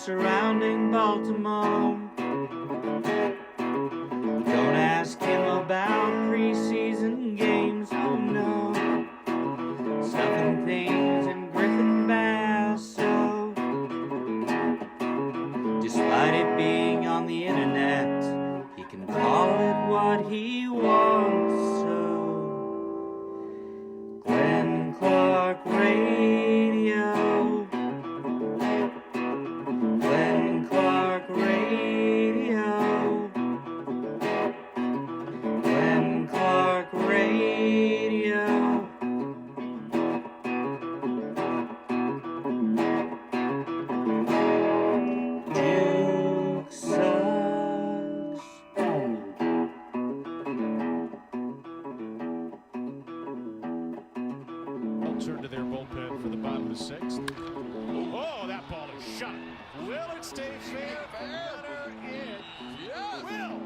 surrounding Baltimore. Don't ask him about preseason games, oh no. Stuffing things in Griffin Basso. Despite it being on the internet, he can call it what he wants, so Glenn Clark Radio. Glenn Clark Radio. Glenn Clark Radio. Duke sucks. Turn to their bullpen for the bottom of the sixth. Oh, that ball is shot. Will it stay fair? Better it will.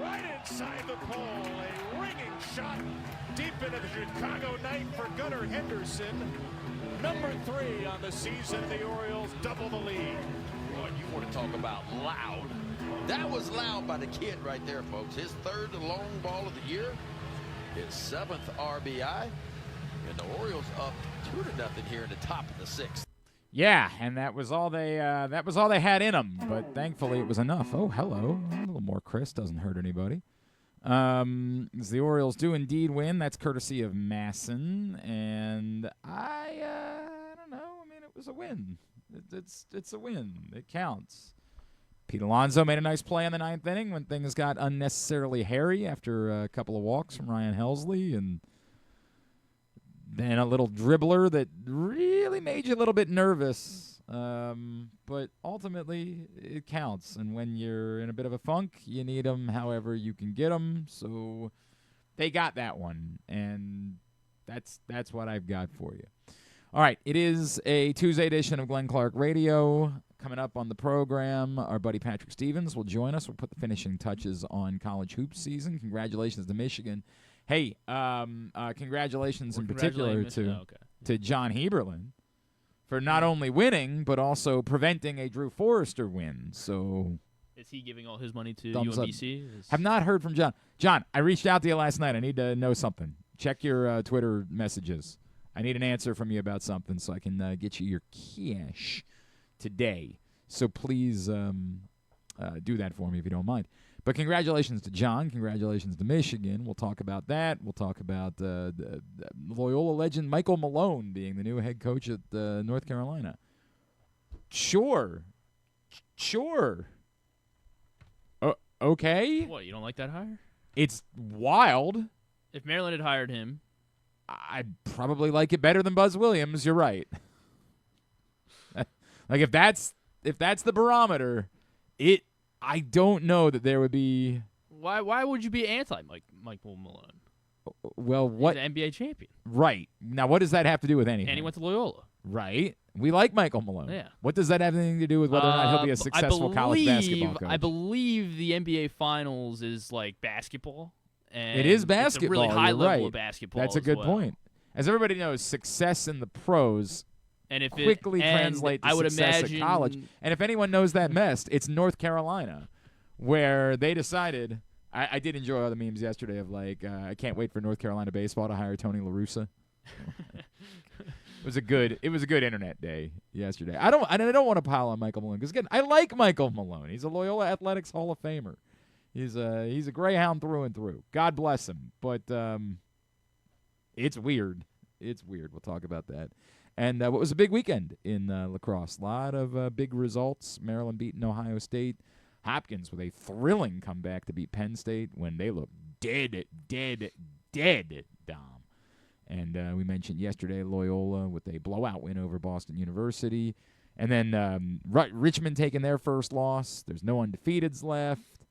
Right inside the pole, a ringing shot deep into the Chicago night for Gunnar Henderson. Number 3 on the season. The Orioles double the lead. Boy, you want to talk about loud. That was loud by the kid right there, folks. His 3rd long ball of the year. His 7th RBI. And the Orioles up 2-0 here in the top of the 6th. Yeah, and that was all they had in them. But thankfully, it was enough. Oh, hello, a little more Chris doesn't hurt anybody. As the Orioles do indeed win, that's courtesy of Masson, and I don't know. I mean, it was a win. It's a win. It counts. Pete Alonso made a nice play in the 9th inning when things got unnecessarily hairy after a couple of walks from Ryan Helsley, and then a little dribbler that really made you a little bit nervous. But ultimately, it counts. And when you're in a bit of a funk, you need them however you can get them. So they got that one. And that's what I've got for you. All right, it is a Tuesday edition of Glenn Clark Radio. Coming up on the program, our buddy Patrick Stevens will join us. We'll put the finishing touches on college hoops season. Congratulations to Michigan. Hey, congratulations in particular to John Heberlin for not only winning, but also preventing a Drew Forrester win. So, is he giving all his money to UMBC? Have not heard from John. John, I reached out to you last night. I need to know something. Check your Twitter messages. I need an answer from you about something so I can get you your cash today. So please do that for me if you don't mind. But congratulations to John. Congratulations to Michigan. We'll talk about that. We'll talk about the Loyola legend Michael Malone being the new head coach at North Carolina. Sure. Okay. What, you don't like that hire? It's wild. If Maryland had hired him, I'd probably like it better than Buzz Williams. You're right. Like if that's the barometer, I don't know that there would be. Why would you be anti Michael Malone? Well, what? He's an NBA champion. Right. Now, what does that have to do with anything? And he went to Loyola. Right. We like Michael Malone. Yeah. What does that have anything to do with whether or not he'll be a successful college basketball coach? I believe the NBA Finals is like basketball. And it is basketball. It's a really high level right. of basketball. That's a good point. As everybody knows, success in the pros and if quickly translate to success at college. And if anyone knows that mess, it's North Carolina, where they decided. I did enjoy all the memes yesterday of like, I can't wait for North Carolina baseball to hire Tony La Russa. It was a good internet day yesterday. I don't want to pile on Michael Malone because again, I like Michael Malone. He's a Loyola Athletics Hall of Famer. He's a Greyhound through and through. God bless him. But it's weird. It's weird. We'll talk about that. And what was a big weekend in lacrosse? A lot of big results. Maryland beating Ohio State. Hopkins with a thrilling comeback to beat Penn State when they looked dead, Dom. And we mentioned yesterday Loyola with a blowout win over Boston University. And then Richmond taking their first loss. There's no undefeateds left.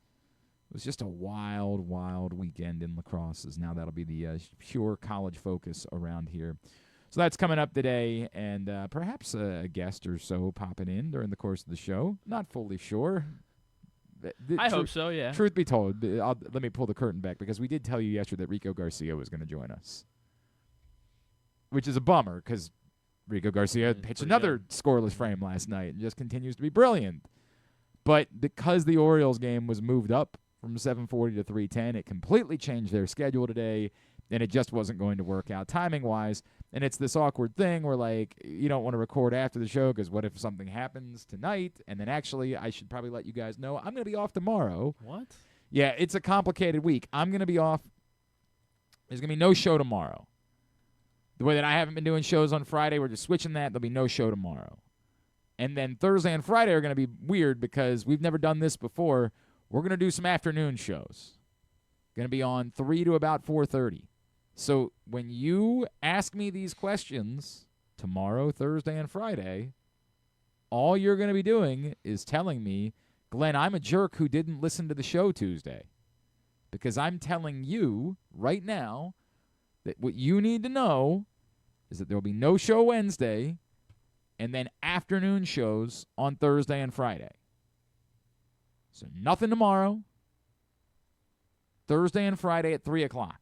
It was just a wild, wild weekend in lacrosse. As now that'll be the pure college focus around here. So that's coming up today, and perhaps a guest or so popping in during the course of the show. Not fully sure. I hope so, yeah. Truth be told, let me pull the curtain back because we did tell you yesterday that Rico Garcia was going to join us, which is a bummer because Rico Garcia He's pitched pretty another scoreless frame last night and just continues to be brilliant. But because the Orioles game was moved up from 7:40 to 3:10, it completely changed their schedule today, and it just wasn't going to work out timing-wise. And it's this awkward thing where, like, you don't want to record after the show because what if something happens tonight? And then actually, I should probably let you guys know I'm going to be off tomorrow. What? Yeah, it's a complicated week. I'm going to be off. There's going to be no show tomorrow. The way that I haven't been doing shows on Friday, we're just switching that. There'll be no show tomorrow. And then Thursday and Friday are going to be weird because we've never done this before. We're going to do some afternoon shows. Going to be on 3 to about 4:30. So when you ask me these questions tomorrow, Thursday, and Friday, all you're going to be doing is telling me, Glenn, I'm a jerk who didn't listen to the show Tuesday. Because I'm telling you right now that what you need to know is that there will be no show Wednesday and then afternoon shows on Thursday and Friday. So nothing tomorrow. Thursday and Friday at 3 o'clock.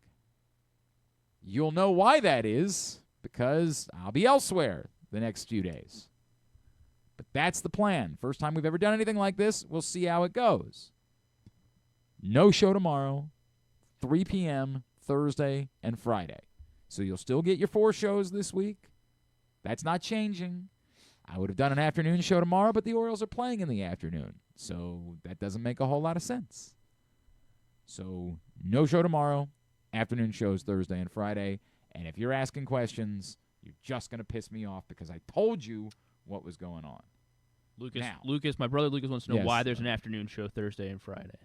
You'll know why that is because I'll be elsewhere the next few days. But that's the plan. First time we've ever done anything like this. We'll see how it goes. No show tomorrow, 3 p.m. Thursday and Friday. So you'll still get your 4 shows this week. That's not changing. I would have done an afternoon show tomorrow, but the Orioles are playing in the afternoon. So that doesn't make a whole lot of sense. So no show tomorrow, afternoon shows Thursday and Friday. And if you're asking questions, you're just going to piss me off because I told you what was going on. Lucas, my brother Lucas wants to know Yes. why there's an afternoon show Thursday and Friday.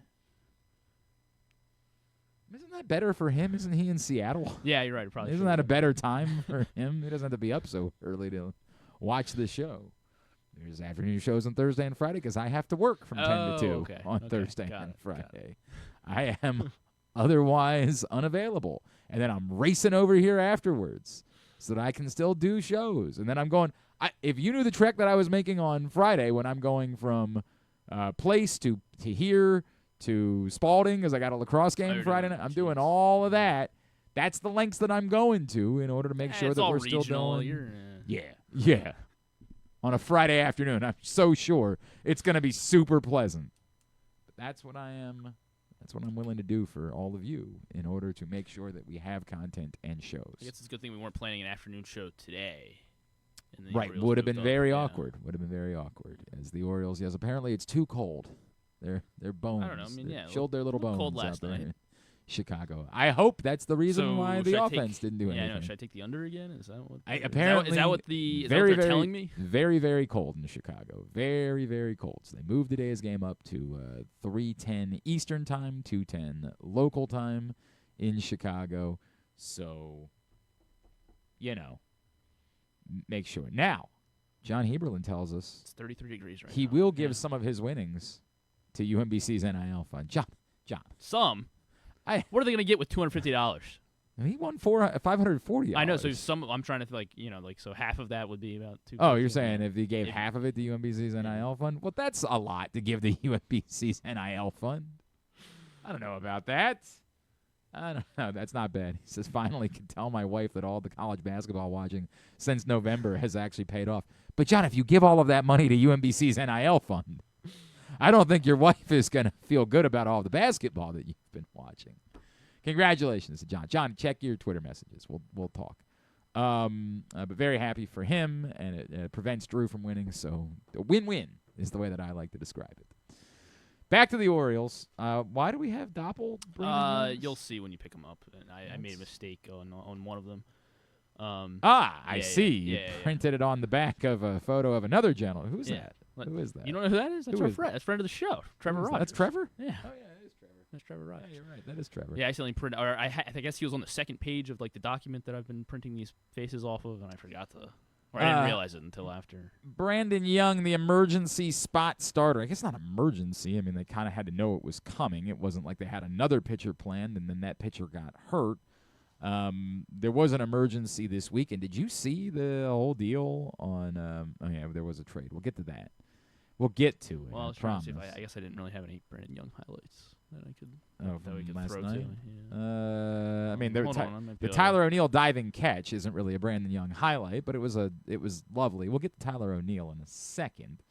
Isn't that better for him? Isn't he in Seattle? Yeah, you're right. It probably Isn't that a better time for him? He doesn't have to be up so early to watch the show. There's afternoon shows on Thursday and Friday because I have to work from 10 to 2 on Thursday and Friday. I am otherwise unavailable. And then I'm racing over here afterwards so that I can still do shows. And then I'm going, if you knew the trek that I was making on Friday when I'm going from place to here to Spalding because I got a lacrosse game Friday night, I'm doing all of that. That's the lengths that I'm going to in order to make sure that we're still doing. Yeah. On a Friday afternoon, I'm so sure it's going to be super pleasant. But that's what I am. That's what I'm willing to do for all of you in order to make sure that we have content and shows. I guess it's a good thing we weren't planning an afternoon show today. Right, would have been very awkward. Would have been very awkward. As the Orioles, yes, apparently it's too cold. Their bones. I don't know. I mean, chilled their little bones cold last out there night. in Chicago. I hope that's the reason why the offense didn't do anything. Yeah, I know. Should I take the under again? Is that what? Apparently, is that what they're telling me? Very, very cold in Chicago. Very, very cold. So they moved today's game up to 3:10 Eastern time, 2:10 local time in Chicago. So, make sure. Now, John Heberlin tells us It's 33 degrees right now. he will give some of his winnings to UMBC's NIL fund. John. Some. What are they going to get with $250? He won $540. I know. So I'm trying to so half of that would be about $250. Oh, you're saying if he gave half of it to UMBC's NIL fund? Well, that's a lot to give the UMBC's NIL fund. I don't know about that. I don't know. That's not bad. He says, finally can tell my wife that all the college basketball watching since November has actually paid off. But, John, if you give all of that money to UMBC's NIL fund, I don't think your wife is going to feel good about all the basketball that you've been watching. Congratulations to John. John, check your Twitter messages. We'll talk. But very happy for him, and it prevents Drew from winning. So a win-win is the way that I like to describe it. Back to the Orioles. Why do we have Doppel? You'll see when you pick them up. And I made a mistake on one of them. I see. You printed it on the back of a photo of another gentleman. Who's that? Who is that? You don't know who that is? That's our friend. That's a friend of the show, Trevor Rogers. That's Trevor? Yeah. Oh, yeah, it is Trevor. That's Trevor Rogers. Yeah, you're right. That is Trevor. Yeah, I accidentally printed, or I guess he was on the second page of the document that I've been printing these faces off of, and I forgot to, or I didn't realize it until after. Brandon Young, the emergency spot starter. I guess not emergency. I mean, they kind of had to know it was coming. It wasn't like they had another pitcher planned, and then that pitcher got hurt. There was an emergency this week, and did you see the whole deal on? There was a trade. We'll get to that. We'll get to it. Well, I was I trying to see promise. I guess I didn't really have any Brandon Young highlights. that I could from we could last throw night? to. Yeah. I mean, Hold on, I might be the able to- Tyler O'Neill diving catch isn't really a Brandon Young highlight, but it was lovely. We'll get to Tyler O'Neill in a second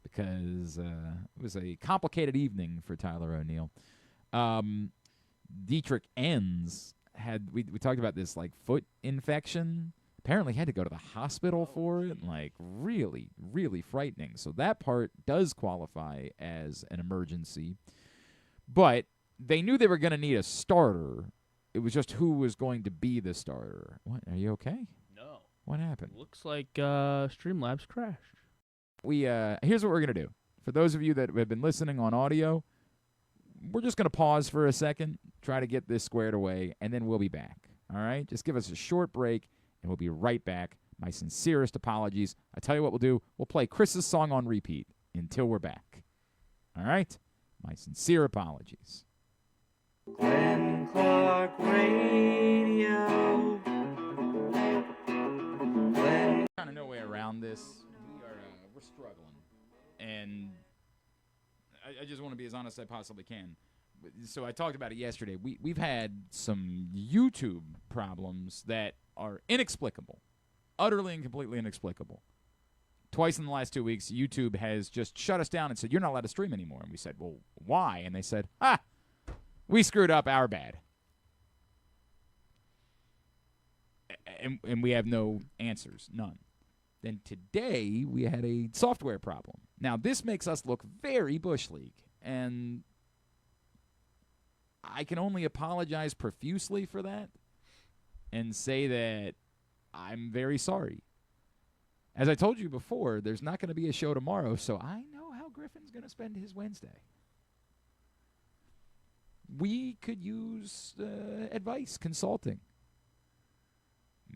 because it was a complicated evening for Tyler O'Neill. Dietrich Enns had we talked about this like foot infection. Apparently had to go to the hospital for it. Like really, really frightening. So that part does qualify as an emergency. But they knew they were going to need a starter. It was just who was going to be the starter. What? Are you okay? No. What happened? Looks like Streamlabs crashed. Here's what we're going to do. For those of you that have been listening on audio, we're just going to pause for a second, try to get this squared away, and then we'll be back. All right? Just give us a short break, and we'll be right back. My sincerest apologies. I tell you what we'll do. We'll play Chris's song on repeat until we're back. All right? My sincere apologies. Glenn Clark Radio. Glenn. Kind of no way around this. We're struggling, and I just want to be as honest as I possibly can. So I talked about it yesterday. We've had some YouTube problems that are inexplicable, utterly and completely inexplicable. Twice in the last 2 weeks, YouTube has just shut us down and said, you're not allowed to stream anymore. And we said, well, why? And they said, we screwed up, our bad. And we have no answers, none. Then today, we had a software problem. Now, this makes us look very Bush League. And I can only apologize profusely for that and say that I'm very sorry. As I told you before, there's not going to be a show tomorrow, so I know how Griffin's going to spend his Wednesday. We could use advice, consulting.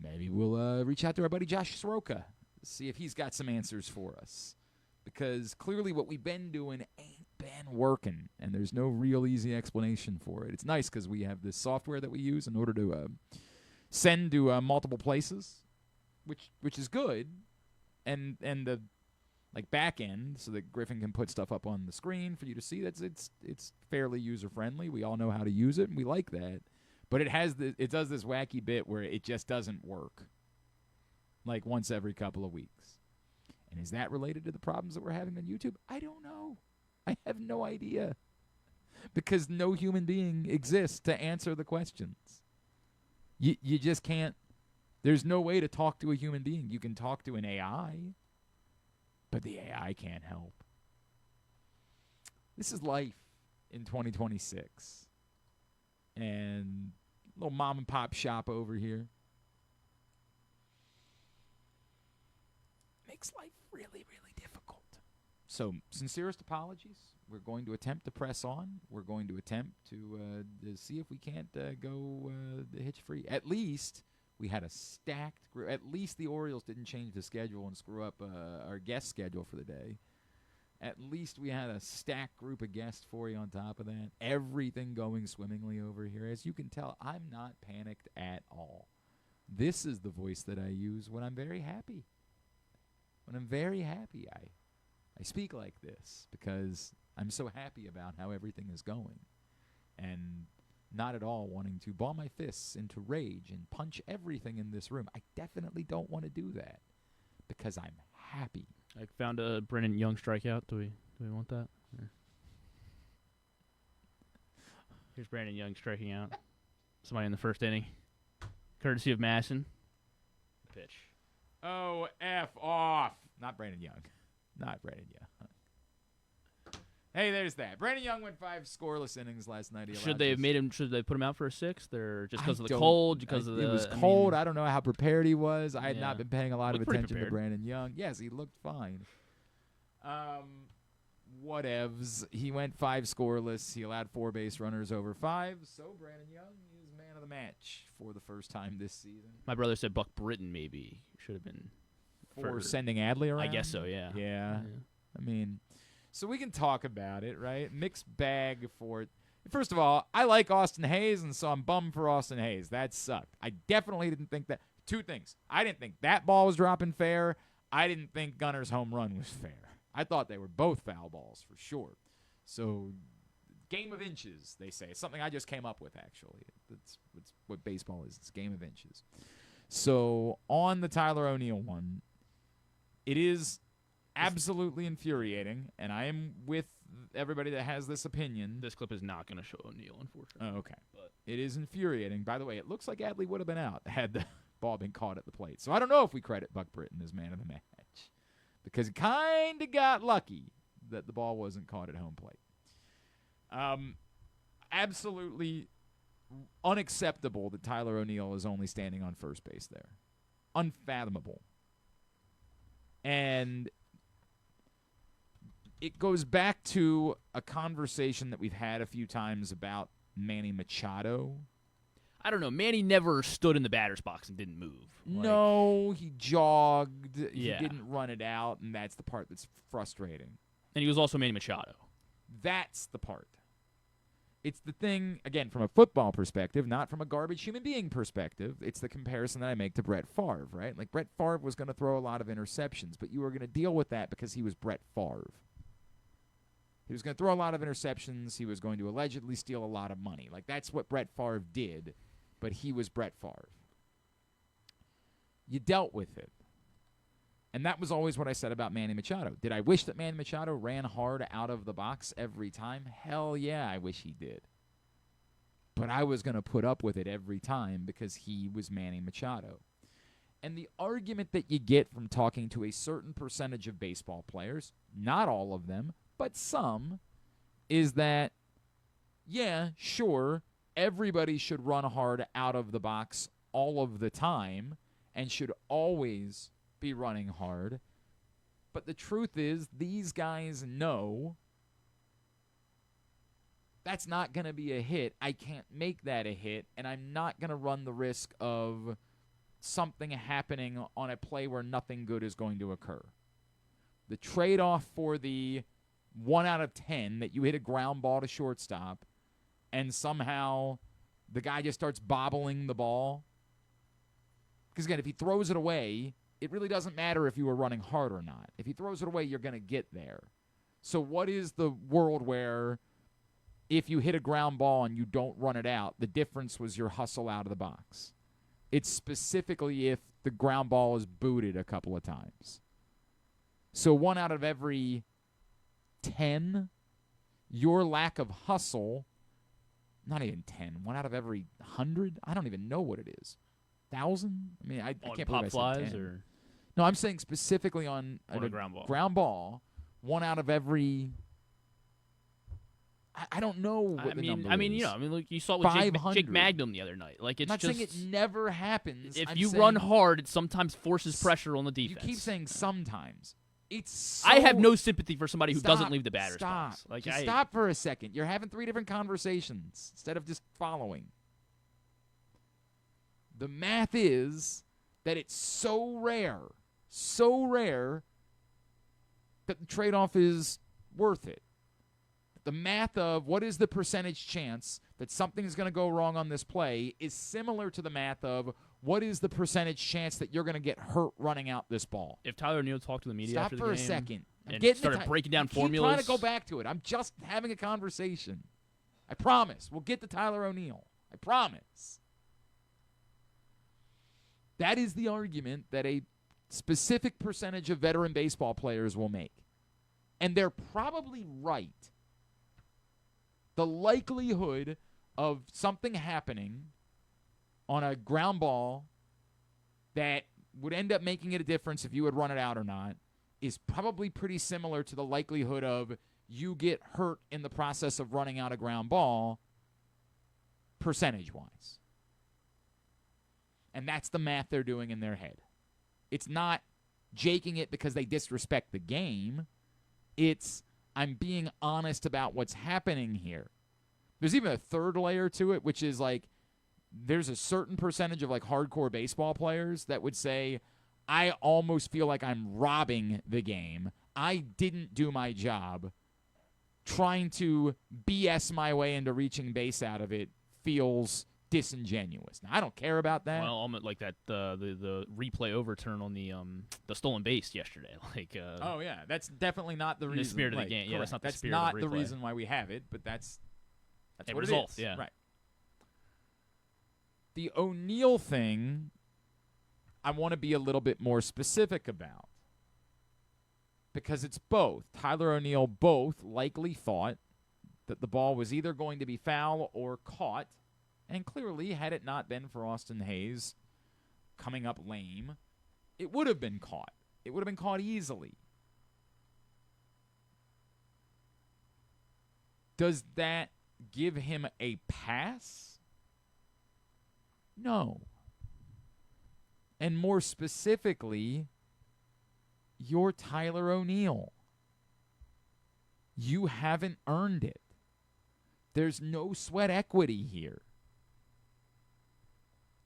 Maybe we'll reach out to our buddy Josh Soroka, see if he's got some answers for us. Because clearly what we've been doing ain't been working, and there's no real easy explanation for it. It's nice because we have this software that we use in order to send to multiple places, which is good. And the back end, so that Griffin can put stuff up on the screen for you to see. It's fairly user friendly. We all know how to use it, and we like that. But it does this wacky bit where it just doesn't work, like once every couple of weeks. And is that related to the problems that we're having on YouTube? I don't know. I have no idea, because no human being exists to answer the questions. You just can't. There's no way to talk to a human being. You can talk to an AI, but the AI can't help. This is life in 2026. And little mom and pop shop over here makes life really, really difficult. So, sincerest apologies. We're going to attempt to press on. We're going to attempt to see if we can't go hitch-free. At least we had a stacked group. At least the Orioles didn't change the schedule and screw up our guest schedule for the day. At least we had a stacked group of guests for you on top of that. Everything going swimmingly over here. As you can tell, I'm not panicked at all. This is the voice that I use when I'm very happy. When I'm very happy, I speak like this because I'm so happy about how everything is going. And not at all wanting to ball my fists into rage and punch everything in this room. I definitely don't want to do that because I'm happy. I found a Brennan Young strikeout. Do we want that? Or? Here's Brandon Young striking out somebody in the first inning, courtesy of Masson. Pitch. Oh, F off. Not Brandon Young. Not Brandon Young. Hey, there's that. Brandon Young went 5 scoreless innings last night. Should they put him out for a 6th, or just because of the don't- cold? Because of the it was cold. I don't know how prepared he was. I had not been paying a lot of Looked pretty attention to prepared. Brandon Young. Yes, he looked fine. Whatevs. He went 5 scoreless. He allowed 4 base runners over 5. So Brandon Young is man of the match for the first time this season. My brother said Buck Britton maybe should have been For sending Adley around? I guess so. Yeah. Yeah. I mean, so we can talk about it, right? Mixed bag for it. First of all, I like Austin Hayes, and so I'm bummed for Austin Hayes. That sucked. I definitely didn't think that. 2 things. I didn't think that ball was dropping fair. I didn't think Gunner's home run was fair. I thought they were both foul balls for sure. So Game of inches, they say. It's something I just came up with, actually. It's what baseball is. It's a game of inches. So on the Tyler O'Neill one, it is absolutely infuriating, and I am with everybody that has this opinion. This clip is not going to show O'Neill, unfortunately. Oh, okay. But it is infuriating. By the way, it looks like Adley would have been out had the ball been caught at the plate. So I don't know if we credit Buck Britton as man of the match because he kind of got lucky that the ball wasn't caught at home plate. Absolutely unacceptable that Tyler O'Neill is only standing on first base there. Unfathomable. And it goes back to a conversation that we've had a few times about Manny Machado. I don't know. Manny never stood in the batter's box and didn't move. No, he jogged. Yeah. He didn't run it out, and that's the part that's frustrating. And he was also Manny Machado. That's the part. It's the thing, again, from a football perspective, not from a garbage human being perspective. It's the comparison that I make to Brett Favre, right? Like, Brett Favre was going to throw a lot of interceptions, but you were going to deal with that because he was Brett Favre. He was going to throw a lot of interceptions. He was going to allegedly steal a lot of money. Like, that's what Brett Favre did, but he was Brett Favre. You dealt with it. And that was always what I said about Manny Machado. Did I wish that Manny Machado ran hard out of the box every time? Hell yeah, I wish he did. But I was going to put up with it every time because he was Manny Machado. And the argument that you get from talking to a certain percentage of baseball players, not all of them, but some, is that, yeah, sure, everybody should run hard out of the box all of the time and should always be running hard. But the truth is, these guys know that's not going to be a hit. I can't make that a hit, and I'm not going to run the risk of something happening on a play where nothing good is going to occur. The trade-off for the 1 out of 10 that you hit a ground ball to shortstop and somehow the guy just starts bobbling the ball. Because, again, if he throws it away, it really doesn't matter if you were running hard or not. If he throws it away, you're going to get there. So what is the world where if you hit a ground ball and you don't run it out, the difference was your hustle out of the box? It's specifically if the ground ball is booted a couple of times. So 1 out of every 10, your lack of hustle, not even 10, 1 out of every 100, I don't even know what it is. 1,000? I mean, I can't believe I said 10. Pop flies or? No, I'm saying specifically on a ground ball. Ground ball, 1 out of every. I don't know what the number is. Like you saw with Jake 500. Magnum the other night. Like it's I'm not just saying it never happens. if I'm you saying run hard, it sometimes forces pressure on the You defense. keep saying sometimes. It's so, I have no sympathy for somebody who Stop, doesn't leave the batter's stop. box. Like Just stop for a second. You're having 3 different conversations instead of just following. The math is that it's so rare that the trade-off is worth it. The math of what is the percentage chance that something is going to go wrong on this play is similar to the math of what is the percentage chance that you're going to get hurt running out this ball. If Tyler O'Neill talked to the media Stop after the for game a second. and started breaking down formulas. I'm trying to go back to it. I'm just having a conversation. I promise. We'll get to Tyler O'Neill. I promise. That is the argument that a specific percentage of veteran baseball players will make. And they're probably right. The likelihood of something happening on a ground ball that would end up making it a difference if you would run it out or not is probably pretty similar to the likelihood of you get hurt in the process of running out a ground ball percentage-wise. And that's the math they're doing in their head. It's not jaking it because they disrespect the game. It's I'm being honest about what's happening here. There's even a third layer to it, which is like there's a certain percentage of like hardcore baseball players that would say, I almost feel like I'm robbing the game. I didn't do my job. Trying to BS my way into reaching base out of it feels disingenuous. Now, I don't care about that. Well, almost like that the replay overturn on the stolen base yesterday. Oh yeah, that's definitely not the reason. The spirit of the game. Yeah, that's not the spirit not of the the replay. reason why we have it, but that's That's And what results, it is. yeah. Right. The O'Neill thing, I want to be a little bit more specific about. Because it's both. Tyler O'Neill both likely thought that the ball was either going to be foul or caught. And clearly, had it not been for Austin Hayes coming up lame, it would have been caught. It would have been caught easily. Does that give him a pass? No. And more specifically, you're Tyler O'Neill. You haven't earned it. There's no sweat equity here.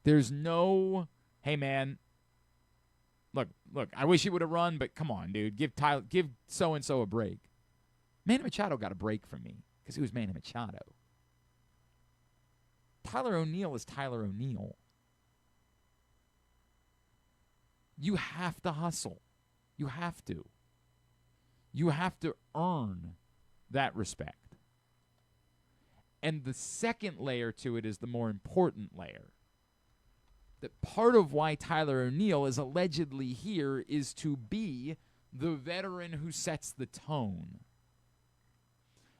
There's no, hey man, look, I wish he would have run, but come on, dude, give so-and-so a break. Manny Machado got a break from me because he was Manny Machado. Tyler O'Neill is Tyler O'Neill. You have to hustle. You have to. You have to earn that respect. And the second layer to it is the more important layer. That part of why Tyler O'Neill is allegedly here is to be the veteran who sets the tone.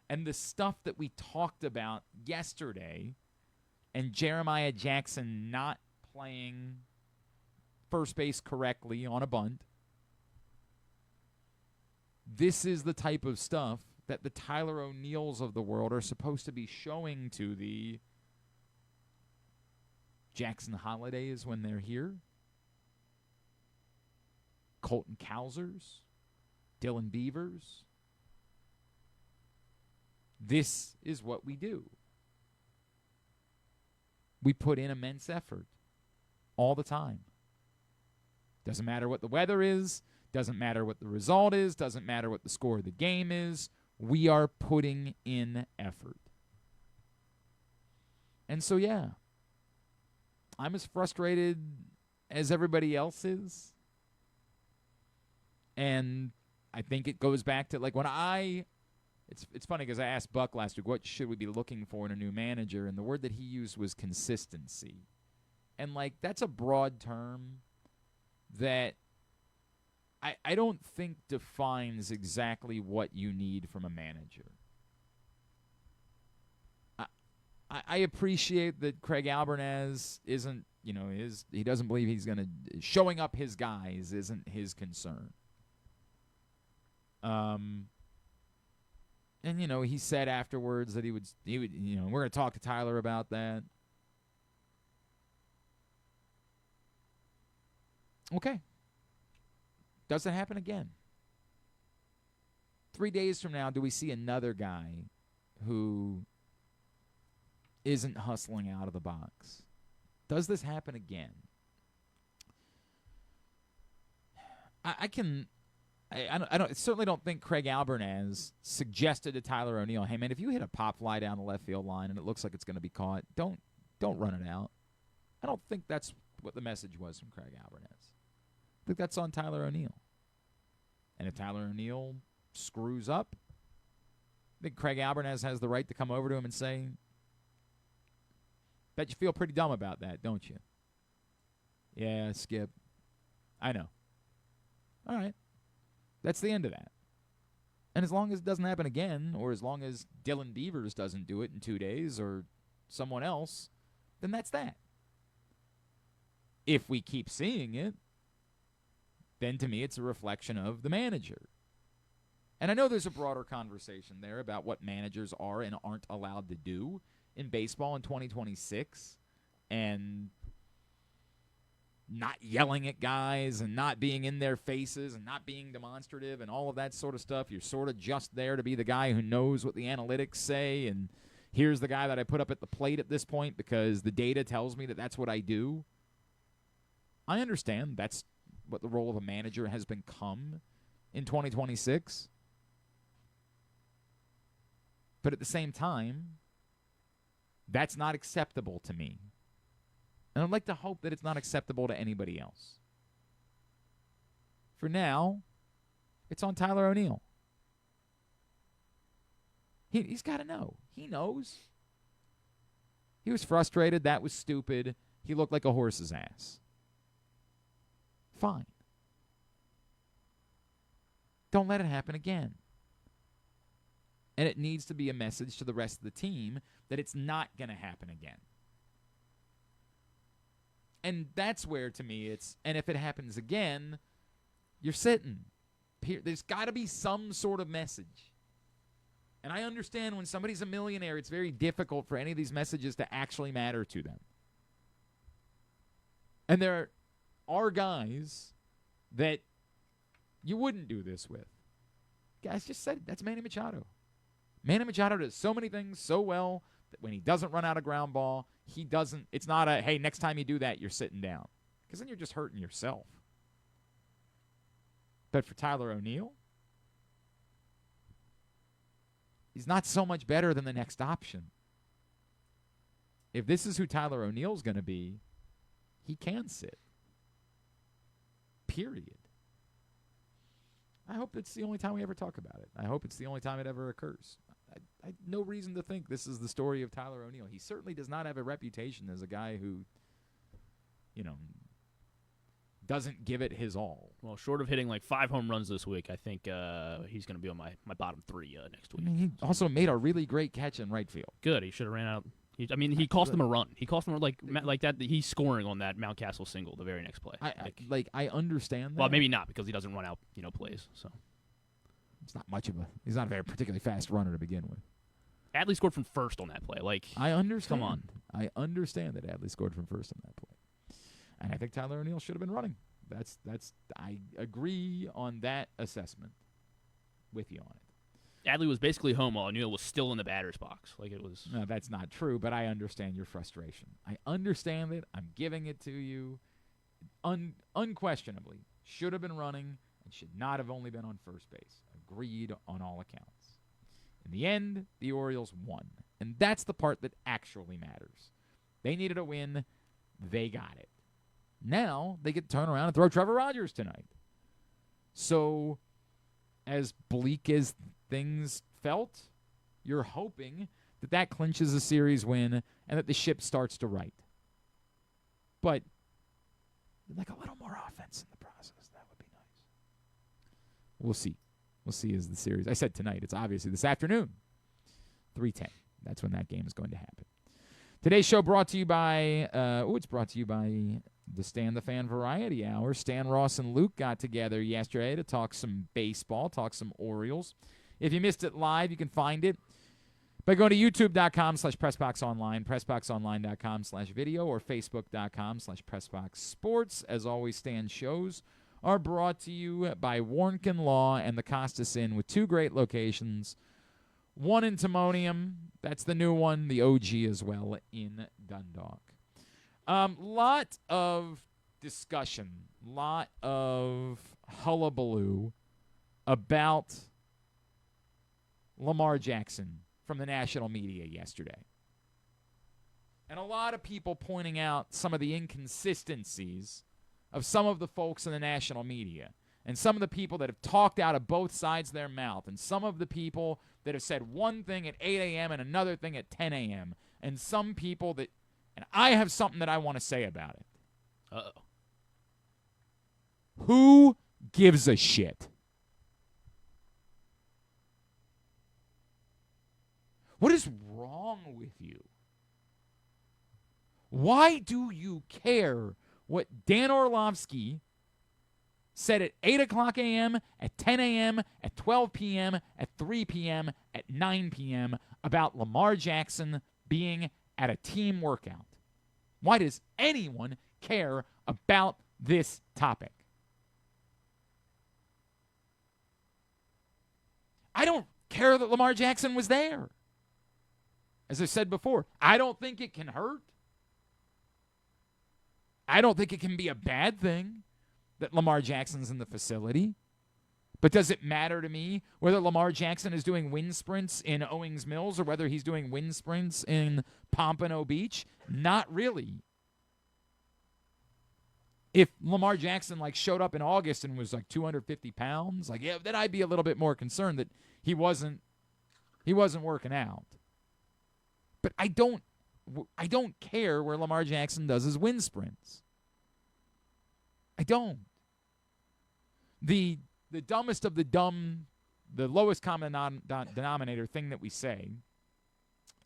And the stuff that we talked about yesterday, and Jeremiah Jackson not playing first base correctly on a bunt, this is the type of stuff that the Tyler O'Neills of the world are supposed to be showing to the Jackson Holidays when they're here, Colton Cowsers, Dylan Beavers. This is what we do. We put in immense effort all the time. Doesn't matter what the weather is, doesn't matter what the result is, doesn't matter what the score of the game is. We are putting in effort. And so, yeah, I'm as frustrated as everybody else is. And I think it goes back to, like, when it's funny because I asked Buck last week, what should we be looking for in a new manager? And the word that he used was consistency. And, like, that's a broad term that I don't think defines exactly what you need from a manager. I appreciate that Craig Albernaz isn't, he doesn't believe he's going to, showing up his guys isn't his concern. And, he said afterwards that he would, we're going to talk to Tyler about that. Okay. Does it happen again? 3 days from now, do we see another guy who isn't hustling out of the box? Does this happen again? I certainly don't think Craig Albernaz suggested to Tyler O'Neill, hey man, if you hit a pop fly down the left field line and it looks like it's going to be caught, don't run it out. I don't think that's what the message was from Craig Albernaz. I think that's on Tyler O'Neill. And if Tyler O'Neill screws up, I think Craig Albernaz has the right to come over to him and say, bet you feel pretty dumb about that, don't you? Yeah, Skip. I know. All right. That's the end of that. And as long as it doesn't happen again, or as long as Dylan Beavers doesn't do it in 2 days, or someone else, then that's that. If we keep seeing it, then to me it's a reflection of the manager. And I know there's a broader conversation there about what managers are and aren't allowed to do in baseball in 2026, and not yelling at guys and not being in their faces and not being demonstrative and all of that sort of stuff. You're sort of just there to be the guy who knows what the analytics say, and here's the guy that I put up at the plate at this point because the data tells me that that's what I do. I understand that's what the role of a manager has become in 2026. But at the same time, that's not acceptable to me. And I'd like to hope that it's not acceptable to anybody else. For now, it's on Tyler O'Neill. He's got to know. He knows. He was frustrated. That was stupid. He looked like a horse's ass. Fine. Don't let it happen again. And it needs to be a message to the rest of the team that it's not going to happen again. And that's where, to me, and if it happens again, you're sitting. There's got to be some sort of message. And I understand when somebody's a millionaire, it's very difficult for any of these messages to actually matter to them. And there are guys that you wouldn't do this with. Guys just said, that's Manny Machado. Manny Machado does so many things so well that when he doesn't run out a ground ball, it's not a, hey, next time you do that, you're sitting down. Because then you're just hurting yourself. But for Tyler O'Neill, he's not so much better than the next option. If this is who Tyler O'Neill's going to be, he can sit. Period. I hope it's the only time we ever talk about it. I hope it's the only time it ever occurs. I no reason to think this is the story of Tyler O'Neill. He certainly does not have a reputation as a guy who, doesn't give it his all. Well, short of hitting like 5 home runs this week, I think he's going to be on my bottom 3 next week. I mean, he also made a really great catch in right field. Good. He should have ran out. He cost them a run. He cost them like that. He's scoring on that Mountcastle single the very next play. I understand that. Well, maybe not because he doesn't run out, plays. So it's not much of a. He's not a very particularly fast runner to begin with. Adley scored from first on that play. I understand. Come on. I understand that Adley scored from first on that play, and I think Tyler O'Neill should have been running. That's. I agree on that assessment with you on it. Adley was basically home while O'Neill was still in the batter's box. No, that's not true, but I understand your frustration. I understand it. I'm giving it to you. Unquestionably, should have been running and should not have only been on first base. Agreed on all accounts. In the end, the Orioles won, and that's the part that actually matters. They needed a win. They got it. Now they get to turn around and throw Trevor Rogers tonight. So, as bleak as things felt, you're hoping that clinches a series win and that the ship starts to right. But like a little more offense in the process. That would be nice. We'll see. We'll see as the series. I said tonight. It's obviously this afternoon. 3:10. That's when that game is going to happen. Today's show brought to you by, it's brought to you by the Stan the Fan Variety Hour. Stan, Ross, and Luke got together yesterday to talk some baseball, talk some Orioles. If you missed it live, you can find it by going to youtube.com/PressBoxOnline, PressBoxOnline.com/video, or Facebook.com/PressBoxSports. As always, Stan's shows are brought to you by Warnken Law and the Costas Inn, with 2 great locations. One in Timonium, that's the new one, the OG as well in Dundalk. Lot of discussion, lot of hullabaloo about Lamar Jackson from the national media yesterday. And a lot of people pointing out some of the inconsistencies of some of the folks in the national media, and some of the people that have talked out of both sides of their mouth, and some of the people that have said one thing at 8 a.m. and another thing at 10 a.m., and some people that, and I have something that I want to say about it. Uh-oh. Who gives a shit? What is wrong with you? Why do you care what Dan Orlovsky said at 8 o'clock a.m., at 10 a.m., at 12 p.m., at 3 p.m., at 9 p.m. about Lamar Jackson being at a team workout? Why does anyone care about this topic? I don't care that Lamar Jackson was there. As I said before, I don't think it can hurt. I don't think it can be a bad thing that Lamar Jackson's in the facility. But does it matter to me whether Lamar Jackson is doing wind sprints in Owings Mills or whether he's doing wind sprints in Pompano Beach? Not really. If Lamar Jackson showed up in August and was 250 pounds, then I'd be a little bit more concerned that he wasn't working out. But I don't I don't care where Lamar Jackson does his win sprints. I don't. The dumbest of the dumb, the lowest common denominator thing that we say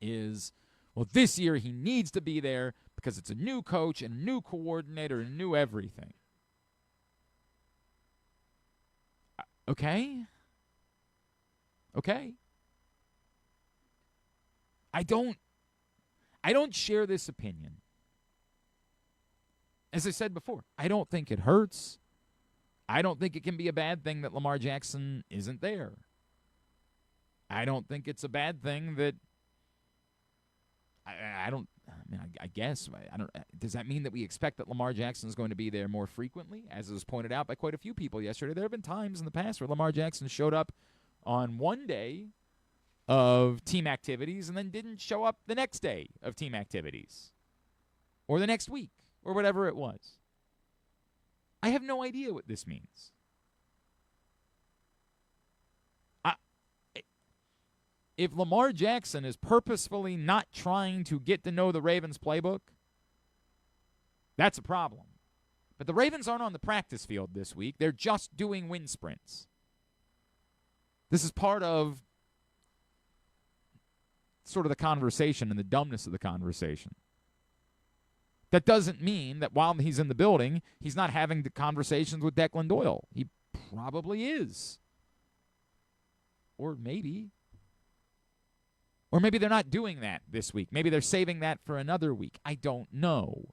is, well, this year he needs to be there because it's a new coach and a new coordinator and new everything. Okay? I don't share this opinion. As I said before, I don't think it hurts. I don't think it can be a bad thing that Lamar Jackson isn't there. I don't think it's a bad thing that I guess I don't. Does that mean that we expect that Lamar Jackson is going to be there more frequently? As was pointed out by quite a few people yesterday, there have been times in the past where Lamar Jackson showed up on one day of team activities and then didn't show up the next day of team activities or the next week or whatever it was. I have no idea what this means. If Lamar Jackson is purposefully not trying to get to know the Ravens playbook, that's a problem. But the Ravens aren't on the practice field this week. They're just doing wind sprints. This is part of sort of the conversation and the dumbness of the conversation. That doesn't mean that while he's in the building, he's not having the conversations with Declan Doyle. He probably is. Or maybe. Or maybe they're not doing that this week. Maybe they're saving that for another week. I don't know.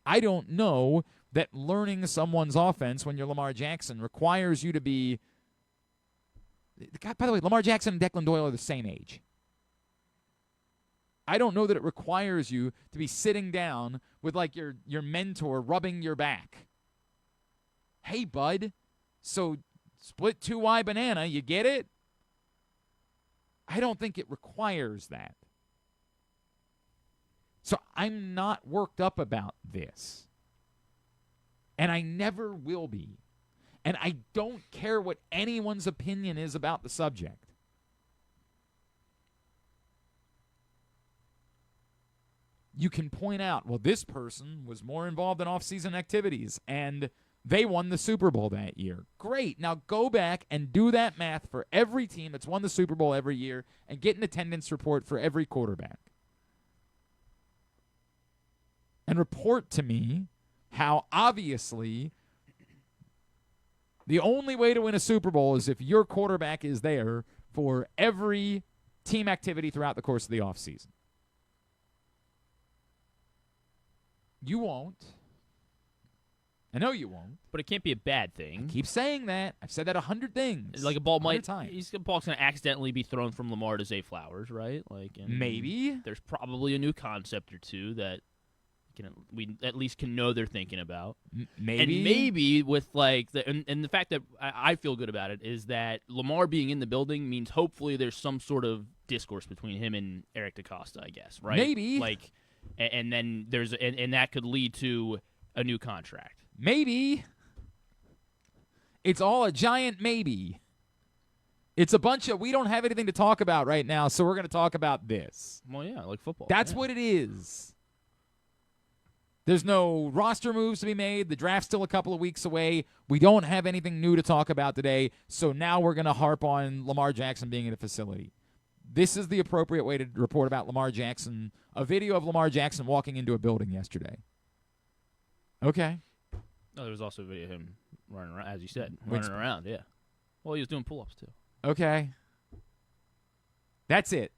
I don't know that learning someone's offense when you're Lamar Jackson requires you to be... By the way, Lamar Jackson and Declan Doyle are the same age. I don't know that it requires you to be sitting down with like your mentor rubbing your back. Hey, bud, so split 2Y banana, you get it? I don't think it requires that. So I'm not worked up about this. And I never will be. And I don't care what anyone's opinion is about the subject. You can point out, well, this person was more involved in off-season activities, and they won the Super Bowl that year. Great. Now go back and do that math for every team that's won the Super Bowl every year and get an attendance report for every quarterback. And report to me how obviously the only way to win a Super Bowl is if your quarterback is there for every team activity throughout the course of the offseason. You won't. I know you won't. But it can't be a bad thing. I keep saying that. I've said that 100 things. Like a ball might, times. ball's going to accidentally be thrown from Lamar to Zay Flowers, right? Maybe. There's probably a new concept or two that we at least can know they're thinking about. Maybe. And maybe with the fact that I feel good about it is that Lamar being in the building means hopefully there's some sort of discourse between him and Eric DaCosta, I guess, right? Maybe. And then and that could lead to a new contract. Maybe. It's all a giant maybe. It's a bunch of, we don't have anything to talk about right now, so we're going to talk about this. Well, yeah, like football. That's what it is. There's no roster moves to be made. The draft's still a couple of weeks away. We don't have anything new to talk about today, so now we're going to harp on Lamar Jackson being in a facility. This is the appropriate way to report about Lamar Jackson, a video of Lamar Jackson walking into a building yesterday. Okay. Oh, there was also a video of him running around, as you said, running around, yeah. Well, he was doing pull-ups, too. Okay. That's it.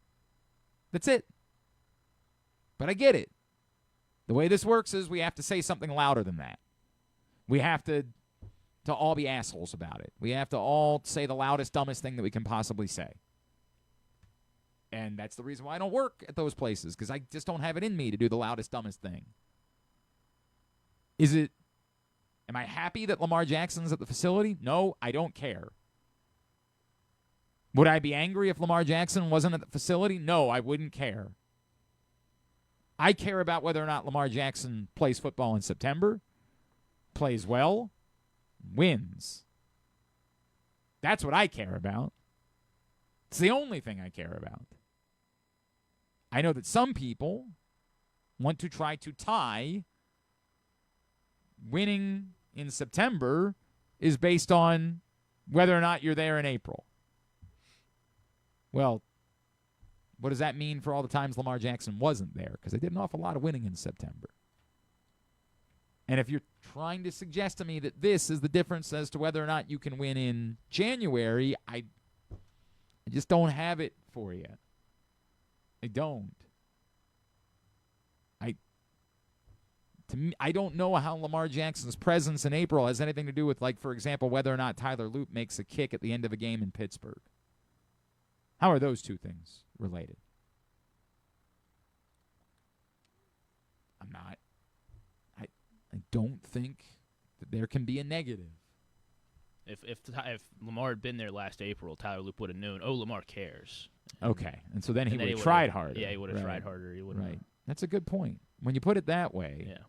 That's it. But I get it. The way this works is we have to say something louder than that. We have to all be assholes about it. We have to all say the loudest, dumbest thing that we can possibly say. And that's the reason why I don't work at those places, because I just don't have it in me to do the loudest, dumbest thing. Am I happy that Lamar Jackson's at the facility? No, I don't care. Would I be angry if Lamar Jackson wasn't at the facility? No, I wouldn't care. I care about whether or not Lamar Jackson plays football in September, plays well, wins. That's what I care about. It's the only thing I care about. I know that some people want to try to tie winning in September is based on whether or not you're there in April. Well, what does that mean for all the times Lamar Jackson wasn't there? Because they did an awful lot of winning in September. And if you're trying to suggest to me that this is the difference as to whether or not you can win in January, I just don't have it for you. I don't. To me, I don't know how Lamar Jackson's presence in April has anything to do with, like, for example, whether or not Tyler Loop makes a kick at the end of a game in Pittsburgh. How are those two things related? I'm not. I don't think that there can be a negative. If Lamar had been there last April, Tyler Loop would have known, Lamar cares. Okay, and so then he would have tried harder. Yeah, he would have tried harder. He would Right. That's a good point. When you put it that way, yeah.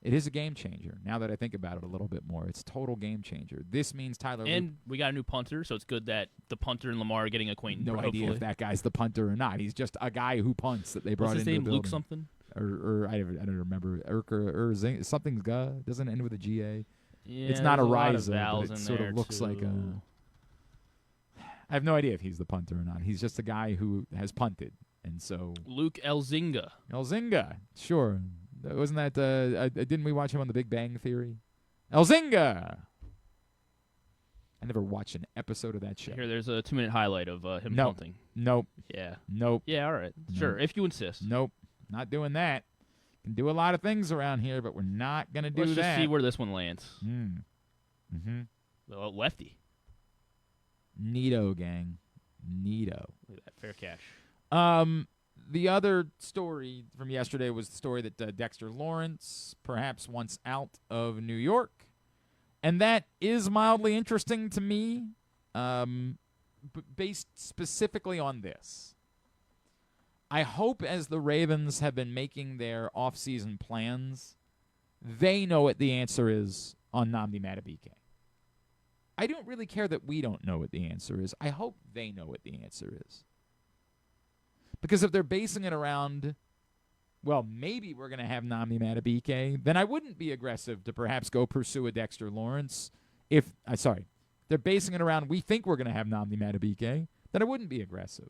It is a game changer. Now that I think about it a little bit more, it's a total game changer. This means Tyler Loop. And we got a new punter, so it's good that the punter and Lamar are getting acquainted. No idea if that guy's the punter or not. He's just a guy who punts that they brought into the building. What's his name? Luke something? Or I don't remember. Urker something's doesn't end with a GA. Yeah, it's not a rise, but it sort of looks like a. I have no idea if he's the punter or not. He's just a guy who has punted, and so Luke Elzinga. Sure. Wasn't that? Didn't we watch him on The Big Bang Theory? Elzinga. I never watched an episode of that show. Here, there's a 2-minute highlight of him punting. Nope. Yeah. Nope. Yeah. All right. Nope. Sure, if you insist. Nope. Not doing that. Can do a lot of things around here, but we're not gonna do that. Let's just see where this one lands. Mm-hmm. Lefty. Neato, gang. Neato. Look at that. Fair cash. The other story from yesterday was the story that Dexter Lawrence perhaps wants out of New York. And that is mildly interesting to me, based specifically on this. I hope as the Ravens have been making their offseason plans, they know what the answer is on Nnamdi Madubuike. I don't really care that we don't know what the answer is. I hope they know what the answer is. Because if they're basing it around, well, maybe we're going to have Nnamdi Madubuike, then I wouldn't be aggressive to perhaps go pursue a Dexter Lawrence. They're basing it around we think we're going to have Nnamdi Madubuike, then I wouldn't be aggressive.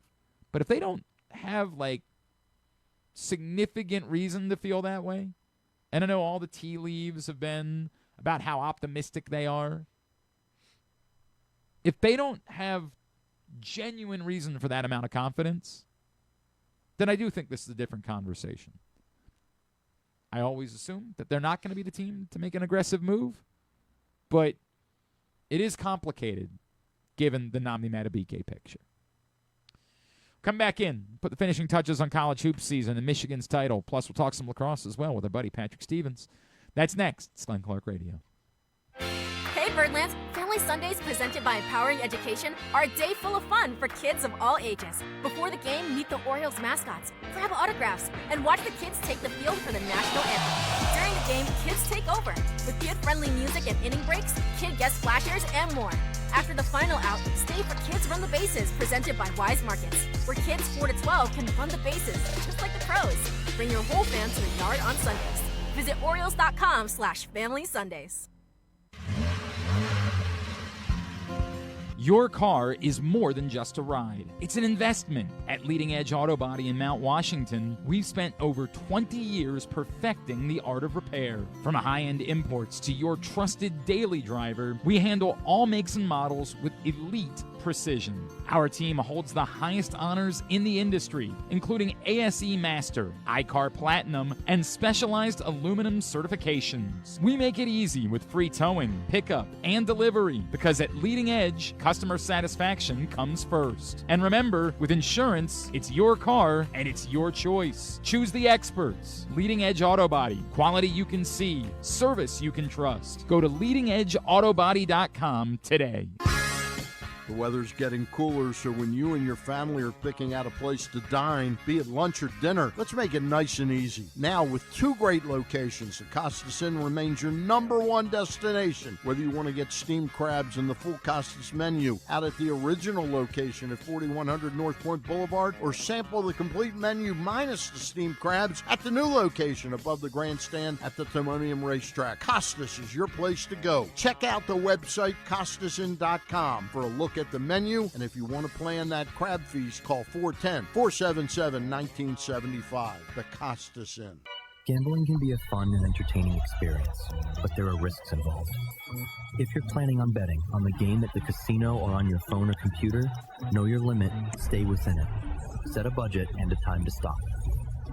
But if they don't have, like, significant reason to feel that way, and I know all the tea leaves have been about how optimistic they are, if they don't have genuine reason for that amount of confidence, then I do think this is a different conversation. I always assume that they're not going to be the team to make an aggressive move, but it is complicated given the Nnamdi Madubuike picture. Come back in, put the finishing touches on college hoops season and Michigan's title. Plus, we'll talk some lacrosse as well with our buddy Patrick Stevens. That's next. It's Glenn Clark Radio. Hey Birdlands, Family Sundays presented by Empowering Education are a day full of fun for kids of all ages. Before the game, meet the Orioles mascots, grab autographs, and watch the kids take the field for the national anthem. During the game, kids take over with kid-friendly music and inning breaks, kid guest splashers, and more. After the final out, stay for Kids Run the Bases presented by Wise Markets, where kids 4 to 12 can run the bases just like the pros. Bring your whole fam to the yard on Sundays. Visit Orioles.com/Family Sundays. Your car is more than just a ride. It's an investment. At Leading Edge Auto Body in Mount Washington, we've spent over 20 years perfecting the art of repair. From high-end imports to your trusted daily driver, we handle all makes and models with elite precision. Our team holds the highest honors in the industry, including ASE Master, iCar Platinum, and specialized aluminum certifications. We make it easy with free towing, pickup, and delivery because at Leading Edge, customer satisfaction comes first. And remember, with insurance, it's your car and it's your choice. Choose the experts. Leading Edge Auto Body. Quality you can see. Service you can trust. Go to leadingedgeautobody.com today. The weather's getting cooler, so when you and your family are picking out a place to dine, be it lunch or dinner, let's make it nice and easy. Now, with 2 great locations, the Costas Inn remains your #1 destination. Whether you want to get steamed crabs and the full Costas menu out at the original location at 4100 North Point Boulevard, or sample the complete menu minus the steamed crabs at the new location above the grandstand at the Timonium Racetrack, Costas is your place to go. Check out the website costasin.com for a look at the menu, and if you want to plan that crab feast, call 410-477-1975. The Costas Inn. Gambling can be a fun and entertaining experience, but there are risks involved. If you're planning on betting on the game at the casino or on your phone or computer, know your limit, stay within it. Set a budget and a time to stop.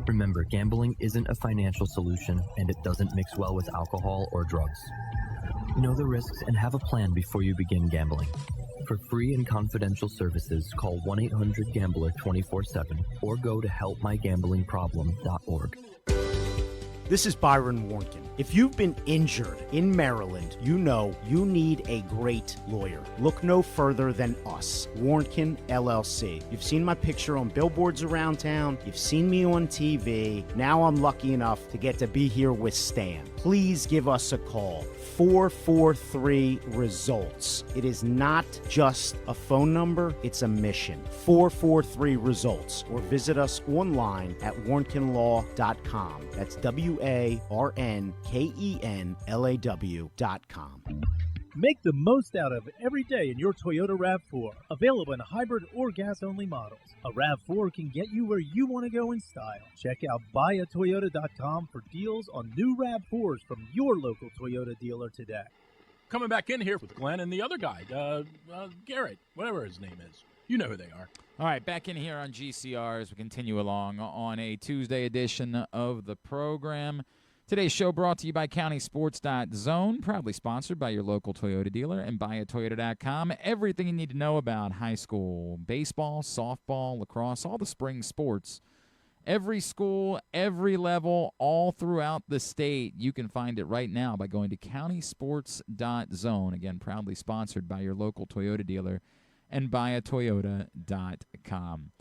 Remember, gambling isn't a financial solution, and it doesn't mix well with alcohol or drugs. Know the risks and have a plan before you begin gambling. For free and confidential services, call 1-800-GAMBLER 24/7 or go to helpmygamblingproblem.org. This is Byron Warnken. If you've been injured in Maryland, you know you need a great lawyer. Look no further than us, Warnken LLC. You've seen my picture on billboards around town. You've seen me on TV. Now I'm lucky enough to get to be here with Stan. Please give us a call. 443-RESULTS. It is not just a phone number, it's a mission. 443-RESULTS. Or visit us online at warnkenlaw.com. That's WARNKENLAW.com. Make the most out of every day in your Toyota RAV4. Available in hybrid or gas-only models. A RAV4 can get you where you want to go in style. Check out buyatoyota.com for deals on new RAV4s from your local Toyota dealer today. Coming back in here with Glenn and the other guy, Garrett, whatever his name is. You know who they are. All right, back in here on GCR as we continue along on a Tuesday edition of the program. Today's show brought to you by CountySports.Zone, proudly sponsored by your local Toyota dealer and buyatoyota.com. Everything you need to know about high school baseball, softball, lacrosse, all the spring sports. Every school, every level, all throughout the state. You can find it right now by going to CountySports.Zone. Again, proudly sponsored by your local Toyota dealer and buyatoyota.com.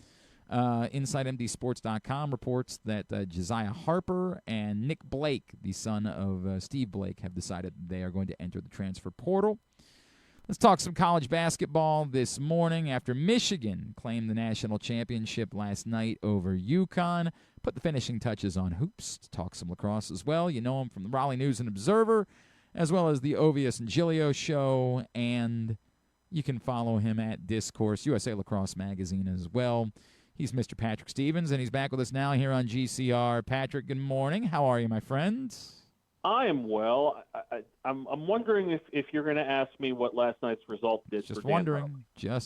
InsideMDSports.com reports that Josiah Harper and Nick Blake, the son of Steve Blake, have decided they are going to enter the transfer portal. Let's talk some college basketball this morning after Michigan claimed the national championship last night over UConn. Put the finishing touches on hoops. To talk some lacrosse as well. You know him from the Raleigh News and Observer, as well as the Ovius and Giglio show, and you can follow him at Discourse, USA Lacrosse Magazine as well. He's Mr. Patrick Stevens, and he's back with us now here on GCR. Patrick, good morning. How are you, my friend? I am well. I'm wondering if you're going to ask me what last night's result did. Just for wondering.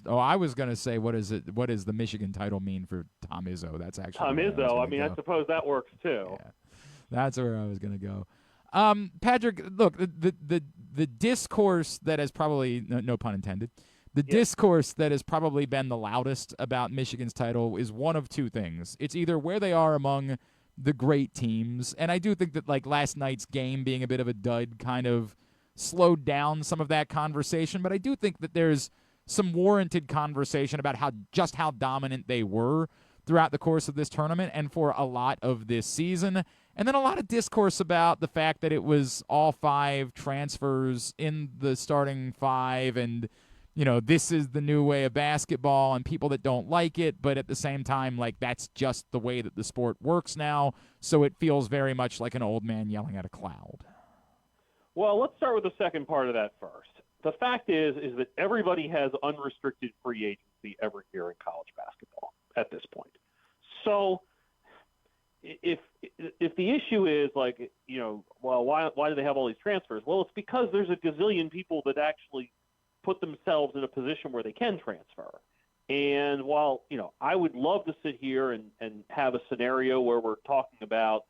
I was going to say, what does the Michigan title mean for Tom Izzo? That's actually Tom Izzo. I suppose that works too. Yeah, that's where I was going to go. Patrick, look, the discourse that has probably no pun intended. The discourse that has probably been the loudest about Michigan's title is one of two things. It's either where they are among the great teams, and I do think that like last night's game being a bit of a dud kind of slowed down some of that conversation, but I do think that there's some warranted conversation about how dominant they were throughout the course of this tournament and for a lot of this season. And then a lot of discourse about the fact that it was all 5 transfers in the starting 5 and this is the new way of basketball and people that don't like it, but at the same time, like, that's just the way that the sport works now, so it feels very much like an old man yelling at a cloud. Well, let's start with the second part of that first. The fact is that everybody has unrestricted free agency every year in college basketball at this point. So if the issue is why do they have all these transfers? Well, it's because there's a gazillion people that actually put themselves in a position where they can transfer. And while, I would love to sit here and have a scenario where we're talking about,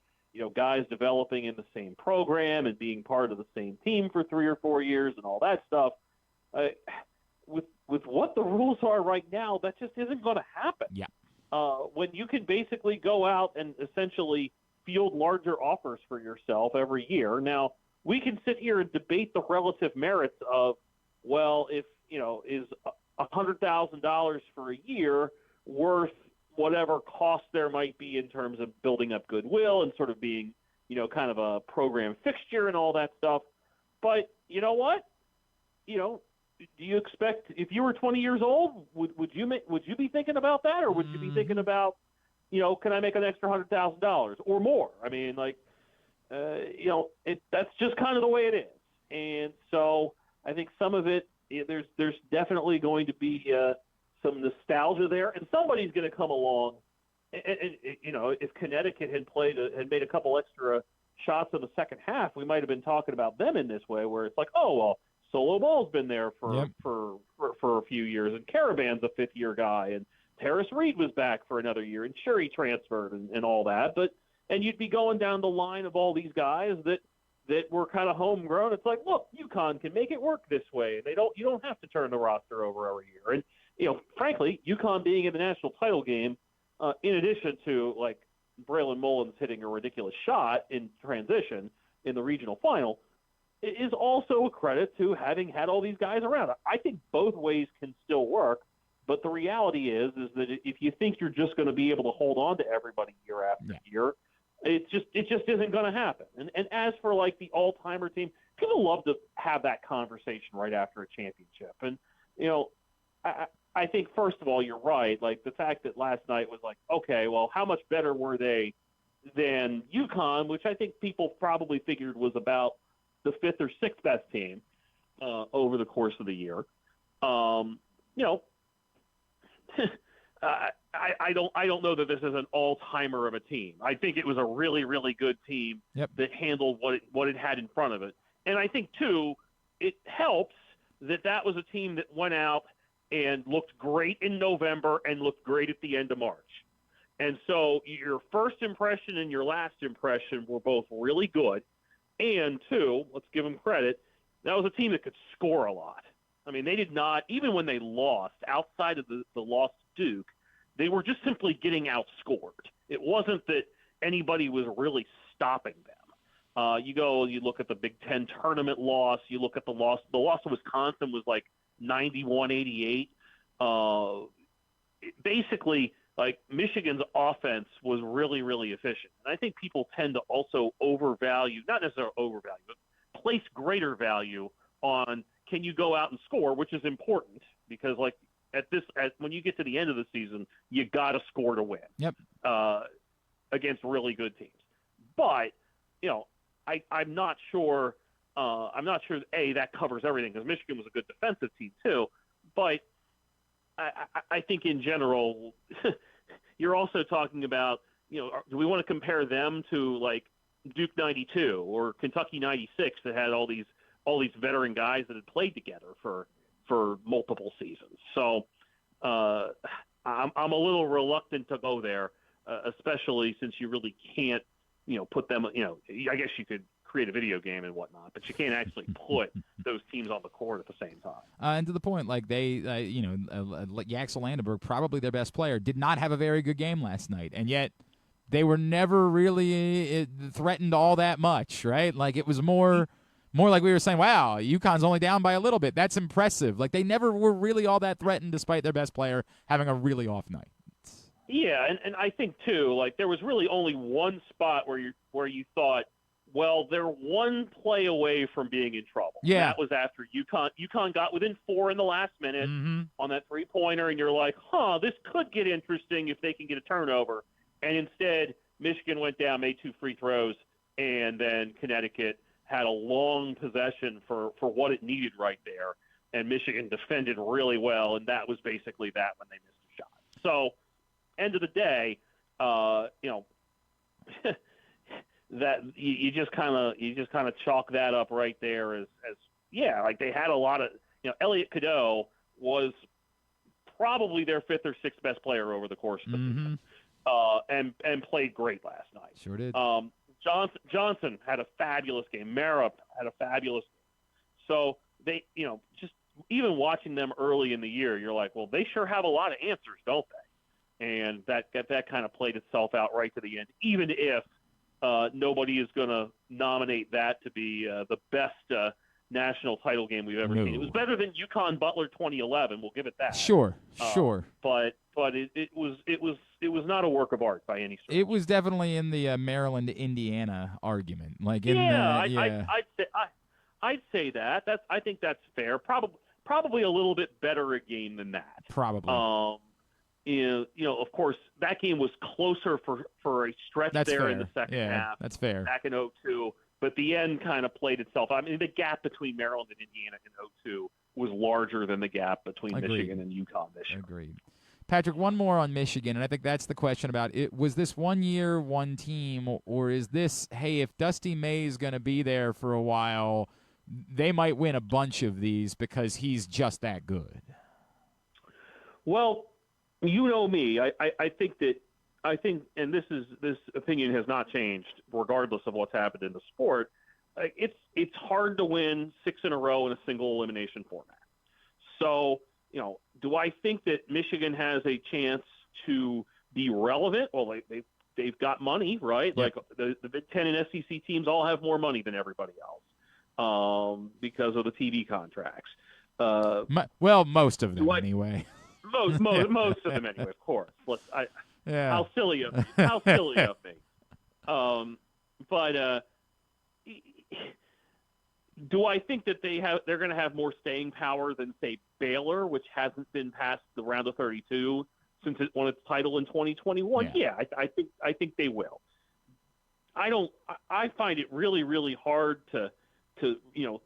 guys developing in the same program and being part of the same team for 3 or 4 years and all that stuff, with what the rules are right now, that just isn't going to happen. Yeah. When you can basically go out and essentially field larger offers for yourself every year. Now, we can sit here and debate the relative merits of, well, if, is $100,000 for a year worth whatever cost there might be in terms of building up goodwill and sort of being, kind of a program fixture and all that stuff. But you know what? Do you expect, if you were 20 years old, would you be thinking about that, or would you be thinking about, can I make an extra $100,000 or more? I mean, that's just kind of the way it is. And so I think some of it, there's definitely going to be some nostalgia there, and somebody's going to come along. And if Connecticut had made a couple extra shots in the second half, we might have been talking about them in this way, where it's like, oh well, Solo Ball's been there for a few years, and Caravan's a fifth-year guy, and Terrace Reed was back for another year, and sure, he transferred and all that, and you'd be going down the line of all these guys that were kind of homegrown. It's like, look, UConn can make it work this way. You don't have to turn the roster over every year. And frankly, UConn being in the national title game, in addition to like Braylon Mullins hitting a ridiculous shot in transition in the regional final, is also a credit to having had all these guys around. I think both ways can still work, but the reality is that if you think you're just going to be able to hold on to everybody year after year, it just isn't going to happen. And as for like the all-timer team, people love to have that conversation right after a championship. And I think first of all, you're right. Like the fact that last night was like, okay, well, how much better were they than UConn, which I think people probably figured was about the fifth or sixth best team over the course of the year. I don't know that this is an all-timer of a team. I think it was a really, really good team that handled what it had in front of it. And I think, too, it helps that was a team that went out and looked great in November and looked great at the end of March. And so your first impression and your last impression were both really good. And, two, let's give them credit, that was a team that could score a lot. I mean, they did not, even when they lost, outside of the loss to Duke, they were just simply getting outscored. It wasn't that anybody was really stopping them. You look at the Big Ten tournament loss, you look at the loss to Wisconsin was like 91-88. Basically, like Michigan's offense was really, really efficient. And I think people tend to also not necessarily overvalue, but place greater value on can you go out and score, which is important because like when you get to the end of the season, you got to score to win against really good teams. But, I'm not sure that covers everything because Michigan was a good defensive team too. But I think in general, you're also talking about, do we want to compare them to like Duke 92 or Kentucky 96 that had all these veteran guys that had played together for multiple seasons. So I'm a little reluctant to go there, especially since you really can't, put them, I guess you could create a video game and whatnot, but you can't actually put those teams on the court at the same time. And to the point, like they, Yaxel Landenberg, probably their best player, did not have a very good game last night, and yet they were never really threatened all that much, right? Like it was more like we were saying, wow, UConn's only down by a little bit. That's impressive. Like they never were really all that threatened despite their best player having a really off night. Yeah, and I think too, like there was really only one spot where you thought, well, they're one play away from being in trouble. Yeah. That was after UConn got within 4 in the last minute on that three-pointer, and you're like, this could get interesting if they can get a turnover. And instead, Michigan went down, made 2 free throws, and then Connecticut had a long possession for what it needed right there, and Michigan defended really well, and that was basically that when they missed a shot. So, end of the day, that you just kind of chalk that up right there as like they had a lot of Elliot Cadeau was probably their 5th or 6th best player over the course of the season, and played great last night. Sure did. Johnson had a fabulous game. Merritt had a fabulous game. So they just even watching them early in the year, you're like, well, they sure have a lot of answers, don't they? And that kind of played itself out right to the end, even if nobody is going to nominate that to be the best national title game we've ever seen. It was better than UConn Butler 2011. We'll give it that. Sure. But it was not a work of art by any stretch. It was definitely in the Maryland Indiana argument. I'd say that. I think that's fair. Probably a little bit better a game than that. Probably. Of course, that game was closer for a stretch in the second half. That's fair. Back in 2002. But the end kind of played itself. I mean, the gap between Maryland and Indiana in 2002 was larger than the gap between Michigan and UConn this year. Agreed. Patrick, one more on Michigan, and I think that's the question about it. Was this 1 year, one team, or is this, hey, if Dusty May is going to be there for a while, they might win a bunch of these because he's just that good? Well, you know me. I think, and this opinion has not changed regardless of what's happened in the sport. It's hard to win 6 in a row in a single elimination format. So, do I think that Michigan has a chance to be relevant? Well, they've got money, right? Yep. Like the Big Ten and SEC teams all have more money than everybody else because of the TV contracts. Most of them anyway. Most of them anyway, of course. How silly of me. But do I think that they're going to have more staying power than, say, Baylor, which hasn't been past the round of 32 since it won its title in 2021? Yeah, I think they will. I find it really, really hard to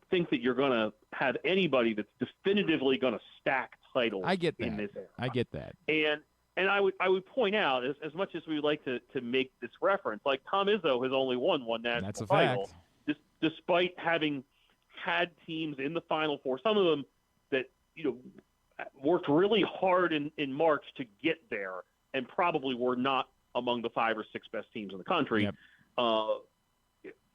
think that you're going to have anybody that's definitively going to stack titles in this era. I get that. And I would point out, as much as we would like to make this reference, like Tom Izzo has only won one national title, despite having had teams in the Final Four, some of them that worked really hard in March to get there, and probably were not among the 5 or 6 best teams in the country. Yep.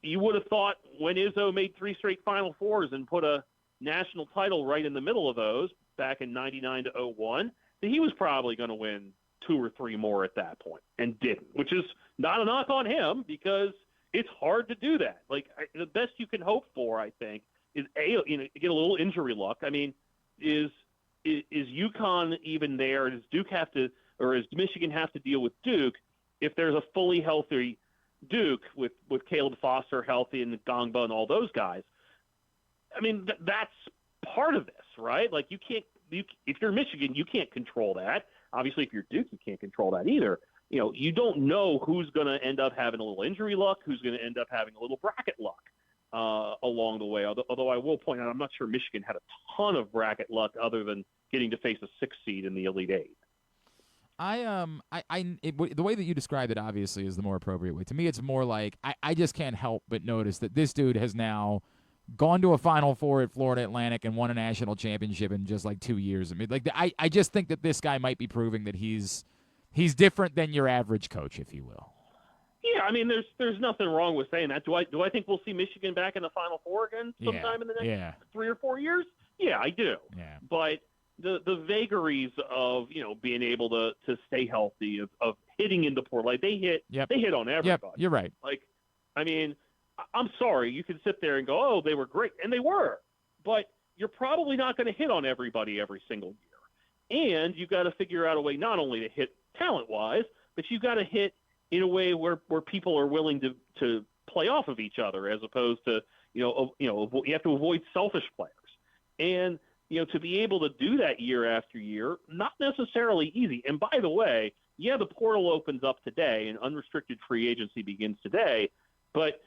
You would have thought when Izzo made 3 straight Final Fours and put a national title right in the middle of those back in 99 to 01, that he was probably going to win 2 or 3 more at that point, and didn't, which is not a knock on him because it's hard to do that. The best you can hope for, I think, is get a little injury luck. I mean, is UConn even there? Does Duke have to, or does Michigan have to deal with Duke if there's a fully healthy Duke with Caleb Foster healthy and Gongba and all those guys? I mean, that's part of this, right? Like if you're Michigan, you can't control that. Obviously, if you're Duke, you can't control that either. You don't know who's going to end up having a little injury luck, who's going to end up having a little bracket luck along the way. Although I will point out, I'm not sure Michigan had a ton of bracket luck other than getting to face a 6th seed in the Elite Eight. The way that you described it obviously is the more appropriate way. To me, it's more like I just can't help but notice that this dude has now gone to a Final Four at Florida Atlantic and won a national championship in just 2 years. I mean, I just think that this guy might be proving that he's different than your average coach, if you will. Yeah, I mean, there's nothing wrong with saying that. Do I think we'll see Michigan back in the Final Four again sometime in the next 3 or 4 years? Yeah, I do. Yeah. But the vagaries of being able to stay healthy, of hitting into poor, they hit on everybody. Yep, you're right. I mean, I'm sorry, you can sit there and go, oh, they were great, and they were, but you're probably not going to hit on everybody every single year, and you've got to figure out a way not only to hit talent-wise, but you've got to hit in a way where people are willing to play off of each other, as opposed to you have to avoid selfish players, and to be able to do that year after year, not necessarily easy. And by the way, the portal opens up today and unrestricted free agency begins today. But,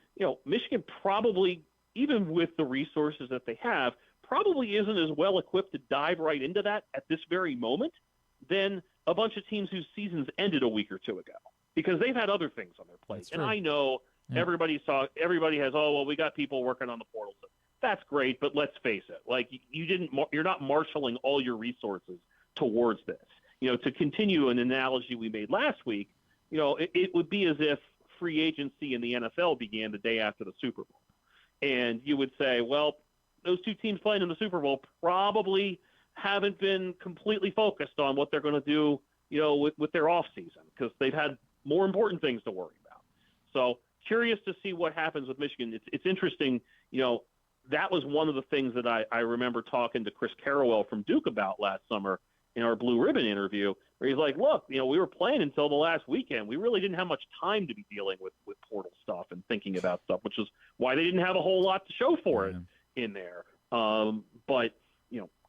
Michigan probably, even with the resources that they have, probably isn't as well equipped to dive right into that at this very moment than a bunch of teams whose seasons ended a week or 2 ago, because they've had other things on their plate. And I know everybody has, we got people working on the portal. That's great, but let's face it. You're not marshaling all your resources towards this. To continue an analogy we made last week, it would be as if free agency in the NFL began the day after the Super Bowl. And you would say, well, those 2 teams playing in the Super Bowl probably haven't been completely focused on what they're going to do, with their offseason, because they've had more important things to worry about. So curious to see what happens with Michigan. It's interesting, that was one of the things that I remember talking to Chris Carrawell from Duke about last summer in our Blue Ribbon interview, where he's like, look, we were playing until the last weekend. We really didn't have much time to be dealing with portal stuff and thinking about stuff, which is why they didn't have a whole lot to show for it in there. But,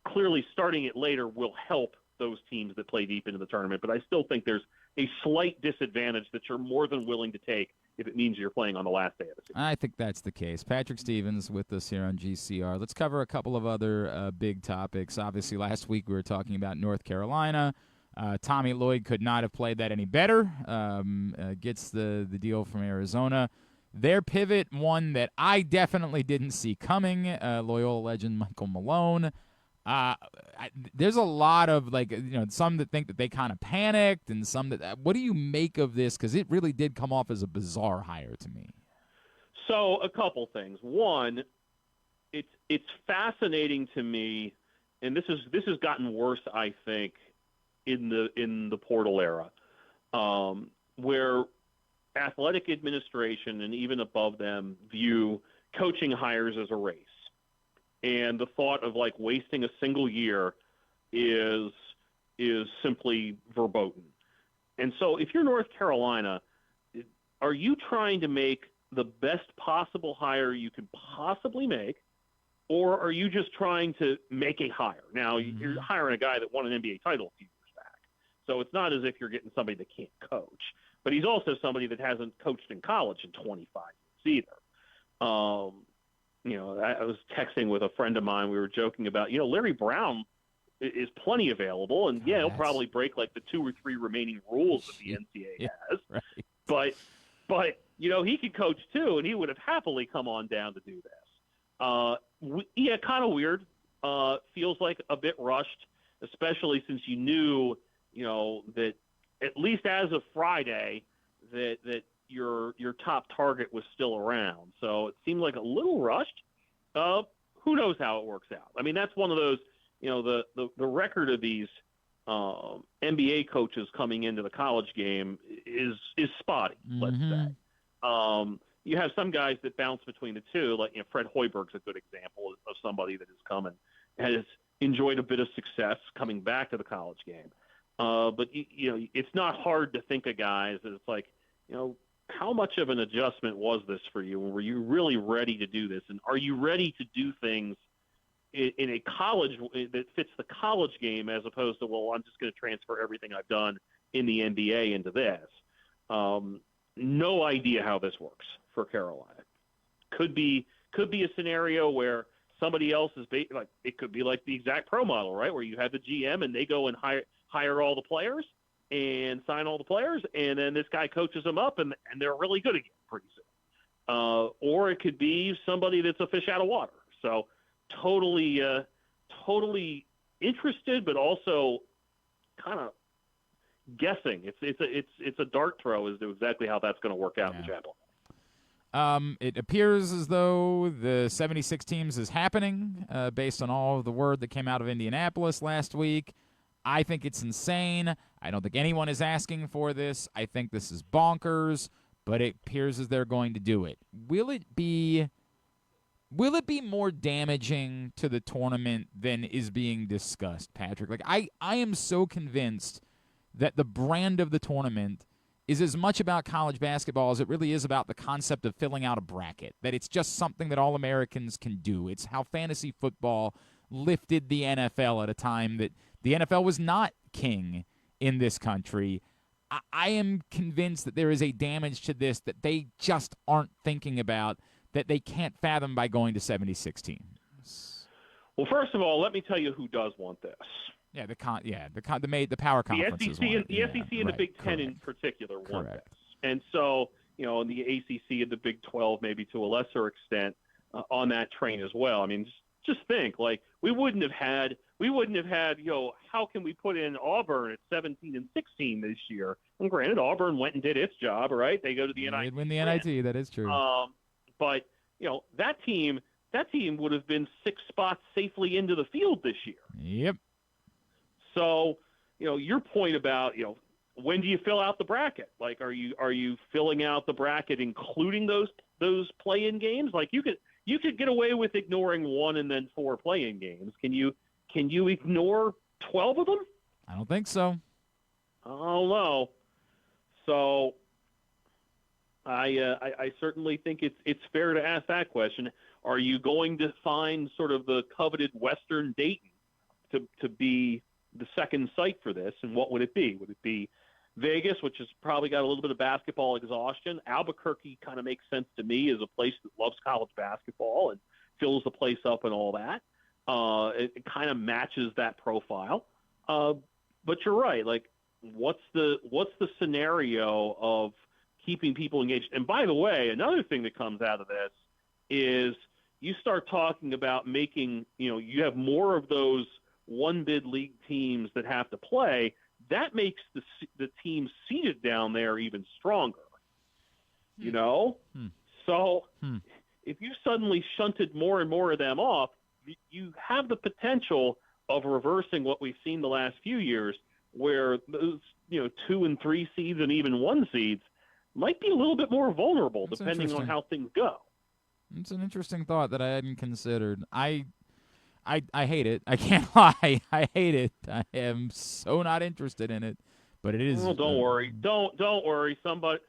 clearly starting it later will help those teams that play deep into the tournament. But I still think there's a slight disadvantage that you're more than willing to take if it means you're playing on the last day of the season. I think that's the case. Patrick Stevens with us here on GCR. Let's cover a couple of other big topics. Obviously, last week we were talking about North Carolina. Tommy Lloyd could not have played that any better. Gets the deal from Arizona. Their pivot, one that I definitely didn't see coming, Loyola legend Michael Malone. There's a lot of, some that think that they kind of panicked and some that what do you make of this? Because it really did come off as a bizarre hire to me. So a couple things. One, it's fascinating to me, and this has gotten worse, I think, in the portal era, where athletic administration and even above them view coaching hires as a race. And the thought of wasting a single year is simply verboten. And so if you're North Carolina, are you trying to make the best possible hire you could possibly make, or are you just trying to make a hire? Now, you're hiring a guy that won an NBA title a few years back. So it's not as if you're getting somebody that can't coach. But he's also somebody that hasn't coached in college in 25 years either. I was texting with a friend of mine. We were joking about, Larry Brown is plenty available, and he'll probably break the 2 or 3 remaining rules that the NCAA has. Right. But he could coach too, and he would have happily come on down to do this. Kind of weird. Feels like a bit rushed, especially since you knew, that at least as of Friday, that your top target was still around. So it seemed like a little rushed. Who knows how it works out? I mean, that's one of those, the record of these NBA coaches coming into the college game is spotty, let's say. You have some guys that bounce between the two, like Fred Hoiberg's a good example of somebody that has come and has enjoyed a bit of success coming back to the college game. But it's not hard to think of guys that it's like, how much of an adjustment was this for you? Were you really ready to do this? And are you ready to do things in a college that fits the college game as opposed to, well, I'm just going to transfer everything I've done in the NBA into this? No idea how this works for Carolina. Could be a scenario where somebody else is it could be like the exact pro model, right? Where you have the GM and they go and hire all the players and sign all the players, and then this guy coaches them up, and they're really good again pretty soon. Or it could be somebody that's a fish out of water. So totally interested, but also kind of guessing. It's a dart throw as to exactly how that's going to work out in Chapel. It appears as though the 76 teams is happening based on all of the word that came out of Indianapolis last week. I think it's insane. I don't think anyone is asking for this. I think this is bonkers, but it appears as they're going to do it. Will it be more damaging to the tournament than is being discussed, Patrick? I am so convinced that the brand of the tournament is as much about college basketball as it really is about the concept of filling out a bracket, that it's just something that all Americans can do. It's how fantasy football lifted the NFL at a time that the NFL was not king in this country. I am convinced that there is a damage to this that they just aren't thinking about, that they can't fathom by going to 76 teams. Well, first of all, let me tell you who does want this. Yeah, the power conferences. The SEC and the Big Ten in particular want this, and so and the ACC and the Big 12 maybe to a lesser extent on that train as well. I mean, just think we wouldn't have had how can we put in Auburn at 17 and 16 this year? And granted, Auburn went and did its job, right? They go to the NIT. They'd win the NIT. That is true. But that team would have been 6 spots safely into the field this year. Yep. So, your point about, when do you fill out the bracket? Are you filling out the bracket including those play-in games? you could get away with ignoring 1 and then 4 play-in games. Can you ignore 12 of them? I don't think so. I don't know. So I certainly think it's fair to ask that question. Are you going to find sort of the coveted Western Dayton to be the second site for this? And what would it be? Would it be Vegas, which has probably got a little bit of basketball exhaustion? Albuquerque kind of makes sense to me as a place that loves college basketball and fills the place up and all that. It kind of matches that profile. But you're right. Like, what's the scenario of keeping people engaged? And by the way, another thing that comes out of this is you start talking about making, you have more of those one-bid league teams that have to play. That makes the teams seated down there even stronger, So if you suddenly shunted more and more of them off, you have the potential of reversing what we've seen the last few years, where those 2 and 3 seeds and even 1 seeds might be a little bit more vulnerable. That's depending on how things go. It's an interesting thought that I hadn't considered. I hate it. I can't lie. I hate it. I am so not interested in it. But it is. Well, don't worry. Don't worry. Somebody,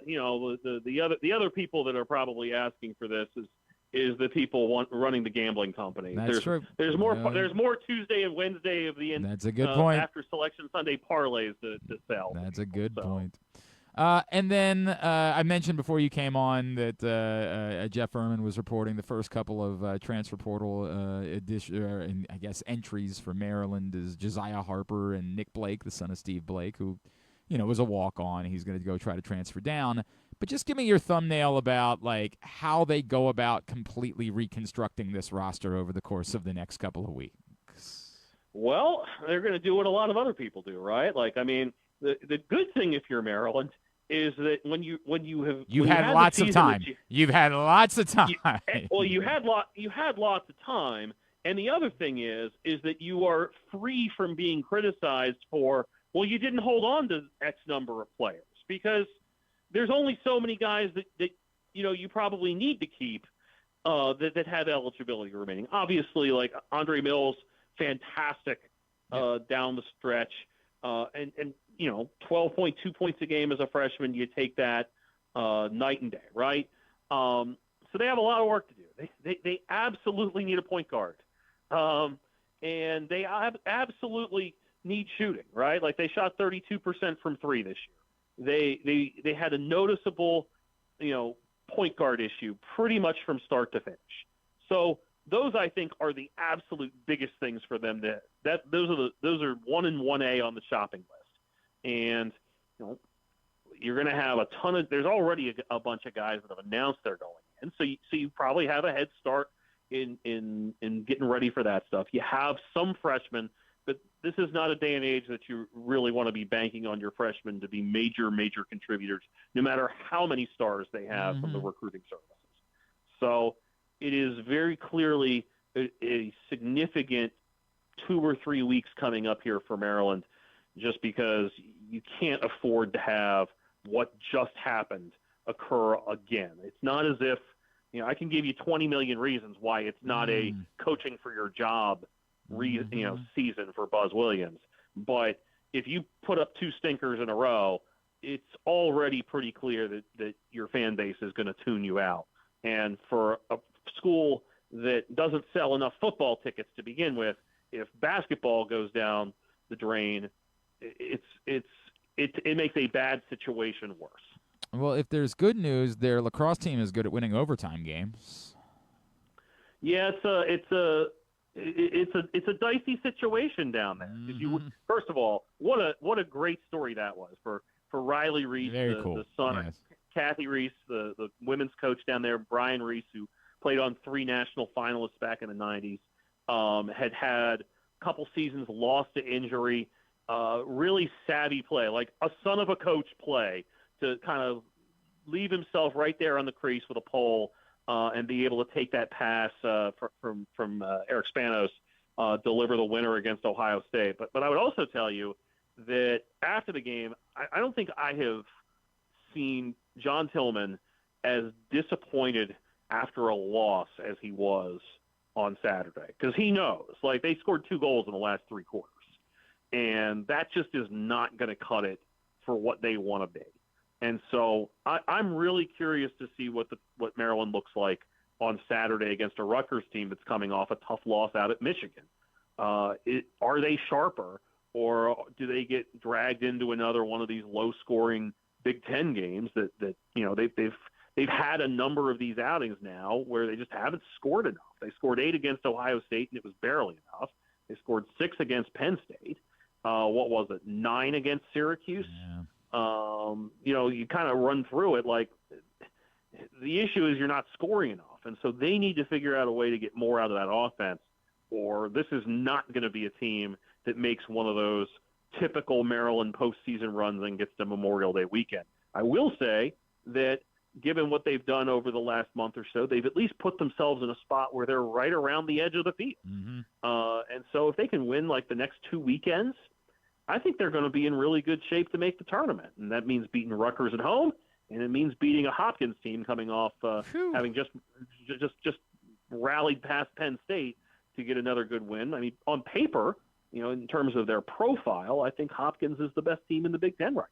the other people that are probably asking for this is the people running the gambling company. That's true. There's more Tuesday and Wednesday of the That's a good point. After Selection Sunday parlays to sell. That's a good point. And then I mentioned before you came on that Jeff Furman was reporting the first couple of transfer portal entries for Maryland is Josiah Harper and Nick Blake, the son of Steve Blake, who was a walk-on. He's going to go try to transfer down. But just give me your thumbnail about how they go about completely reconstructing this roster over the course of the next couple of weeks. Well, they're going to do what a lot of other people do, right? The good thing if you're Maryland is that when you had lots of time. You've had lots of time. You had lots of time, and the other thing is that you are free from being criticized for, well, you didn't hold on to X number of players, because there's only so many guys that you probably need to keep that have eligibility remaining. Obviously, like Andre Mills, fantastic down the stretch, and 12.2 points a game as a freshman, you take that night and day, right? So they have a lot of work to do. They absolutely need a point guard, and they absolutely need shooting, right? Like, they shot 32% from 3 this year. They had a noticeable, point guard issue pretty much from start to finish. So those, I think, are the absolute biggest things for them. Those are 1 and 1A on the shopping list. And you're going to have a ton of. There's already a bunch of guys that have announced they're going in, so you probably have a head start in getting ready for that stuff. You have some freshmen, but this is not a day and age that you really want to be banking on your freshmen to be major contributors, no matter how many stars they have from the recruiting services. So it is very clearly a significant 2 or 3 weeks coming up here for Maryland, just because you can't afford to have what just happened occur again. It's not as if, I can give you 20 million reasons why it's not a coaching for your job season for Buzz Williams. But if you put up 2 stinkers in a row, it's already pretty clear that your fan base is going to tune you out. And for a school that doesn't sell enough football tickets to begin with, if basketball goes down the drain, it makes a bad situation worse. Well, if there's good news, their lacrosse team is good at winning overtime games. Yeah, it's a dicey situation down there. First of all, what a great story that was for Riley Reese, the son of Kathy Reese, the women's coach down there, Brian Reese, who played on 3 national finalists back in the 90s, had a couple seasons lost to injury. Really savvy play, like a son of a coach play, to kind of leave himself right there on the crease with a pole and be able to take that pass from Eric Spanos, deliver the winner against Ohio State. But I would also tell you that after the game, I don't think I have seen John Tillman as disappointed after a loss as he was on Saturday, because he knows, like, they scored 2 goals in the last 3 quarters, and that just is not going to cut it for what they want to be. And so I'm really curious to see what Maryland looks like on Saturday against a Rutgers team that's coming off a tough loss out at Michigan. Are they sharper, or do they get dragged into another one of these low-scoring Big Ten games that you know they've had a number of these outings now where they just haven't scored enough. They scored 8 against Ohio State, and it was barely enough. They scored 6 against Penn State. What was it? 9 against Syracuse. Yeah. You know, you kind of run through it like the issue is you're not scoring enough, and so they need to figure out a way to get more out of that offense, or this is not going to be a team that makes one of those typical Maryland postseason runs and gets to Memorial Day weekend. I will say that given what they've done over the last month or so, they've at least put themselves in a spot where they're right around the edge of the field. Mm-hmm. And so if they can win like the next 2 weekends, I think they're going to be in really good shape to make the tournament. And that means beating Rutgers at home, and it means beating a Hopkins team coming off having just rallied past Penn State to get another good win. I mean, on paper, you know, in terms of their profile, I think Hopkins is the best team in the Big Ten right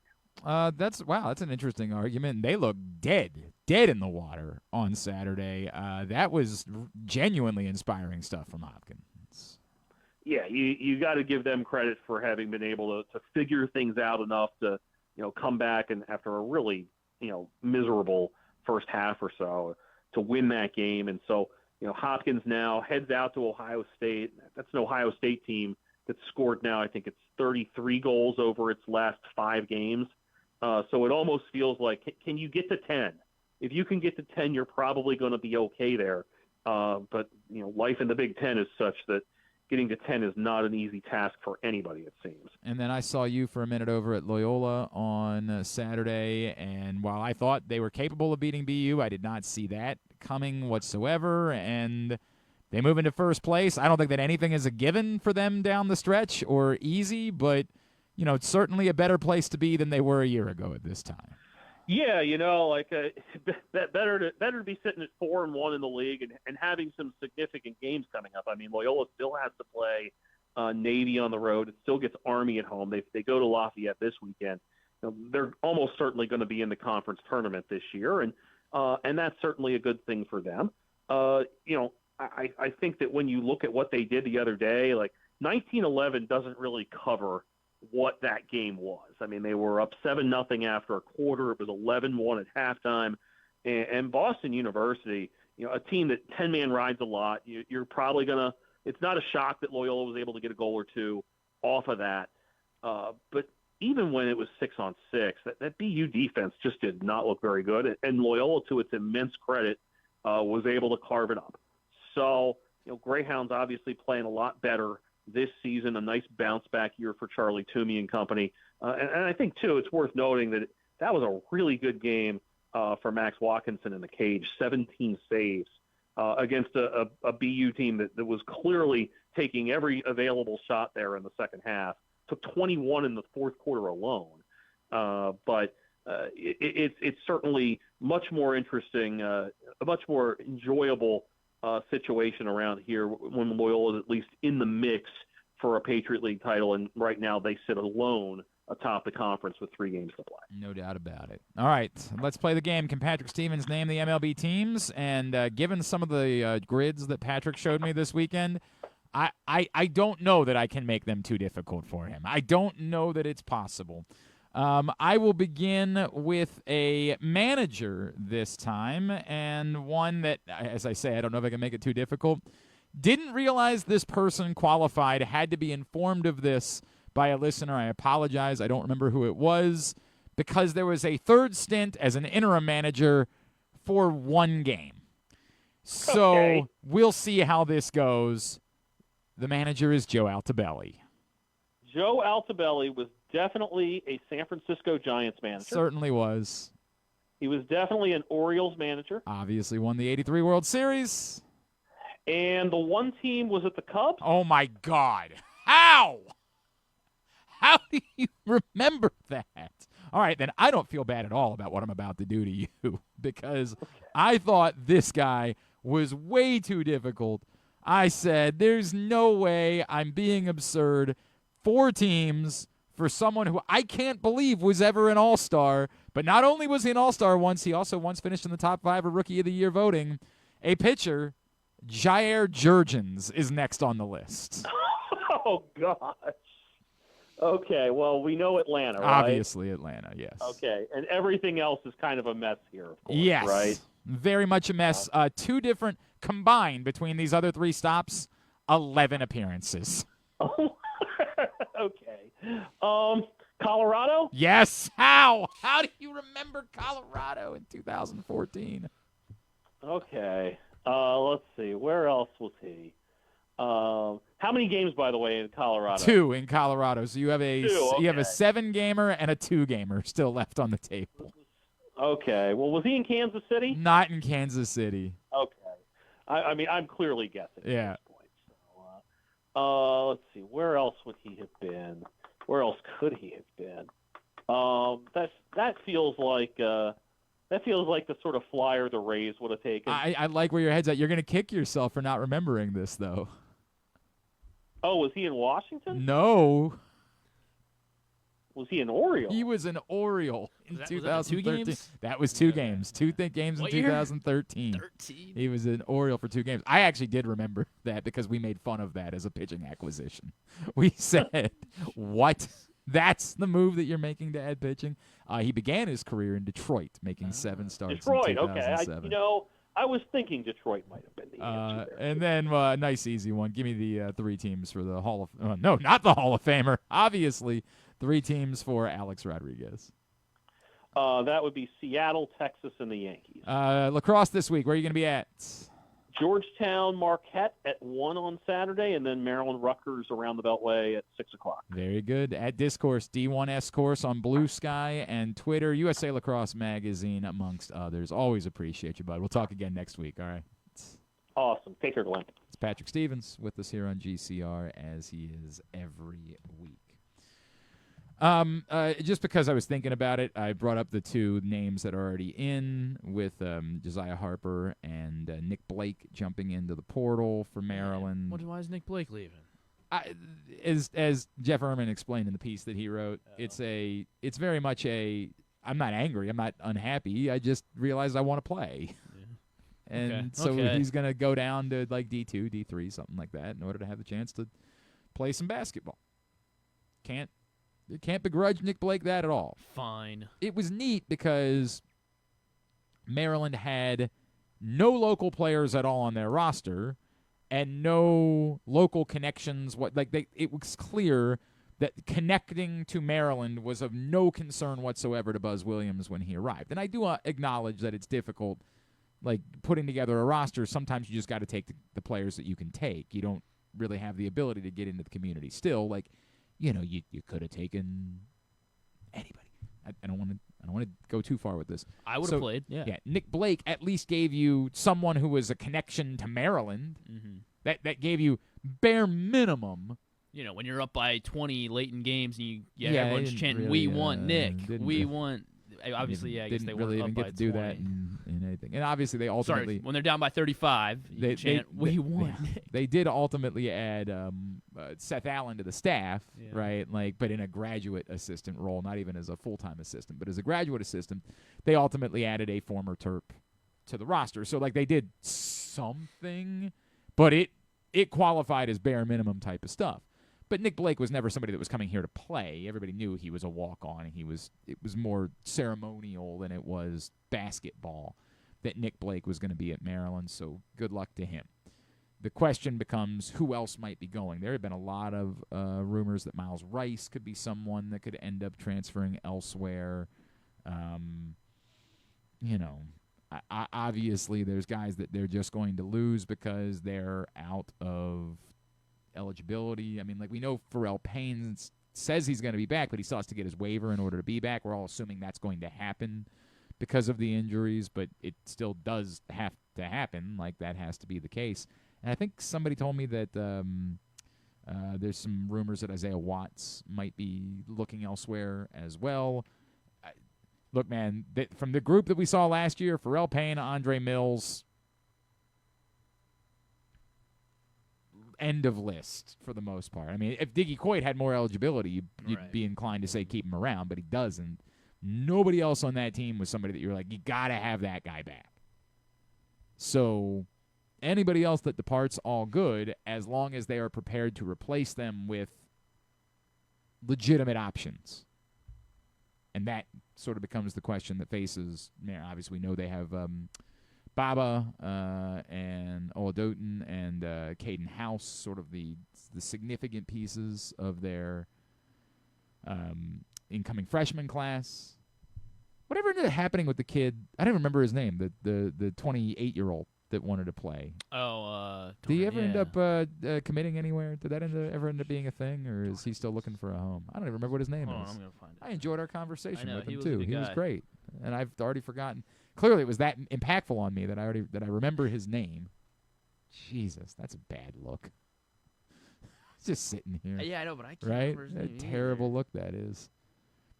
now. That's an interesting argument. They look dead in the water on Saturday. That was genuinely inspiring stuff from Hopkins. Yeah, you got to give them credit for having been able to figure things out enough to, you know, come back and after a really, you know, miserable first half or so to win that game. And so, you know, Hopkins now heads out to Ohio State. That's an Ohio State team that's scored now, I think it's 33 goals over its last 5 games. So it almost feels like, can you get to 10? If you can get to 10, you're probably going to be okay there. But, you know, life in the Big Ten is such that getting to 10 is not an easy task for anybody, it seems. And then I saw you for a minute over at Loyola on Saturday, and while I thought they were capable of beating BU, I did not see that coming whatsoever, and they move into first place. I don't think that anything is a given for them down the stretch or easy, but, you know, it's certainly a better place to be than they were a year ago at this time. Yeah, you know, like better to be sitting at 4-1 in the league and having some significant games coming up. I mean, Loyola still has to play Navy on the road. It still gets Army at home. They go to Lafayette this weekend. You know, they're almost certainly going to be in the conference tournament this year, and that's certainly a good thing for them. You know, I think that when you look at what they did the other day, like 19-11 doesn't really cover what that game was. I mean, they were up 7-0 after a quarter. It was 11-1 at halftime. And Boston University, you know, a team that 10-man rides a lot, you're probably going to – it's not a shock that Loyola was able to get a goal or two off of that. But even when it was 6-on-6, that BU defense just did not look very good. And Loyola, to its immense credit, was able to carve it up. So, you know, Greyhounds obviously playing a lot better this season, a nice bounce-back year for Charlie Toomey and company. And I think, too, it's worth noting that was a really good game for Max Watkinson in the cage, 17 saves against a BU team that was clearly taking every available shot there in the second half, took 21 in the fourth quarter alone. But it's certainly much more interesting, a much more enjoyable situation around here when Loyola is at least in the mix for a Patriot League title, and right now they sit alone atop the conference with 3 games to play. No doubt about it. All right, let's play the game. Can Patrick Stevens name the MLB teams? And given some of the grids that Patrick showed me this weekend, I don't know that I can make them too difficult for him. I don't know that it's possible. I will begin with a manager this time, and one that, as I say, I don't know if I can make it too difficult. Didn't realize this person qualified, had to be informed of this by a listener. I apologize. I don't remember who it was, because there was a third stint as an interim manager for 1 game. So We'll see how this goes. The manager is Joe Altobelli. Joe Altobelli was definitely a San Francisco Giants manager. Certainly was. He was definitely an Orioles manager. Obviously won the 83 World Series. And the one team was at the Cubs. Oh, my God. How? How do you remember that? All right, then I don't feel bad at all about what I'm about to do to you because I thought this guy was way too difficult. I said, there's no way, I'm being absurd. 4 teams for someone who I can't believe was ever an All-Star. But not only was he an All-Star once, he also once finished in the top 5 of Rookie of the Year voting. A pitcher, Jair Jurgens, is next on the list. Oh, gosh. Okay, well, we know Atlanta, right? Obviously Atlanta, yes. Okay, and everything else is kind of a mess here, of course, yes. right? Very much a mess. 2 different, combined between these other 3 stops, 11 appearances. Oh, okay. Colorado? Yes. How? How do you remember Colorado in 2014? Okay. Let's see. Where else was he? How many games, by the way, in Colorado? 2 in Colorado. So you have a 2, okay. you have a 7-gamer and a 2-gamer still left on the table. Okay. Well, was he in Kansas City? Not in Kansas City. Okay. I mean, I'm clearly guessing Yeah. at this point. So, let's see. Where else would he have been? Where else could he have been? That feels like the sort of flyer the Rays would have taken. I like where your head's at. You're going to kick yourself for not remembering this, though. Oh, was he in Washington? No. Was he an Oriole? He was an Oriole in Was that 2013. 2 games? That was 2 games. 2 games in What year? 2013. 13. He was an Oriole for 2 games. I actually did remember that because we made fun of that as a pitching acquisition. We said, what? That's the move that you're making to add pitching? He began his career in Detroit, making 7 starts Detroit, in 2007. okay. I was thinking Detroit might have been the answer there. And then nice easy one. Give me the 3 teams for the Hall of no, not the Hall of Famer. Obviously, 3 teams for Alex Rodriguez. That would be Seattle, Texas, and the Yankees. Lacrosse this week. Where are you going to be at? Georgetown, Marquette at 1 on Saturday, and then Maryland, Rutgers around the Beltway at 6 o'clock. Very good. At Discourse, D1S Course on Blue Sky and Twitter, USA Lacrosse Magazine, amongst others. Always appreciate you, bud. We'll talk again next week, all right? Awesome. Take care, Glenn. It's Patrick Stevens with us here on GCR, as he is every week. Just because I was thinking about it, I brought up the 2 names that are already in with Josiah Harper and Nick Blake jumping into the portal for Maryland. Why is Nick Blake leaving? As Jeff Erman explained in the piece that he wrote, it's very much I'm not angry, I'm not unhappy, I just realized I want to play. Yeah. And so he's going to go down to like D2, D3, something like that in order to have the chance to play some basketball. You can't begrudge Nick Blake that at all. Fine. It was neat because Maryland had no local players at all on their roster and no local connections. It was clear that connecting to Maryland was of no concern whatsoever to Buzz Williams when he arrived. And I do acknowledge that it's difficult, like putting together a roster. Sometimes you just got to take the players that you can take. You don't really have the ability to get into the community still. Like, you could have taken anybody. I don't want to go too far with this. I would have played. Yeah. Yeah. Nick Blake at least gave you someone who was a connection to Maryland. Mm-hmm. That gave you bare minimum. When you're up by 20 late in games and everyone's chanting, really, "We want Nick. We want." Obviously, I guess they really weren't even up by get to do 20. that in anything. And obviously, they ultimately. Sorry, when they're down by 35, they chant, "We want Nick." They did ultimately add Seth Allen to the staff, right? But in a graduate assistant role, not even as a full-time assistant, but as a graduate assistant. They ultimately added a former Terp to the roster. So, they did something, but it qualified as bare minimum type of stuff. But Nick Blake was never somebody that was coming here to play. Everybody knew he was a walk-on. It was more ceremonial than it was basketball that Nick Blake was going to be at Maryland, so good luck to him. The question becomes who else might be going. There have been a lot of rumors that Miles Rice could be someone that could end up transferring elsewhere. Obviously there's guys that they're just going to lose because they're out of eligibility. I mean, we know Pharrell Payne says he's going to be back, but he still has to get his waiver in order to be back. We're all assuming that's going to happen because of the injuries, but it still does have to happen. That has to be the case. And I think somebody told me that There's some rumors that Isaiah Watts might be looking elsewhere as well. Look, man, from the group that we saw last year, Pharrell Payne, Andre Mills, end of list for the most part. I mean, if Diggy Coit had more eligibility, you'd be inclined to say keep him around, but he doesn't. Nobody else on that team was somebody that you're like, you got to have that guy back. So anybody else that departs, all good, as long as they are prepared to replace them with legitimate options. And that sort of becomes the question that faces, obviously we know they have Baba and Oladoten and Caden House, sort of the significant pieces of their incoming freshman class. Whatever ended up happening with the kid, I don't remember his name, the 28-year-old that wanted to play. Did he ever end up committing anywhere? Did that ever end up being a thing, or is he still looking for a home? I don't even remember what his name is. I'm gonna find it. I enjoyed our conversation with him he was too. the He was guy. great, and I've already forgotten. Clearly, it was that impactful on me that I remember his name. Jesus, that's a bad look. Just sitting here. Yeah, I know, but I can't right? remember his name A terrible look that is.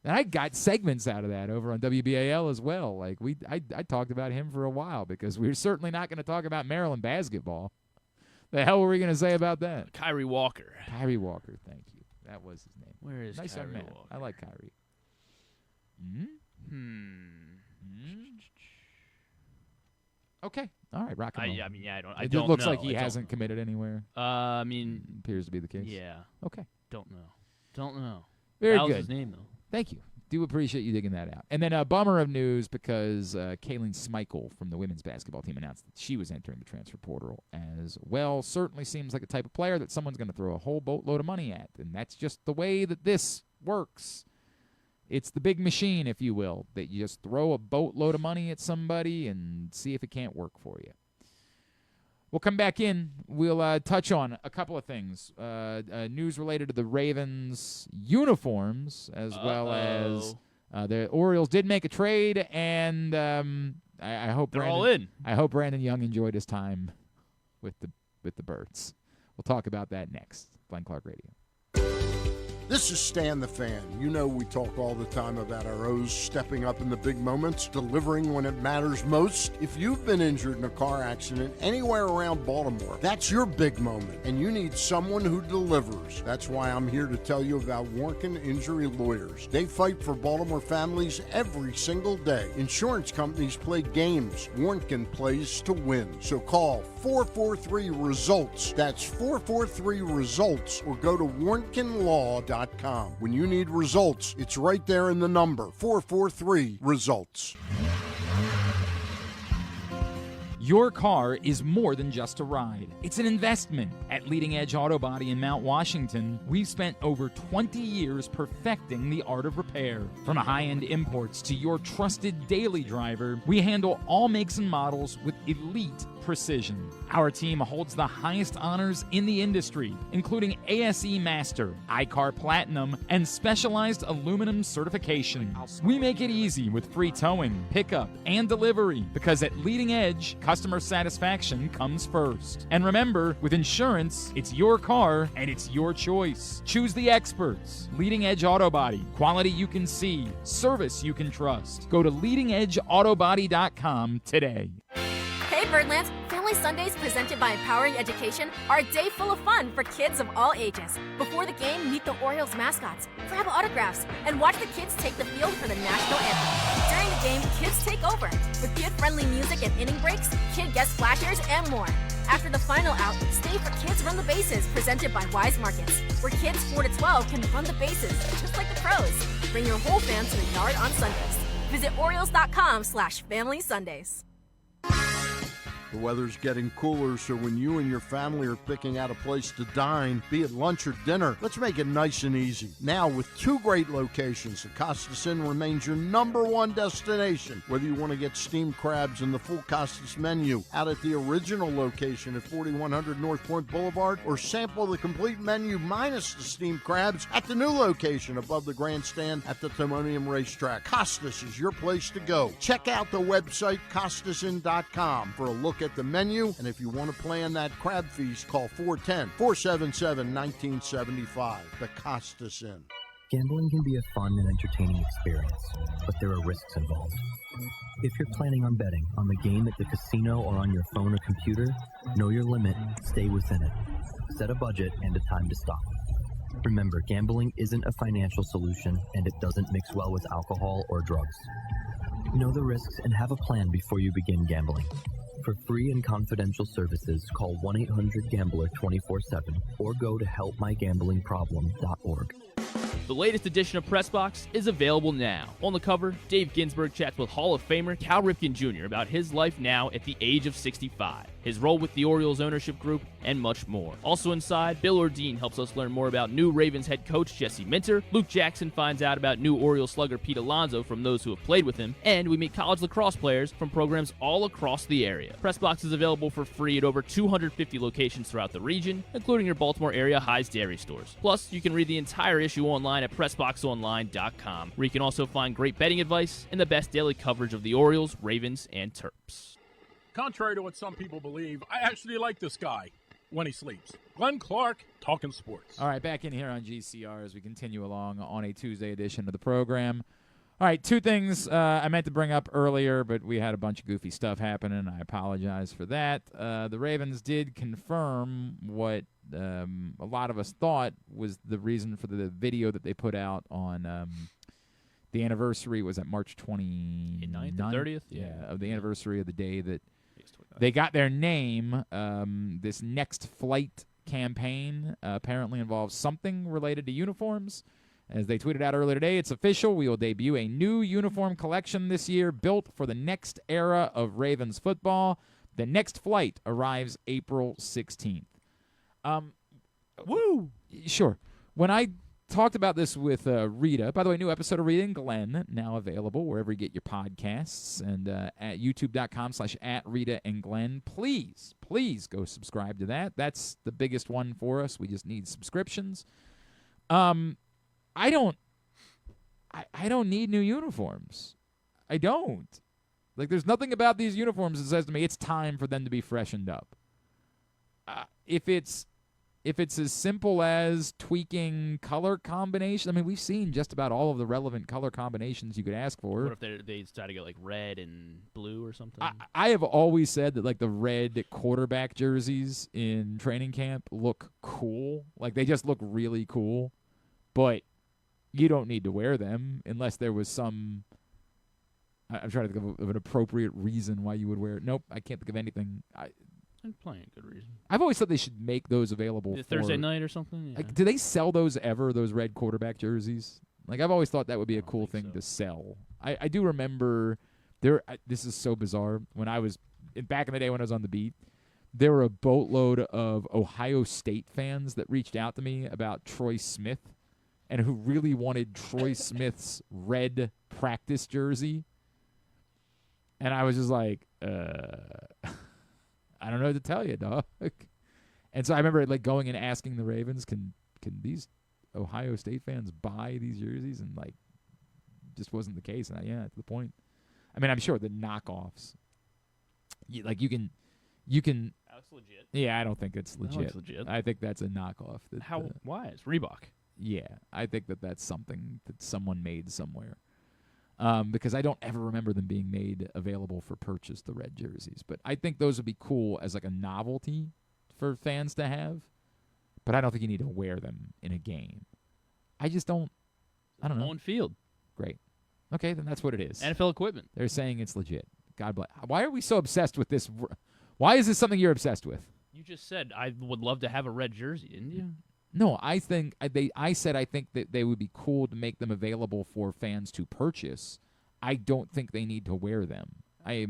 And I got segments out of that over on WBAL as well. Like I talked about him for a while because we're certainly not going to talk about Maryland basketball. The hell were we going to say about that? Kyrie Walker. Kyrie Walker, thank you. That was his name. Where is nice Kyrie young man. Walker? I like Kyrie. Okay. All right, rock and roll. I don't looks know. like he hasn't committed anywhere. Appears to be the case. Yeah. Okay. Don't know. Very that was good. his name, though. Thank you. Do appreciate you digging that out. And then a bummer of news because Kaylin Smeichel from the women's basketball team announced that she was entering the transfer portal as well. Certainly seems like a type of player that someone's going to throw a whole boatload of money at, and that's just the way that this works. It's the big machine, if you will, that you just throw a boatload of money at somebody and see if it can't work for you. We'll come back in. We'll touch on a couple of things. News related to the Ravens uniforms, as well as the Orioles did make a trade, and I hope they're all in. I hope Brandon Young enjoyed his time with the Birds. We'll talk about that next. Glenn Clark Radio. This is Stan the Fan. You know we talk all the time about our O's stepping up in the big moments, delivering when it matters most. If you've been injured in a car accident anywhere around Baltimore, that's your big moment, and you need someone who delivers. That's why I'm here to tell you about Warnken Injury Lawyers. They fight for Baltimore families every single day. Insurance companies play games. Warnken plays to win. So call 443-RESULTS. That's 443-RESULTS, or go to warnkenlaw.com. When you need results, it's right there in the number, 443-RESULTS. Your car is more than just a ride. It's an investment. At Leading Edge Auto Body in Mount Washington, we've spent over 20 years perfecting the art of repair. From high-end imports to your trusted daily driver, we handle all makes and models with elite precision. Our team holds the highest honors in the industry, including ASE Master, iCar Platinum, and specialized aluminum certification. We make it easy with free towing, pickup, and delivery, because at Leading Edge, customer satisfaction comes first. And remember, with insurance, it's your car and it's your choice. Choose the experts. Leading Edge Auto Body. Quality you can see. Service you can trust. Go to leadingedautobody.com today. Hey Birdlands, Family Sundays presented by Empowering Education are a day full of fun for kids of all ages. Before the game, meet the Orioles mascots, grab autographs, and watch the kids take the field for the national anthem. During the game, kids take over with kid-friendly music and inning breaks, kid guest splashers, and more. After the final out, stay for Kids Run the Bases presented by Wise Markets, where kids 4 to 12 can run the bases just like the pros. Bring your whole fam to the yard on Sundays. Visit Orioles.com/Family Sundays. The weather's getting cooler, so when you and your family are picking out a place to dine, be it lunch or dinner, let's make it nice and easy. Now, with 2 great locations, the Costas Inn remains your #1 destination. Whether you want to get steamed crabs and the full Costas menu out at the original location at 4100 North Point Boulevard, or sample the complete menu minus the steamed crabs at the new location above the grandstand at the Timonium Racetrack, Costas is your place to go. Check out the website, CostasInn.com, for a look at the menu. And if you want to plan that crab feast, call 410-477-1975. The Costas Inn. Gambling can be a fun and entertaining experience, but there are risks involved. If you're planning on betting on the game at the casino or on your phone or computer, know your limit, stay within it. Set a budget and a time to stop. Remember, gambling isn't a financial solution, and it doesn't mix well with alcohol or drugs. Know the risks and have a plan before you begin gambling. For free and confidential services, call 1-800-GAMBLER 24/7 or go to helpmygamblingproblem.org. The latest edition of Pressbox is available now. On the cover, Dave Ginsburg chats with Hall of Famer Cal Ripken Jr. about his life now at the age of 65, his role with the Orioles ownership group, and much more. Also inside, Bill Ordine helps us learn more about new Ravens head coach Jesse Minter. Luke Jackson finds out about new Orioles slugger Pete Alonso from those who have played with him, and we meet college lacrosse players from programs all across the area. Pressbox is available for free at over 250 locations throughout the region, including your Baltimore area High's Dairy stores. Plus, you can read the entire issue online at PressBoxOnline.com, where you can also find great betting advice and the best daily coverage of the Orioles, Ravens, and Terps. Contrary to what some people believe, I actually like this guy when he sleeps. Glenn Clark, talking sports. All right, back in here on GCR as we continue along on a Tuesday edition of the program. All right, two things I meant to bring up earlier, but we had a bunch of goofy stuff happening. I apologize for that. The Ravens did confirm what a lot of us thought was the reason for the video that they put out on the anniversary. Was that March 29th? 30th? Yeah, of the anniversary of the day that they got their name. This Next Flight campaign apparently involves something related to uniforms. As they tweeted out earlier today, it's official. We will debut a new uniform collection this year built for the next era of Ravens football. The Next Flight arrives April 16th. Woo! Sure. When I talked about this with Rita, by the way, new episode of Rita and Glenn, now available wherever you get your podcasts, and at youtube.com/@Rita and Glenn. Please go subscribe to that. That's the biggest one for us. We just need subscriptions. I don't need new uniforms. I don't. Like, there's nothing about these uniforms that says to me it's time for them to be freshened up. If it's as simple as tweaking color combination, I mean, we've seen just about all of the relevant color combinations you could ask for. What if they decide to get like red and blue or something? I have always said that like the red quarterback jerseys in training camp look cool. Like, they just look really cool. But you don't need to wear them unless there was some I'm trying to think of an appropriate reason why you would wear it. Nope, I can't think of anything. Plenty of good reason. I've always thought they should make those available for Thursday night or something. Yeah. Like, do they sell those ever? Those red quarterback jerseys? Like, I've always thought that would be a cool thing to sell. I do remember this is so bizarre. When I was back in the day when I was on the beat, there were a boatload of Ohio State fans that reached out to me about Troy Smith, and who really wanted Troy Smith's red practice jersey. And I was just like, I don't know what to tell you, dog. And so I remember like going and asking the Ravens, can these Ohio State fans buy these jerseys? And like, just wasn't the case. And yeah, to the point. I mean, I'm sure the knockoffs, you can. That's legit. Yeah, I don't think it's legit. No, it's legit. I think that's a knockoff. Why? It's Reebok. Yeah, I think that's something that someone made somewhere. Because I don't ever remember them being made available for purchase, the red jerseys. But I think those would be cool as like a novelty for fans to have. But I don't think you need to wear them in a game. I just don't. I don't know. On field. Great. Okay, then that's what it is. NFL equipment. They're saying it's legit. God bless. Why are we so obsessed with this? Why is this something you're obsessed with? You just said I would love to have a red jersey, didn't you? No, I think I said I think that they would be cool to make them available for fans to purchase. I don't think they need to wear them. I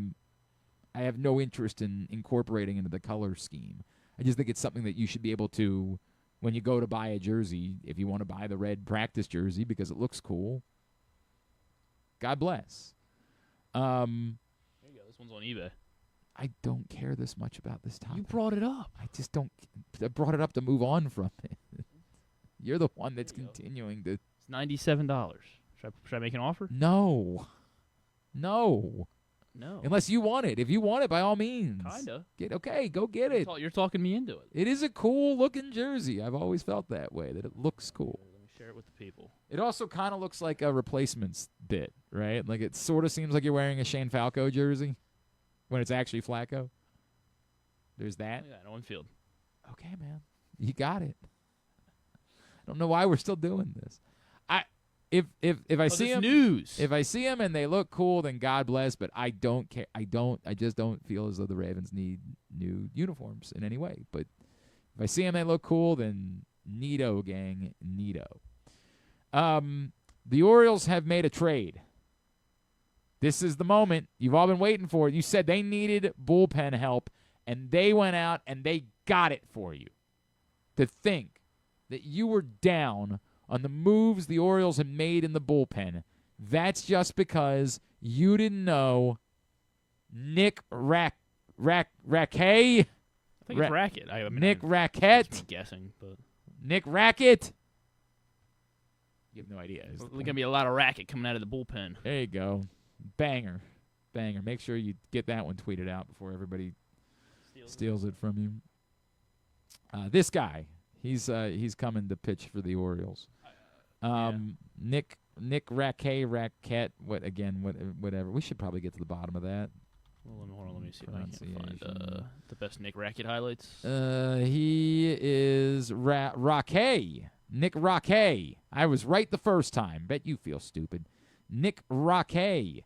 have no interest in incorporating into the color scheme. I just think it's something that you should be able to, when you go to buy a jersey, if you want to buy the red practice jersey because it looks cool. God bless. There you go. This one's on eBay. I don't care this much about this topic. You brought it up. I just don't. I brought it up to move on from it. You're the one that's continuing to. It's $97. Should I make an offer? No. No. Unless you want it. If you want it, by all means. Kinda. Go get it. You're talking me into it. It is a cool-looking jersey. I've always felt that way, that it looks cool. Let me share it with the people. It also kind of looks like a replacements bit, right? Like it sort of seems like you're wearing a Shane Falco jersey when it's actually Flacco. There's that. Look at that on field. Okay, man. You got it. I don't know why we're still doing this. If I see them, news. If I see them and they look cool, then God bless. But I don't care. I just don't feel as though the Ravens need new uniforms in any way. But if I see them, they look cool. Then neato, gang, neato. The Orioles have made a trade. This is the moment you've all been waiting for. You said they needed bullpen help, and they went out and they got it for you. To think that you were down on the moves the Orioles have made in the bullpen, that's just because you didn't know Nick Rackett. I think it's Rackett. Nick Rackett. Me guessing, but Nick Rackett. You have no idea. There's going to be a lot of racket coming out of the bullpen. There you go. Banger. Make sure you get that one tweeted out before everybody steals it from you. This guy, he's coming to pitch for the Orioles. Nick Rackett. Whatever. We should probably get to the bottom of that. Well, hold on, let me see if I can find the best Nick Rackett highlights. He is Rackett. Nick Rackett. I was right the first time. Bet you feel stupid. Nick Rackett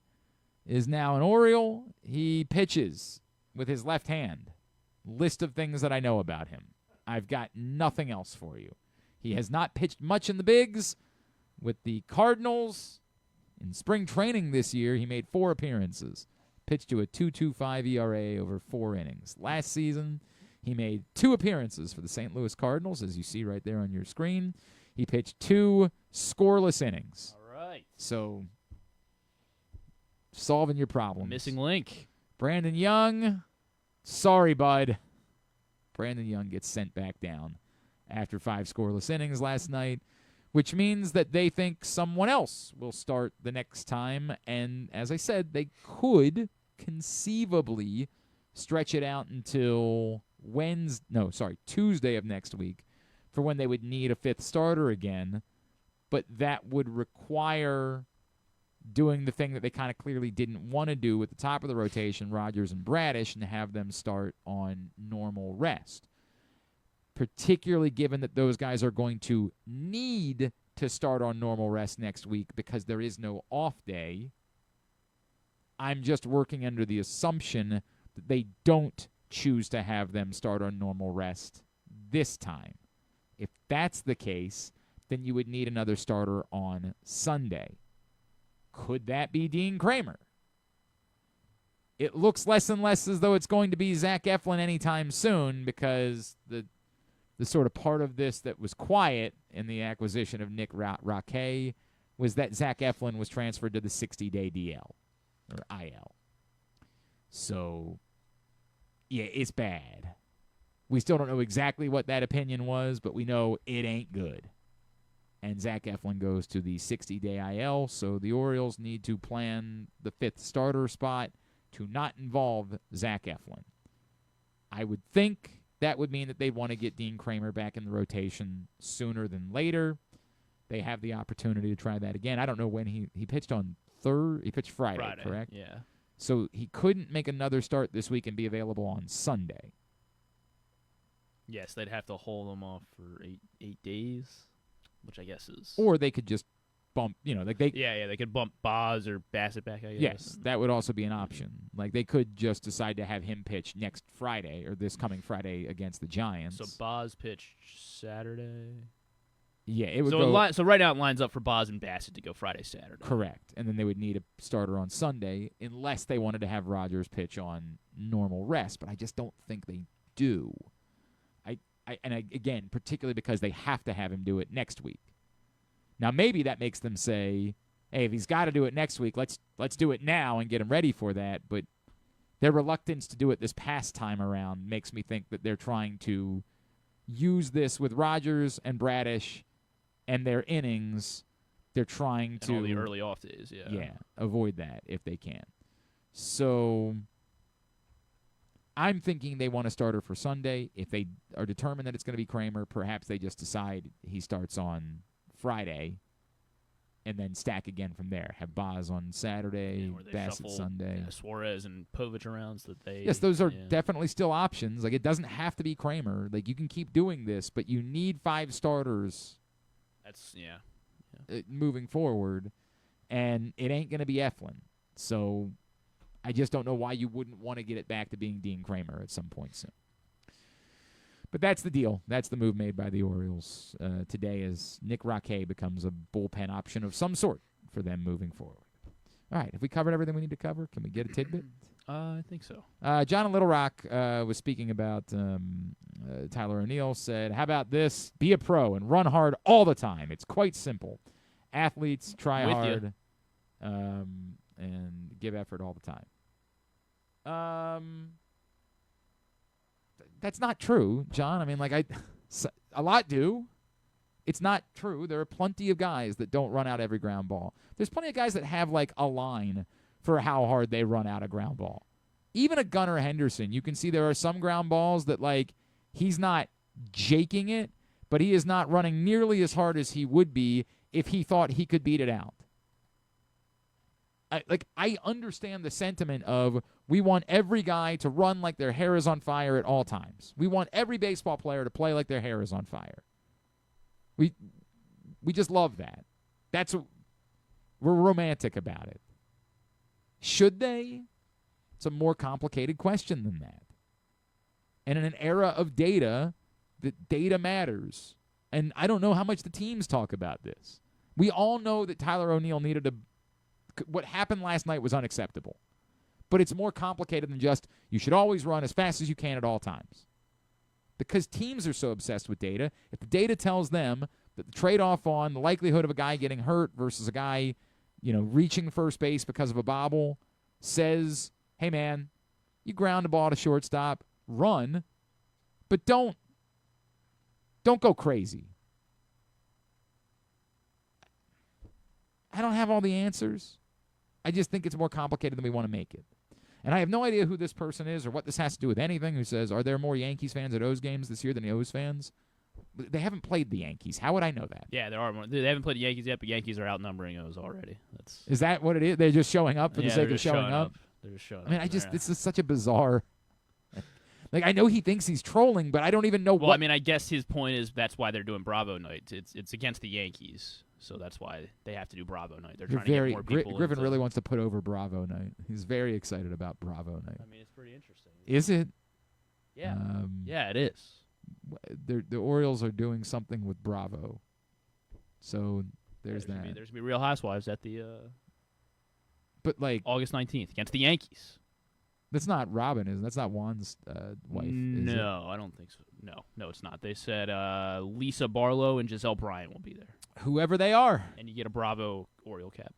is now an Oriole. He pitches with his left hand. List of things that I know about him. I've got nothing else for you. He has not pitched much in the bigs. With the Cardinals in spring training this year, he made 4 appearances. Pitched to a 2.25 ERA over 4 innings. Last season, he made 2 appearances for the St. Louis Cardinals, as you see right there on your screen. He pitched 2 scoreless innings. All right. So, solving your problems. Missing link. Brandon Young, sorry, bud. Brandon Young gets sent back down after 5 scoreless innings last night, which means that they think someone else will start the next time. And as I said, they could conceivably stretch it out until Tuesday of next week for when they would need a 5th starter again. But that would require doing the thing that they kind of clearly didn't want to do at the top of the rotation, Rogers and Bradish, and have them start on normal rest. Particularly given that those guys are going to need to start on normal rest next week because there is no off day. I'm just working under the assumption that they don't choose to have them start on normal rest this time. If that's the case, then you would need another starter on Sunday. Could that be Dean Kramer? It looks less and less as though it's going to be Zach Eflin anytime soon because the sort of part of this that was quiet in the acquisition of Nick Rackett was that Zach Eflin was transferred to the 60-day DL or IL. So, yeah, it's bad. We still don't know exactly what that opinion was, but we know it ain't good. And Zach Eflin goes to the 60-day IL, so the Orioles need to plan the 5th starter spot to not involve Zach Eflin. I would think that would mean that they'd want to get Dean Kramer back in the rotation sooner than later. They have the opportunity to try that again. I don't know when he pitched on He pitched Friday, correct? Yeah. So he couldn't make another start this week and be available on Sunday. Yes, they'd have to hold him off for eight days, which I guess is. Or they could just bump, they could bump Boz or Bassett back, I guess. Yes, that would also be an option. Like, they could just decide to have him pitch next Friday or this coming Friday against the Giants. So Boz pitched Saturday? Yeah, it would go. So right now it lines up for Boz and Bassett to go Friday, Saturday. Correct. And then they would need a starter on Sunday unless they wanted to have Rogers pitch on normal rest, but I just don't think they do. Again, particularly because they have to have him do it next week. Now, maybe that makes them say, hey, if he's got to do it next week, let's do it now and get him ready for that. But their reluctance to do it this past time around makes me think that they're trying to use this with Rogers and Bradish and their innings. They're trying to all the early off days, avoid that if they can. So I'm thinking they want a starter for Sunday. If they are determined that it's going to be Kramer, perhaps they just decide he starts on Friday and then stack again from there. Have Boz on Saturday, Bassett Sunday. Suarez and Povich around so that they... Yes, those are definitely still options. Like, it doesn't have to be Kramer. Like, you can keep doing this, but you need 5 starters moving forward, and it ain't going to be Eflin. So I just don't know why you wouldn't want to get it back to being Dean Kramer at some point soon. But that's the deal. That's the move made by the Orioles today as Nick Roque becomes a bullpen option of some sort for them moving forward. All right, have we covered everything we need to cover? Can we get a tidbit? I think so. John in Little Rock was speaking about Tyler O'Neill, said, how about this? Be a pro and run hard all the time. It's quite simple. Athletes try hard and give effort all the time. That's not true, John. I mean, a lot do. It's not true. There are plenty of guys that don't run out every ground ball. There's plenty of guys that have, a line for how hard they run out a ground ball. Even a Gunnar Henderson, you can see there are some ground balls that, he's not jaking it, but he is not running nearly as hard as he would be if he thought he could beat it out. I understand the sentiment of we want every guy to run like their hair is on fire at all times. We want every baseball player to play like their hair is on fire. We just love that. We're romantic about it. Should they? It's a more complicated question than that. And in an era of data, that data matters. And I don't know how much the teams talk about this. We all know that Tyler O'Neill what happened last night was unacceptable. But it's more complicated than just you should always run as fast as you can at all times. Because teams are so obsessed with data, if the data tells them that the trade-off on the likelihood of a guy getting hurt versus a guy, reaching first base because of a bobble says, hey, man, you ground the ball to shortstop, run, but don't go crazy. I don't have all the answers. I just think it's more complicated than we want to make it. And I have no idea who this person is or what this has to do with anything who says, are there more Yankees fans at O's games this year than the O's fans? They haven't played the Yankees. How would I know that? Yeah, there are more. They haven't played the Yankees yet, but Yankees are outnumbering O's already. Is that what it is? They're just showing up for the sake of showing up? They're just showing up. I mean, this is such a bizarre... I know he thinks he's trolling, but I don't even know what... Well, I mean, I guess his point is that's why they're doing Bravo Night. It's against the Yankees. So that's why they have to do Bravo Night. They're trying to get more people. Griffin really wants to put over Bravo Night. He's very excited about Bravo Night. I mean, it's pretty interesting. Is it? Yeah. Yeah, it is. The Orioles are doing something with Bravo. So there's that. There's going to be Real Housewives at the but August 19th against the Yankees. That's not Robin, is it? That's not Juan's wife, is it? No, I don't think so. No, it's not. They said Lisa Barlow and Giselle Bryant will be there. Whoever they are. And you get a Bravo Oriole cap.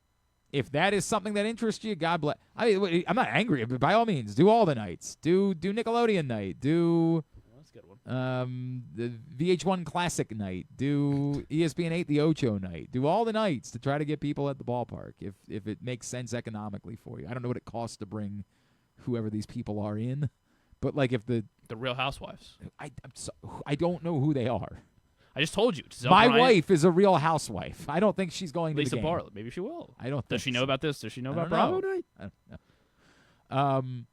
If that is something that interests you, God bless. I mean, I'm not angry, but by all means, do all the nights. Do Nickelodeon night. Do that's a good one. The VH1 Classic night. Do ESPN 8 the Ocho night. Do all the nights to try to get people at the ballpark if it makes sense economically for you. I don't know what it costs to bring whoever these people are in, but if the Real Housewives. I don't know who they are. I just told you. My wife is a Real Housewife. I don't think she's going to Lisa the game. Barlow. Maybe she will. I don't. Does she know about this? Does she know about Bravo Night? I don't know.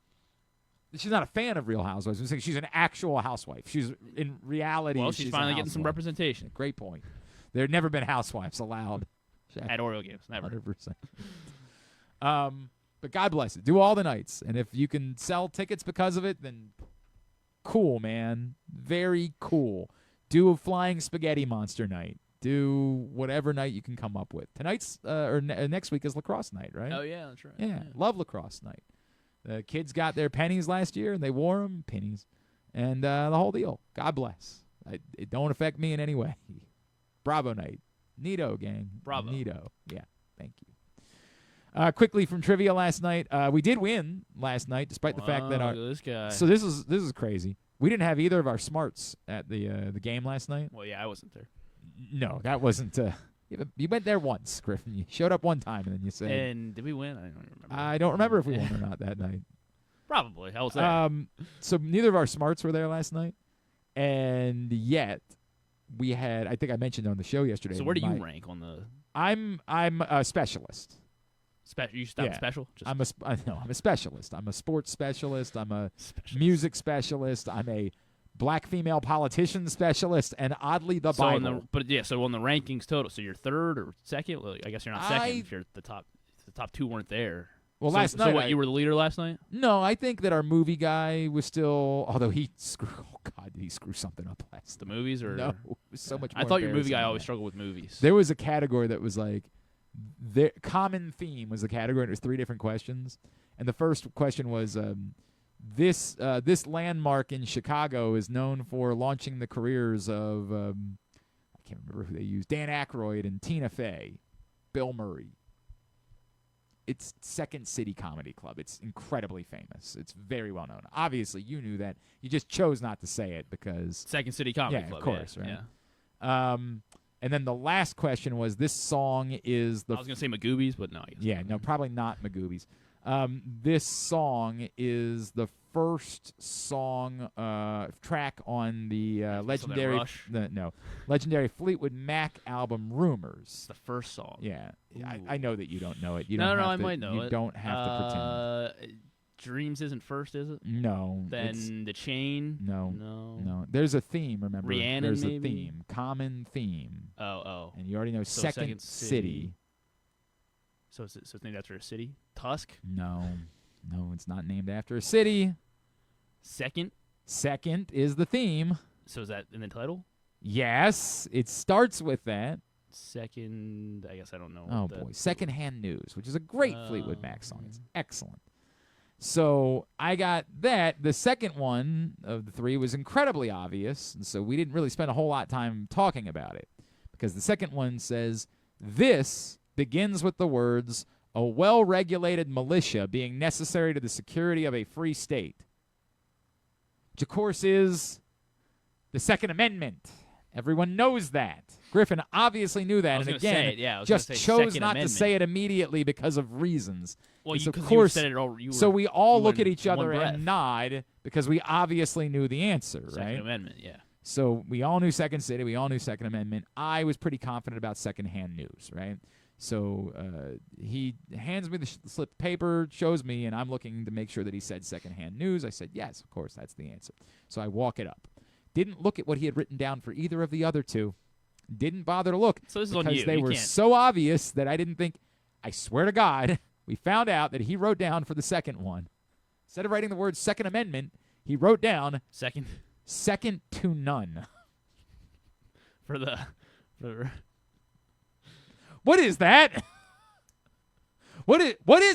She's not a fan of Real Housewives. I'm saying she's an actual housewife. She's in reality. Well, she's finally getting some housewife. representation. Great point. There have never been housewives allowed at Oriole games. Never. 100%. But God bless it. Do all the nights, and if you can sell tickets because of it, then cool, man. Very cool. Do a flying spaghetti monster night. Do whatever night you can come up with. Tonight's next week is lacrosse night, right? Oh yeah, that's right. Yeah, love lacrosse night. The kids got their pennies last year, and they wore them, pennies, and the whole deal. God bless. It don't affect me in any way. Bravo night. Neato, gang. Bravo. Neato. Yeah, thank you. Quickly from trivia last night, we did win last night, despite the fact that this guy. So this is crazy. We didn't have either of our smarts at the game last night. Well, yeah, I wasn't there. No, that wasn't. You went there once, Griffin. You showed up one time, and then you said. And did we win? I don't remember. I don't remember if we won or not that night. Probably. How was that? So neither of our smarts were there last night, and yet we had. I think I mentioned on the show yesterday. So where do you rank on the? I'm a specialist. You stopped special? I'm a specialist. I'm a sports specialist. I'm a music specialist. I'm a black female politician specialist, and oddly, the Bible. So on the rankings total, so you're third or second? Well, I guess you're not second if you're the top. The top two weren't there. Well, last night. So what? You were the leader last night? No, I think that our movie guy was still. Although he screwed. Oh God, did he screw something up last? The movies or no? It was so much. I thought your movie guy always struggled with movies. There was a category that was like. The common theme was the category. And it was 3 different questions, and the first question was, "This landmark in Chicago is known for launching the careers of I can't remember who they used. Dan Aykroyd and Tina Fey, Bill Murray. It's Second City Comedy Club. It's incredibly famous. It's very well known. Obviously, you knew that. You just chose not to say it because Second City Comedy Club. Of course, right? Yeah. And then the last question was, this song is the... I was going to say Magoobies, but no. I guess yeah, no, probably not Magoobies. This legendary track on the legendary Fleetwood Mac album Rumors. It's the first song. Yeah. I know that you don't know it. I might know it. You don't have to pretend. Dreams isn't first, is it? No. Then The Chain? No. There's a theme, remember? Rhiannon, There's maybe? a theme. Common theme. Oh. And you already know Second City. So it's named after a city? Tusk? No, it's not named after a city. Second is the theme. So is that in the title? Yes, it starts with that. Second, I guess I don't know. Oh, boy. Secondhand News, which is a great Fleetwood Mac song. It's excellent. So I got that. The second one of the 3 was incredibly obvious, and so we didn't really spend a whole lot of time talking about it because the second one says, this begins with the words, a well-regulated militia being necessary to the security of a free state, which, of course, is the Second Amendment. Everyone knows that. Griffin obviously knew that, and again, just chose not to say it immediately because of reasons. Well, of course, you said it so we all look at each other and nod because we obviously knew the answer, right? Second Amendment, yeah. So we all knew Second City, we all knew Second Amendment. I was pretty confident about secondhand news, right? So he hands me the slip of paper, shows me, and I'm looking to make sure that he said secondhand news. I said, yes, of course, that's the answer. So I walk it up. Didn't look at what he had written down for either of the other 2. Didn't bother to look so this is because on you. They were so obvious that I didn't think. I swear to God, we found out that he wrote down for the second one. Instead of writing the word Second Amendment, he wrote down second to none. What is that? What is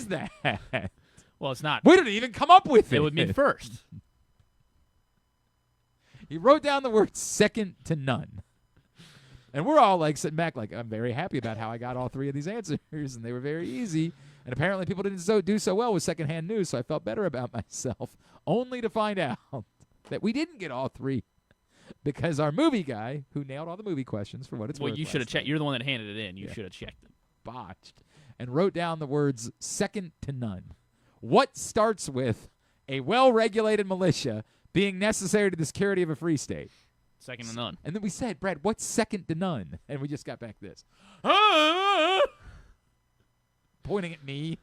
that? Well, it's not. We didn't even come up with it. It would mean first. He wrote down the word second to none. And we're all like sitting back like, I'm very happy about how I got all 3 of these answers, and they were very easy. And apparently people didn't do so well with secondhand news, so I felt better about myself, only to find out that we didn't get all 3 because our movie guy, who nailed all the movie questions for what it's worth. Well, you should have checked. You're the one that handed it in. You should have checked them. Botched. And wrote down the words second to none. What starts with a well-regulated militia being necessary to the security of a free state? Second to none. And then we said, Brad, what's second to none? And we just got back this. Pointing at me.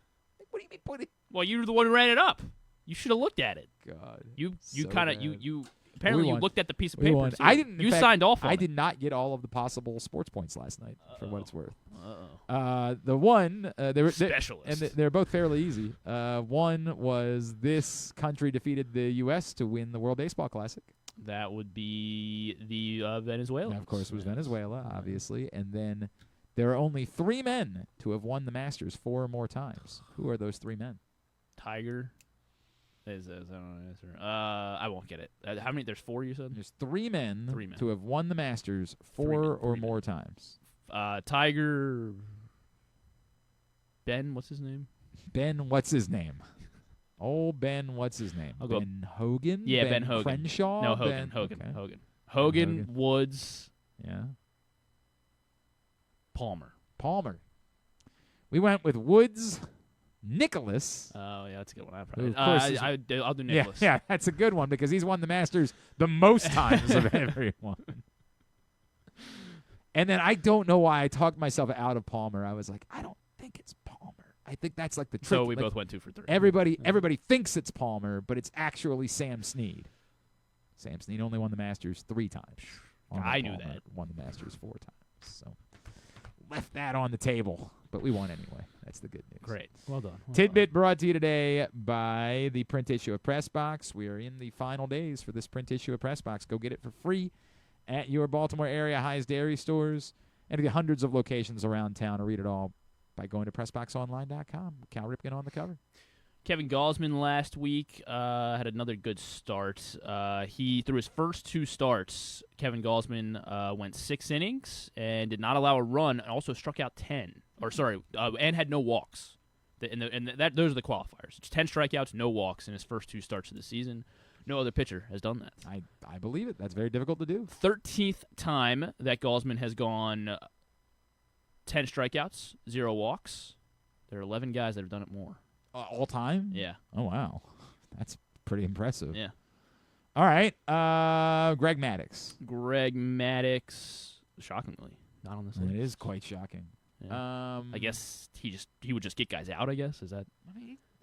What do you mean pointing? Well, you were the one who ran it up. You should have looked at it. God. You so kind of bad. you apparently you looked at the piece of we paper. Won. I didn't. You signed off on it. I did not get all of the possible sports points last night for what it's worth. The one they were specialist, and they're both fairly easy. One was this country defeated the U.S. to win the World Baseball Classic. That would be the Venezuela. Of course, it was Venezuela, obviously. And then there are only 3 men to have won the Masters 4 or more times. Who are those 3 men? Tiger. I won't get it. How many? There's 4, you said? There's 3 men to have won the Masters 4 or more times. Tiger. Ben, what's his name? Ben, what's his name? Oh, Ben, what's his name? Ben Hogan? Yeah, Ben Hogan. Crenshaw? No, Hogan. Okay. Hogan. Woods. Yeah. Palmer. We went with Woods, Nicholas. Oh, yeah, that's a good one. I'll do Yeah, Nicholas. yeah, that's a good one because he's won the Masters the most times of everyone. And then I don't know why I talked myself out of Palmer. I was like, I don't think it's Palmer. I think that's like the trick. So we like, both went 2 for 3. Everybody thinks it's Palmer, but it's actually Sam Snead. Sam Snead only won the Masters 3 times. I knew Palmer that. Won the Masters 4 times. So left that on the table, but we won anyway. That's the good news. Great. Well done. Tidbit brought to you today by the print issue of Press Box. We are in the final days for this print issue of Press Box. Go get it for free at your Baltimore area High's Dairy stores and at the hundreds of locations around town, or read it all by going to PressBoxOnline.com. Cal Ripken on the cover. Kevin Gausman last week had another good start. He through his first 2 starts, Kevin Gausman went 6 innings and did not allow a run, and also struck out 10. And had no walks. Those are the qualifiers. It's 10 strikeouts, no walks in his first 2 starts of the season. No other pitcher has done that. I believe it. That's very difficult to do. 13th time that Gausman has gone 10 strikeouts, 0 walks. There are 11 guys that have done it more. All time? Yeah. Oh, wow. That's pretty impressive. Yeah. All right. Greg Maddux. Greg Maddux, shockingly, not on this list. It is quite shocking. Yeah. I guess he would just get guys out, I guess. Is that?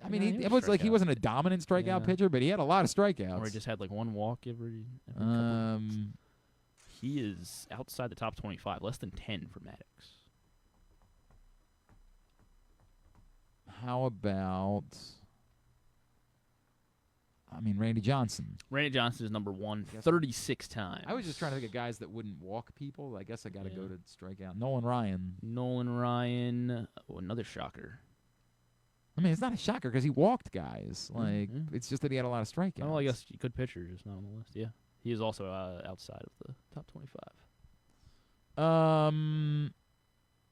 I mean, it was like he wasn't a dominant strikeout pitcher, but he had a lot of strikeouts. Or he just had like 1 walk every couple. He is outside the top 25, less than 10 for Maddux. How about, Randy Johnson? Randy Johnson is number 1, 36 times. I was just trying to think of guys that wouldn't walk people. I guess I got to go to strikeout. Nolan Ryan, another shocker. I mean, it's not a shocker because he walked guys. Like, it's just that he had a lot of strikeouts. Well, I guess good pitcher, just not on the list. Yeah, he is also outside of the top 25.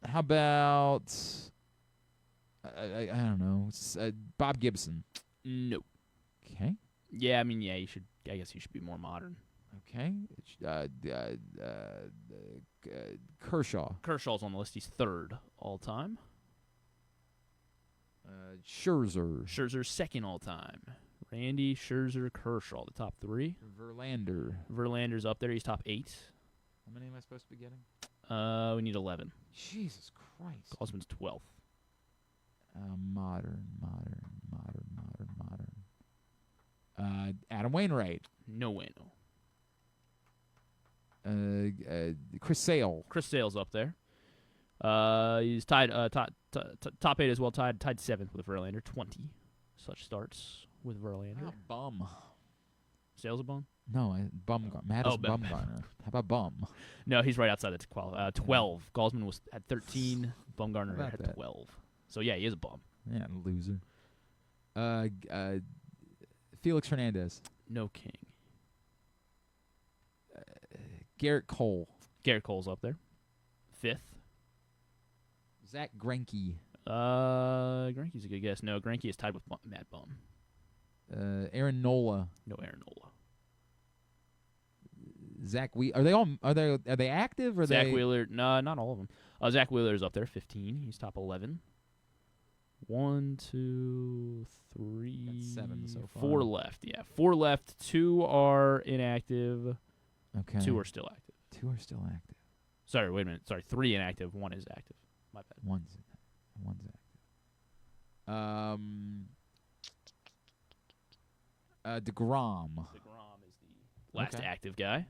How about I don't know, Bob Gibson? No. Okay. Yeah, you should. I guess you should be more modern. Okay. Kershaw. Kershaw's on the list. He's 3rd all time. Scherzer. Scherzer's 2nd all time. Randy, Scherzer, Kershaw, the top 3. Verlander's up there. He's top 8. How many am I supposed to be getting? We need 11. Jesus Christ. Gausman's 12th. Modern. Adam Wainwright. No bueno. Chris Sale. Chris Sale's up there. He's tied top 8 as well. Tied 7th with Verlander. 20 such starts with Verlander. Bum. Sale's a bum? No, Bumgarner. How about Bum? No, he's right outside the 12. Gausman had 13. Bumgarner had 12. So yeah, he is a bum. Yeah, loser. Felix Hernandez. No king. Garrett Cole. Garrett Cole's up there. 5th. Zach Greinke. Greinke's a good guess. No, Greinke is tied with Matt Bum. Aaron Nola. No Aaron Nola. Zach Are they active or Zach Wheeler? No, not all of them. Zach Wheeler's up there, 15. He's top 11. 1, 2, 3. That's 7 so far. 4 left. Yeah, 4 left. 2 are inactive. Okay. 2 are still active. 2 are still active. Sorry, wait a minute. Sorry, 3 inactive. 1 is active. My bad. One's active. DeGrom. DeGrom is the last active guy.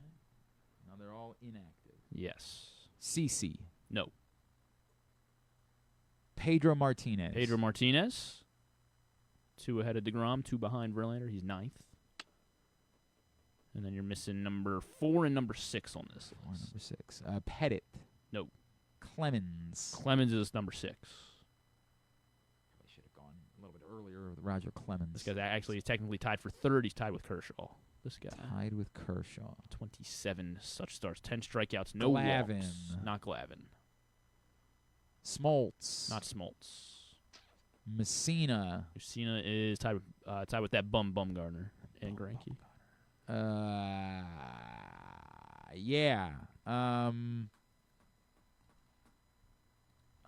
Now they're all inactive. Yes. CC. No. Pedro Martinez. 2 ahead of DeGrom, 2 behind Verlander. He's 9th. And then you're missing number 4 and number 6 on this list. Number 6. Pettit. No. Clemens. Clemens is number 6. I should have gone a little bit earlier with Roger Clemens. This guy's actually technically tied for 3rd. He's tied with Kershaw. This guy. Tied with Kershaw. 27 such starts. 10 strikeouts. No Glavine. walks. Not Glavine. Smoltz. Not Smoltz. Messina. Messina is tied with that Bumgarner and Greinke. Yeah.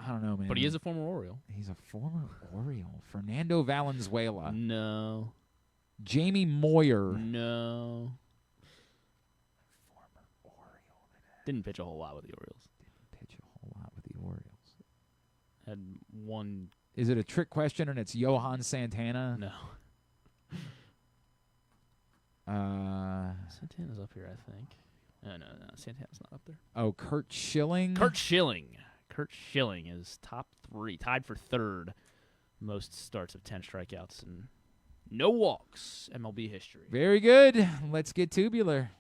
I don't know, man. But he is a former Oriole. He's a former Oriole. Fernando Valenzuela. No. Jamie Moyer. No. Former Oriole. Didn't pitch a whole lot with the Orioles. Had one. Is it a trick question and it's Johan Santana? No. Santana's up here, I think. No, Santana's not up there. Oh, Kurt Schilling? Kurt Schilling is top 3, tied for 3rd. Most starts of 10 strikeouts and no walks, MLB history. Very good. Let's get tubular.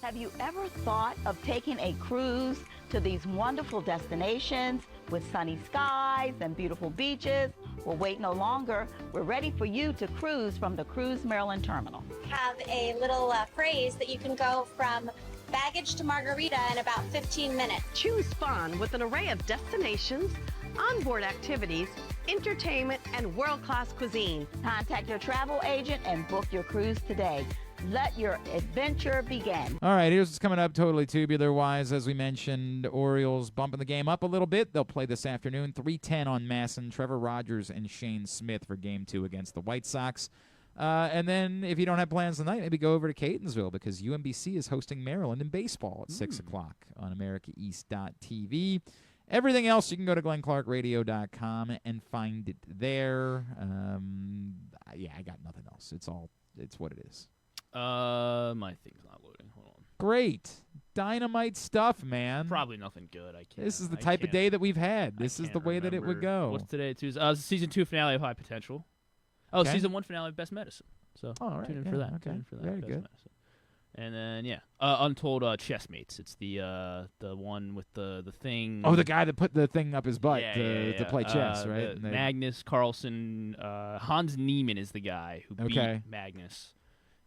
Have you ever thought of taking a cruise to these wonderful destinations with sunny skies and beautiful beaches? Well, wait no longer. We're ready for you to cruise from the Cruise Maryland Terminal. Have a little phrase that you can go from baggage to margarita in about 15 minutes. Choose fun with an array of destinations, onboard activities, entertainment, and world-class cuisine. Contact your travel agent and book your cruise today. Let your adventure begin. All right, here's what's coming up totally tubular-wise. As we mentioned, Orioles bumping the game up a little bit. They'll play this afternoon, 3:10 on Masson. Trevor Rogers and Shane Smith for Game 2 against the White Sox. And then if you don't have plans tonight, maybe go over to Catonsville because UMBC is hosting Maryland in baseball at 6 o'clock on AmericaEast.tv. Everything else, you can go to GlennClarkRadio.com and find it there. Yeah, I got nothing else. It's what it is. My thing's not loading. Hold on. Great. Dynamite stuff, man. Probably nothing good. I can't. This is the type of day that we've had. This is the way that it would go. What's today? Tuesday. Season 2 finale of High Potential. Oh, okay. Season 1 finale of Best Medicine. So tune in for that. Okay. Tune in for that. Very Best good. Medicine. And then Untold Chessmates. It's the one with the thing. Oh, the guy that put the thing up his butt to play chess, right? Magnus Carlsen. Hans Niemann is the guy who beat Magnus.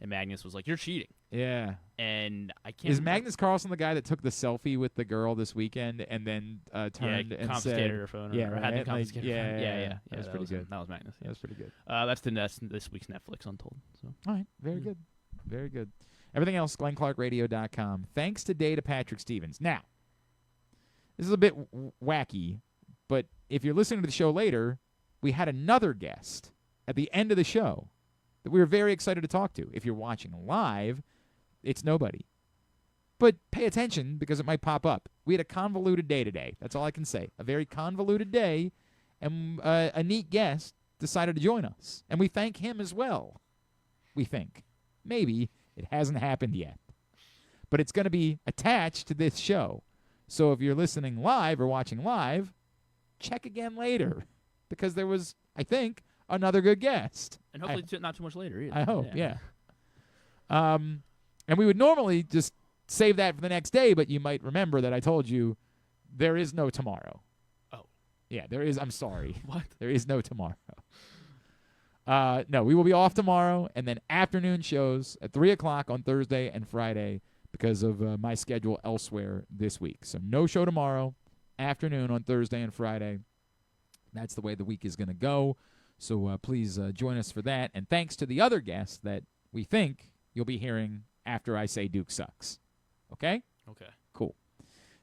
And Magnus was like, "You're cheating." Yeah. And I can't. Is Magnus Carlsen the guy that took the selfie with the girl this weekend and then turned and confiscated said, her phone? Yeah, or right? had to confiscate her phone. Yeah. That was pretty good. That was Magnus. That was pretty good. That's this week's Netflix Untold. So. All right. Very good. Very good. Everything else, GlennClarkRadio.com. Thanks today to Patrick Stevens. Now, this is a bit wacky, but if you're listening to the show later, we had another guest at the end of the show that we were very excited to talk to. If you're watching live, it's nobody. But pay attention because it might pop up. We had a convoluted day today. That's all I can say. A very convoluted day, and a neat guest decided to join us. And we thank him as well. We think. Maybe. It hasn't happened yet. But it's going to be attached to this show. So if you're listening live or watching live, check again later. Because there was, I think, another good guest. And hopefully not too much later either. I hope, yeah. And we would normally just save that for the next day, but you might remember that I told you there is no tomorrow. Oh. Yeah, there is. I'm sorry. What? There is no tomorrow. No, we will be off tomorrow, and then afternoon shows at 3 o'clock on Thursday and Friday because of my schedule elsewhere this week. So no show tomorrow, afternoon on Thursday and Friday. That's the way the week is going to go. So please join us for that. And thanks to the other guests that we think you'll be hearing after I say Duke sucks. Okay? Okay. Cool.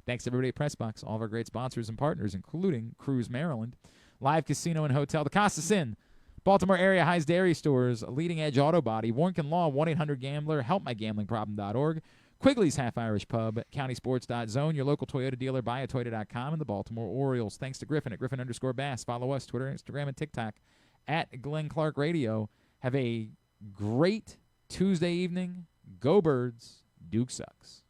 Thanks to everybody at PressBox, all of our great sponsors and partners, including Cruise Maryland, Live Casino and Hotel, the Costas Inn, Baltimore area High's Dairy Stores, Leading Edge Auto Body, Warnken Law, 1-800-GAMBLER, HelpMyGamblingProblem.org, Quigley's Half Irish Pub, CountySports.zone, your local Toyota dealer, BuyAToyota.com, and the Baltimore Orioles. Thanks to Griffin at Griffin_Bass. Follow us, Twitter, Instagram, and TikTok at Glenn Clark Radio. Have a great Tuesday evening. Go Birds. Duke sucks.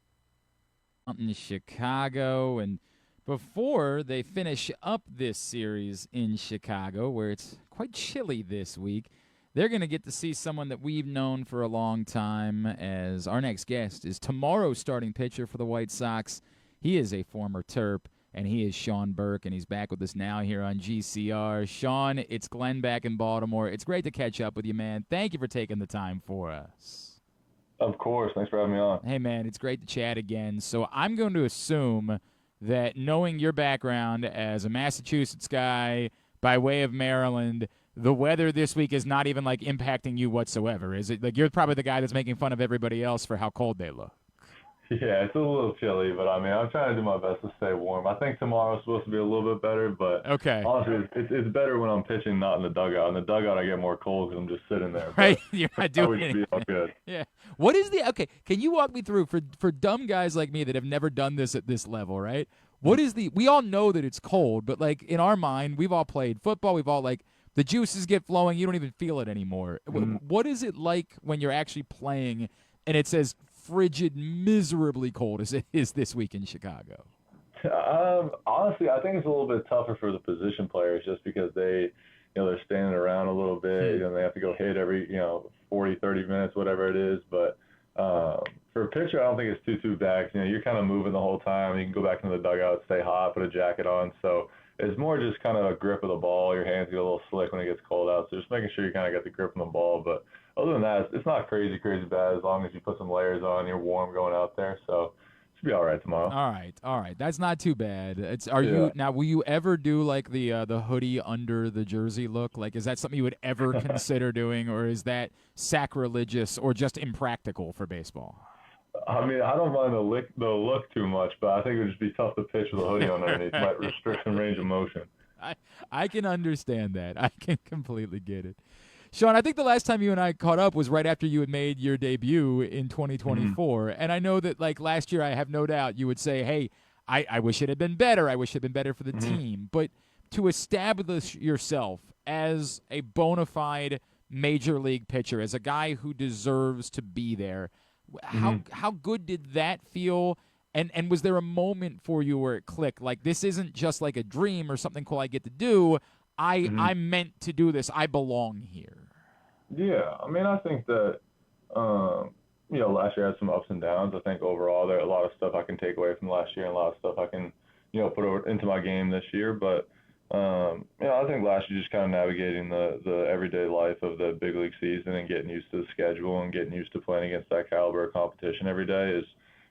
In Chicago, and before they finish up this series in Chicago, where it's quite chilly this week, they're going to get to see someone that we've known for a long time, as our next guest is tomorrow's starting pitcher for the White Sox. He is a former Terp, and he is Sean Burke, and he's back with us now here on GCR. Sean, it's Glenn back in Baltimore. It's great to catch up with you, man. Thank you for taking the time for us. Of course. Thanks for having me on. Hey, man, it's great to chat again. So I'm going to assume that knowing your background as a Massachusetts guy by way of Maryland, the weather this week is not even, impacting you whatsoever, is it? You're probably the guy that's making fun of everybody else for how cold they look. Yeah, it's a little chilly, but I mean, I'm trying to do my best to stay warm. I think tomorrow's supposed to be a little bit better, but honestly, it's better when I'm pitching, not in the dugout. In the dugout, I get more cold because I'm just sitting there. Right, you're not doing we should be all good. Yeah. What is the okay? Can you walk me through for dumb guys like me that have never done this at this level, right? What is the? We all know that it's cold, but like in our mind, we've all played football. We've all like the juices get flowing. You don't even feel it anymore. What is it like when you're actually playing and it's as frigid, miserably cold as it is this week in Chicago? Honestly, I think it's a little bit tougher for the position players just because they're standing around a little bit. They have to go hit every 40, 30 minutes, whatever it is. But for a pitcher, I don't think it's too bad. You're kind of moving the whole time. You can go back into the dugout, stay hot, put a jacket on. So it's more just kind of a grip of the ball. Your hands get a little slick when it gets cold out. So just making sure you kind of get the grip on the ball. But other than that, it's not crazy bad as long as you put some layers on. You're warm going out there. So it should be all right tomorrow. All right. That's not too bad. You now? Will you ever do like the hoodie under the jersey look? Like, is that something you would ever consider doing, or is that sacrilegious or just impractical for baseball? I mean, I don't mind the look too much, but I think it would just be tough to pitch with a hoodie on underneath. It might restrict some range of motion. I can understand that. I can completely get it. Sean, I think the last time you and I caught up was right after you had made your debut in 2024. And I know that, like, last year, I have no doubt you would say, hey, I wish it had been better. I wish it had been better for the team. But to establish yourself as a bona fide major league pitcher, as a guy who deserves to be there, how good did that feel? And was there a moment for you where it clicked? Like, this isn't just like a dream or something cool I get to do. I'm meant to do this. I belong here. Yeah, I mean, I think that, last year I had some ups and downs. I think overall there are a lot of stuff I can take away from last year and a lot of stuff I can, put over into my game this year. But, I think last year just kind of navigating the everyday life of the big league season and getting used to the schedule and getting used to playing against that caliber of competition every day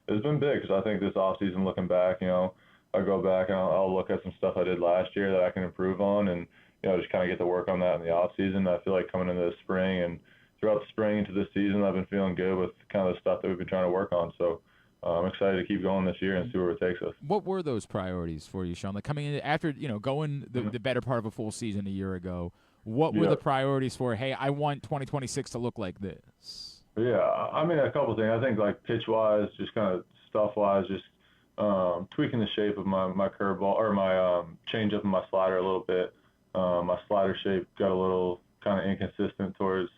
has been big, because I think this offseason, looking back, I go back and I'll look at some stuff I did last year that I can improve on, and just kind of get to work on that in the off season. I feel like coming into the spring and throughout the spring into this season, I've been feeling good with kind of the stuff that we've been trying to work on. So I'm excited to keep going this year and see where it takes us. What were those priorities for you, Sean? Like coming in after going the better part of a full season a year ago, what were the priorities for? Hey, I want 2026 to look like this. Yeah, I mean, a couple of things. I think like pitch wise, just kind of stuff wise, just tweaking the shape of my curveball or my change up in my slider a little bit. My slider shape got a little kind of inconsistent towards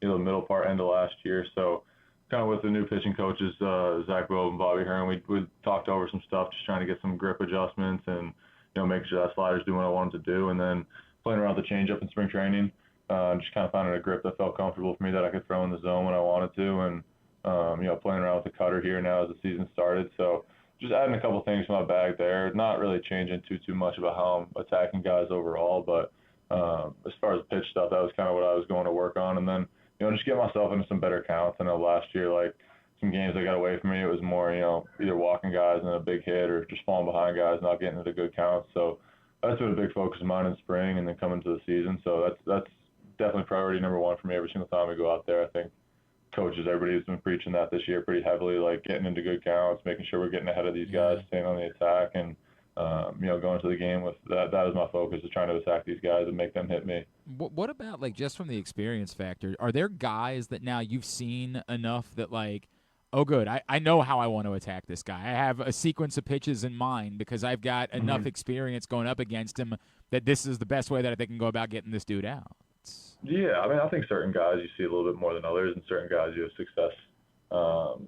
the middle part end of last year. So kind of with the new pitching coaches, Zach Wilb and Bobby Hearn, we talked over some stuff, just trying to get some grip adjustments and making sure that slider's doing what I wanted to do, and then playing around with the changeup in spring training. Just kind of finding a grip that felt comfortable for me that I could throw in the zone when I wanted to, and playing around with the cutter here now as the season started. So just adding a couple things to my bag there, not really changing too much about how I'm attacking guys overall, but as far as pitch stuff, that was kind of what I was going to work on. And then, just get myself into some better counts. I know last year, like, some games that got away from me, it was more, either walking guys in a big hit or just falling behind guys, not getting into good counts. So that's been a big focus of mine in spring and then coming to the season. So that's definitely priority number one for me every single time we go out there. I think coaches, everybody's been preaching that this year pretty heavily, like getting into good counts, making sure we're getting ahead of these guys, staying on the attack, and going to the game with that is my focus, is trying to attack these guys and make them hit me. What about, like, just from the experience factor, are there guys that now you've seen enough that, like, oh, good, I know how I want to attack this guy. I have a sequence of pitches in mind because I've got enough experience going up against him that this is the best way that they can go about getting this dude out? Yeah, I mean, I think certain guys you see a little bit more than others, and certain guys you have success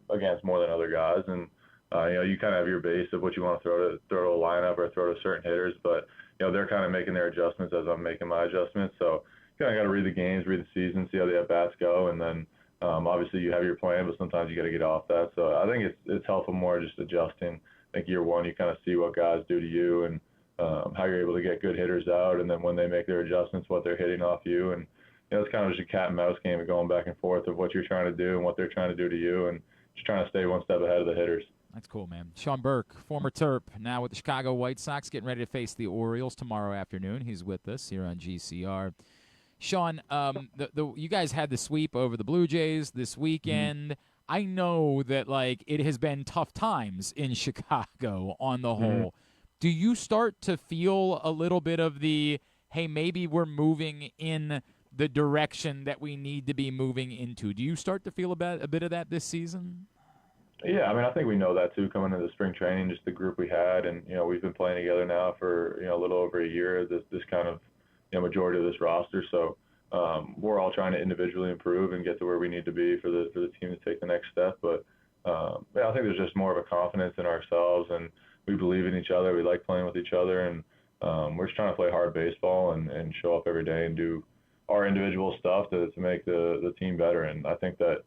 against more than other guys. And, you kind of have your base of what you want to throw to a lineup or throw to certain hitters, but, they're kind of making their adjustments as I'm making my adjustments. So you kind of got to read the games, read the season, see how the at-bats go, and then obviously you have your plan, but sometimes you got to get off that. So I think it's helpful more just adjusting. I think year one you kind of see what guys do to you and how you're able to get good hitters out, and then when they make their adjustments, what they're hitting off you. And it's kind of just a cat and mouse game of going back and forth of what you're trying to do and what they're trying to do to you, and just trying to stay one step ahead of the hitters. That's cool, man. Sean Burke, former Terp, now with the Chicago White Sox, getting ready to face the Orioles tomorrow afternoon. He's with us here on GCR. Sean, you guys had the sweep over the Blue Jays this weekend. I know that, like, it has been tough times in Chicago on the whole. Do you start to feel a little bit of the, hey, maybe we're moving in the direction that we need to be moving into? Do you start to feel a bit of that this season? Yeah, I mean, I think we know that too coming into spring training, just the group we had, and we've been playing together now for a little over a year. This kind of majority of this roster, so we're all trying to individually improve and get to where we need to be for the team to take the next step. But yeah, I think there's just more of a confidence in ourselves, and we believe in each other. We like playing with each other, and we're just trying to play hard baseball and show up every day and do our individual stuff to make the team better. And I think that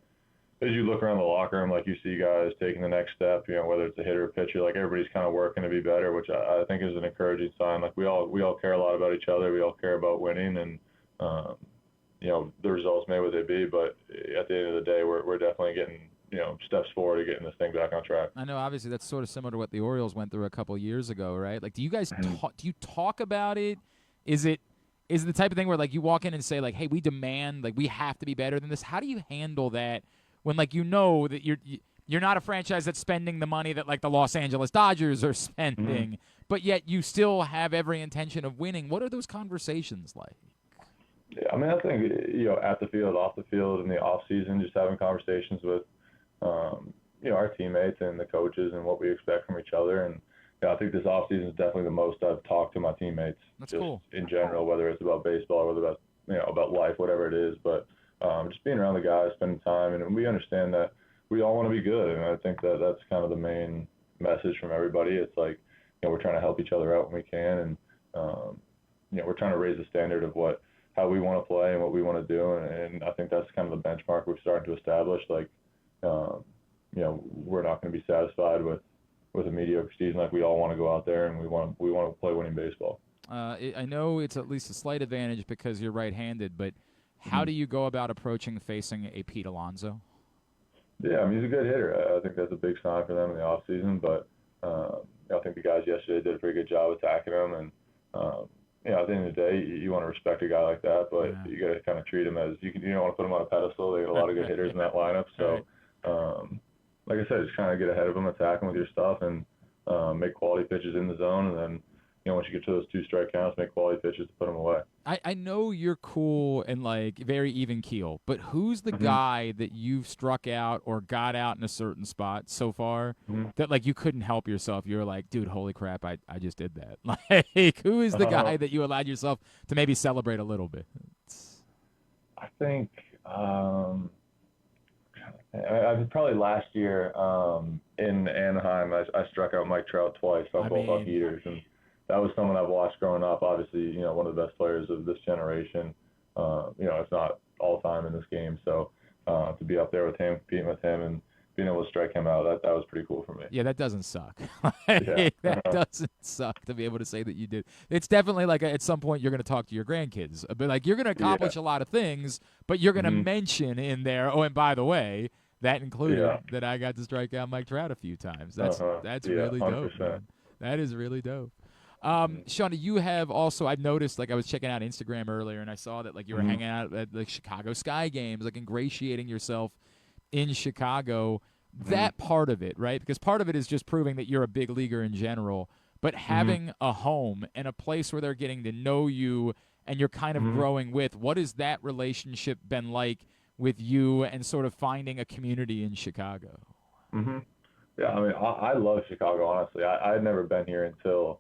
as you look around the locker room, like you see guys taking the next step, whether it's a hitter or pitcher, like everybody's kind of working to be better, which I think is an encouraging sign. Like we all care a lot about each other. We all care about winning, and the results may what they be, but at the end of the day, we're definitely getting steps forward to getting this thing back on track. I know, obviously, that's sort of similar to what the Orioles went through a couple years ago, right? Like, do you guys do you talk about it? Is it the type of thing where, like, you walk in and say, like, hey, we demand, like, we have to be better than this? How do you handle that when, like, that you're not a franchise that's spending the money that, like, the Los Angeles Dodgers are spending, but yet you still have every intention of winning? What are those conversations like? Yeah, I mean, I think, at the field, off the field, in the off season, just having conversations with our teammates and the coaches and what we expect from each other. And I think this offseason is definitely the most I've talked to my teammates. That's cool. In general, whether it's about baseball or whether about about life, whatever it is. But just being around the guys, spending time, and we understand that we all want to be good. And I think that that's kind of the main message from everybody. It's like we're trying to help each other out when we can, and we're trying to raise the standard of how we want to play and what we want to do. And I think that's kind of the benchmark we're starting to establish. Like, we're not going to be satisfied with a mediocre season. Like, we all want to go out there and we want to play winning baseball. I know it's at least a slight advantage because you're right-handed, but how do you go about approaching facing a Pete Alonso? Yeah, I mean, he's a good hitter. I think that's a big sign for them in the offseason, but I think the guys yesterday did a pretty good job attacking him. And at the end of the day, you want to respect a guy like that, but you got to kind of treat him as you don't want to put him on a pedestal. They got a lot of good hitters in that lineup, so like I said, just kind of get ahead of them, attack them with your stuff, and make quality pitches in the zone, and then once you get to those 2 strike counts, make quality pitches to put them away. I know you're cool and, like, very even keel, but who's the guy that you've struck out or got out in a certain spot so far that, like, you couldn't help yourself? You're like, dude, holy crap, I just did that. Like, who is the guy that you allowed yourself to maybe celebrate a little bit? I think I probably last year in Anaheim, I struck out Mike Trout twice on both off heaters, and that was someone I've watched growing up. Obviously, one of the best players of this generation. If not all time in this game. So to be up there with him, competing with him, and being able to strike him out, that was pretty cool for me. Yeah, that doesn't suck. That doesn't suck to be able to say that you did. It's definitely like at some point you're going to talk to your grandkids. But like you're going to accomplish a lot of things, but you're going to mention in there, oh, and by the way, that included that I got to strike out Mike Trout a few times. That's really 100%. Dope, man. That is really dope. Shauna, you have also, I've noticed, like I was checking out Instagram earlier and I saw that like you were hanging out at the Chicago Sky games, like ingratiating yourself in Chicago. That part of it, right? Because part of it is just proving that you're a big leaguer in general, but having a home and a place where they're getting to know you and you're kind of growing with, what has that relationship been like with you and sort of finding a community in Chicago? Yeah, I mean, I love Chicago, honestly. I had never been here until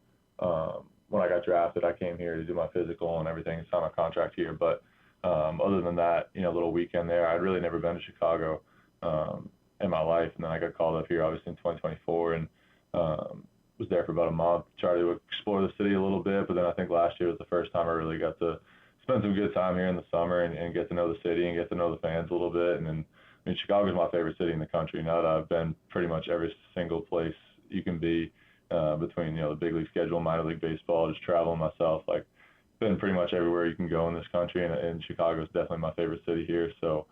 when I got drafted. I came here to do my physical and everything and sign my contract here. But other than that, little weekend there, I'd really never been to Chicago in my life. And then I got called up here, obviously, in 2024, and was there for about a month, tried to explore the city a little bit. But then I think last year was the first time I really got to spend some good time here in the summer and get to know the city and get to know the fans a little bit. And then, I mean, Chicago's my favorite city in the country. Now that I've been pretty much every single place you can be between, the big league schedule, minor league baseball, just traveling myself. Like, been pretty much everywhere you can go in this country, and Chicago is definitely my favorite city here. So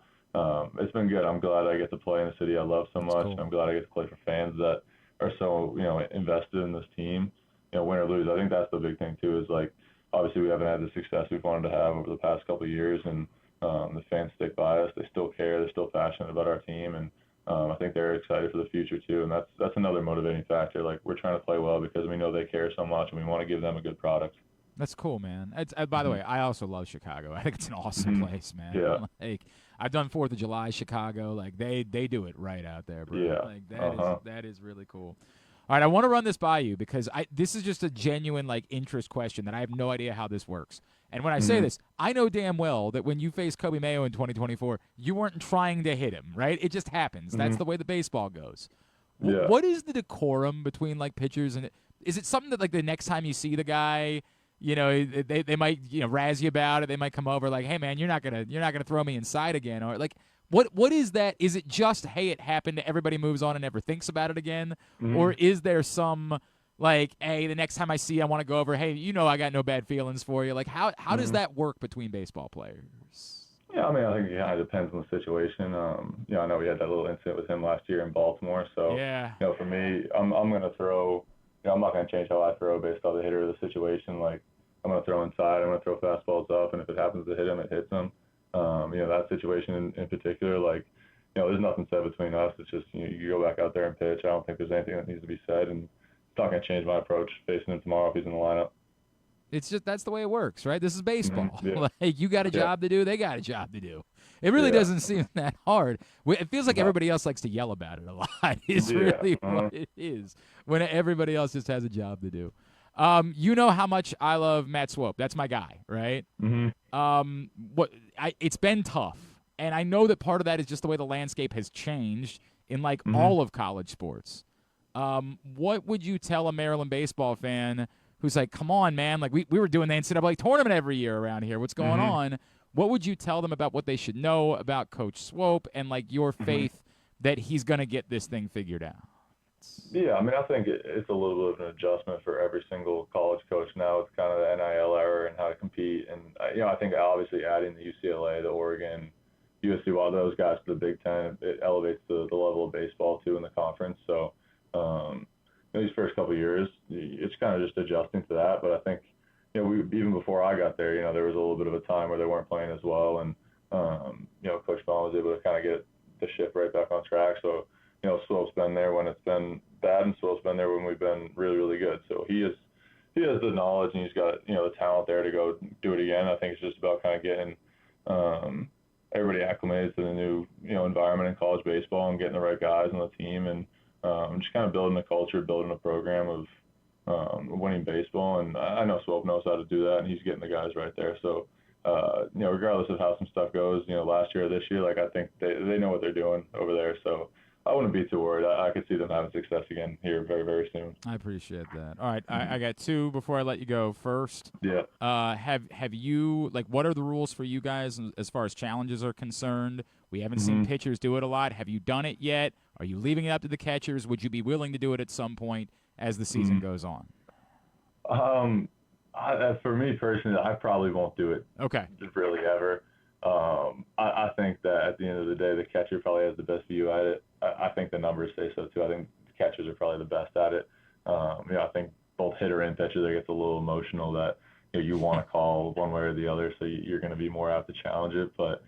it's been good. I'm glad I get to play in a city I love so much. Cool. I'm glad I get to play for fans that are so, invested in this team, win or lose. I think that's the big thing too, is like, obviously we haven't had the success we've wanted to have over the past couple of years, and the fans stick by us. They still care. They're still passionate about our team, and I think they're excited for the future too, and that's another motivating factor. Like, we're trying to play well because we know they care so much, and we want to give them a good product. That's cool, man. It's, by the way, I also love Chicago. I think it's an awesome place, man. Yeah. Like, I've done 4th of July Chicago. Like, they do it right out there, bro. Yeah. Like, that is really cool. All right, I want to run this by you because this is just a genuine, like, interest question that I have no idea how this works. And when I say this, I know damn well that when you face Kobe Mayo in 2024, you weren't trying to hit him, right? It just happens. That's the way the baseball goes. Yeah. What is the decorum between, like, pitchers? And is it something that, like, the next time you see the guy, you know, they might, you know, razz you about it. They might come over like, hey, man, you're not gonna throw me inside again, or like, what is that? Is it just, hey, it happened, everybody moves on and never thinks about it again, or is there some like, hey, the next time I see you, I want to go over, hey, you know, I got no bad feelings for you. Like, how does that work between baseball players? Yeah, I mean, I think it kind of depends on the situation. You know, I know we had that little incident with him last year in Baltimore, so yeah, you know, for me, I'm gonna throw. You know, I'm not gonna change how I throw based off the hitter of the situation. Like, I'm going to throw inside. I'm going to throw fastballs up, and if it happens to hit him, it hits him. You know, that situation in particular, like, you know, there's nothing said between us. It's just, you know, you go back out there and pitch. I don't think there's anything that needs to be said, and it's not going to change my approach facing him tomorrow if he's in the lineup. It's just, that's the way it works, right? This is baseball. Yeah. Like, you got a job to do, they got a job to do. It really doesn't seem that hard. It feels like everybody else likes to yell about it a lot. Is really what it is, when everybody else just has a job to do. You know how much I love Matt Swope. That's my guy, right? It's been tough, and I know that part of that is just the way the landscape has changed in like all of college sports. What would you tell a Maryland baseball fan who's like, come on, man, like we were doing the NCAA tournament every year around here. What's going on? What would you tell them about what they should know about Coach Swope and like your faith that he's going to get this thing figured out? Yeah, I mean, I think it's a little bit of an adjustment for every single college coach now. It's kind of the NIL era and how to compete. And, you know, I think obviously adding the UCLA, the Oregon, USC, all those guys to the Big Ten, it elevates the level of baseball, too, in the conference. So, you know, these first couple of years, it's kind of just adjusting to that. But I think, you know, even before I got there, you know, there was a little bit of a time where they weren't playing as well. And, you know, Coach Bond was able to kind of get the ship right back on track. So, you know, Swope's been there when it's been bad, and Swope's been there when we've been really, really good. So he has the knowledge, and he's got, you know, the talent there to go do it again. I think it's just about kind of getting everybody acclimated to the new, you know, environment in college baseball and getting the right guys on the team, and just kind of building a culture, building a program of winning baseball. And I know Swope knows how to do that, and he's getting the guys right there. So, you know, regardless of how some stuff goes, you know, last year or this year, like, I think they know what they're doing over there. So I wouldn't be too worried. I could see them having success again here very, very soon. I appreciate that. All right, I got two before I let you go. First, have you, like, what are the rules for you guys as far as challenges are concerned? We haven't seen pitchers do it a lot. Have you done it yet? Are you leaving it up to the catchers? Would you be willing to do it at some point as the season goes on? For me personally, I probably won't do it. Okay. Really ever. I think that at the end of the day, the catcher probably has the best view at it. I think the numbers say so too. I think the catchers are probably the best at it. You know, I think both hitter and pitcher, they get a little emotional that, you know, you want to call one way or the other, so you're going to be more apt to challenge it. But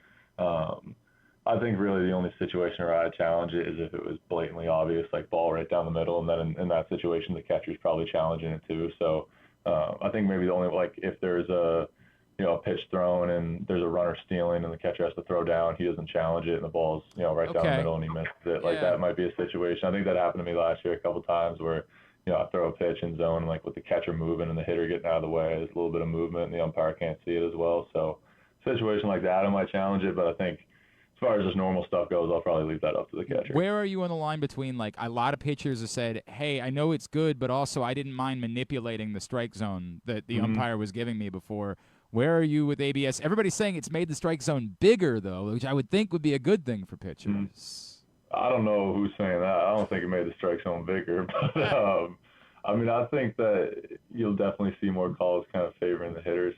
I think really the only situation where I challenge it is if it was blatantly obvious, like ball right down the middle, and then in that situation, the catcher's probably challenging it too. So I think maybe the only, like, if there's a pitch thrown and there's a runner stealing and the catcher has to throw down, he doesn't challenge it and the ball's, you know, right down the middle and he misses it. Like, that might be a situation. I think that happened to me last year a couple times where, you know, I throw a pitch in zone, like with the catcher moving and the hitter getting out of the way, there's a little bit of movement and the umpire can't see it as well. So situation like that, I might challenge it, but I think as far as just normal stuff goes, I'll probably leave that up to the catcher. Where are you on the line between, like, a lot of pitchers have said, hey, I know it's good, but also I didn't mind manipulating the strike zone that the umpire was giving me before. Where are you with ABS? Everybody's saying it's made the strike zone bigger, though, which I would think would be a good thing for pitchers. I don't know who's saying that. I don't think it made the strike zone bigger. But, I mean, I think that you'll definitely see more calls kind of favoring the hitters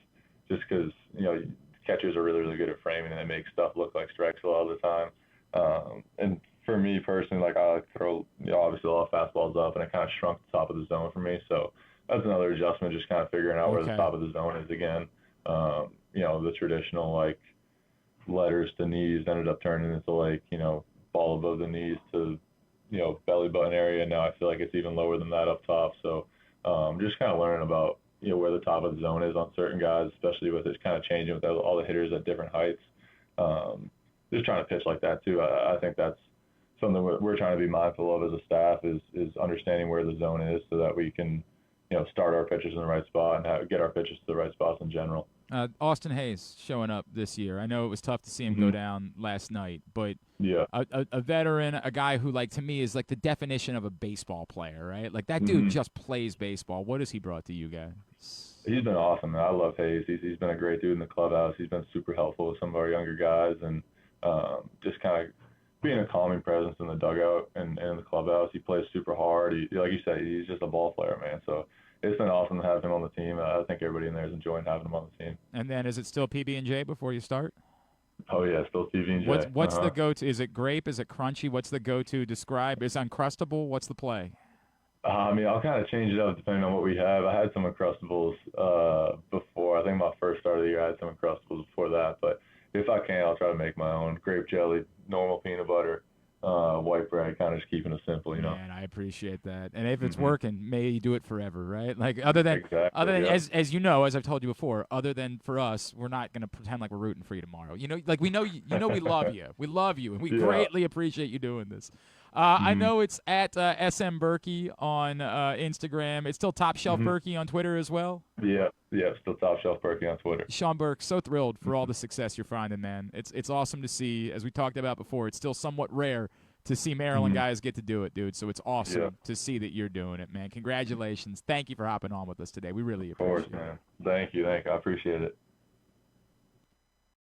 just because, you know, catchers are really, really good at framing and they make stuff look like strikes a lot of the time. And for me personally, like, I like to throw, you know, obviously a lot of fastballs up, and it kind of shrunk the top of the zone for me. So that's another adjustment, just kind of figuring out where the top of the zone is again. You know, the traditional, like, letters to knees ended up turning into, like, you know, ball above the knees to, belly button area. Now I feel like it's even lower than that up top. So just kind of learning about, where the top of the zone is on certain guys, especially with it kind of changing with all the hitters at different heights. Just trying to pitch like that too. I think that's something we're trying to be mindful of as a staff is understanding where the zone is so that we can, start our pitches in the right spot and get our pitches to the right spots in general. Austin Hayes showing up this year. I know it was tough to see him go down last night, but a veteran, a guy who, like, to me is like the definition of a baseball player, right? Like that dude just plays baseball. What has he brought to you guys? He's been awesome, man. I love Hayes. He's been a great dude in the clubhouse. He's been super helpful with some of our younger guys and just kind of being a calming presence in the dugout and in the clubhouse. He plays super hard. Like you said, he's just a ball player, man. So it's been awesome to have him on the team. I think everybody in there is enjoying having him on the team. And then is it still PB&J before you start? Oh, yeah, still PB&J. What's the go-to? Is it grape? Is it crunchy? What's the go-to? Describe. Is it Uncrustable? What's the play? I'll kind of change it up depending on what we have. I had some Uncrustables before. I think my first start of the year I had some Uncrustables before that. But if I can, I'll try to make my own. Grape jelly, normal peanut butter, white bread, kind of just keeping it simple, Man, I appreciate that. And if it's working, may you do it forever, right? Like other than as you know, as I've told you before, other than for us, we're not going to pretend like we're rooting for you tomorrow. Like we know we love you. We love you, and we greatly appreciate you doing this. I know it's at SM Burke on Instagram. It's still Top Shelf Burke on Twitter as well. Yeah, still Top Shelf Burke on Twitter. Sean Burke, so thrilled for all the success you're finding, man. It's awesome to see. As we talked about before, it's still somewhat rare to see Maryland guys get to do it, dude. So it's awesome to see that you're doing it, man. Congratulations. Thank you for hopping on with us today. We really appreciate it. Of course, man. Thank you. I appreciate it.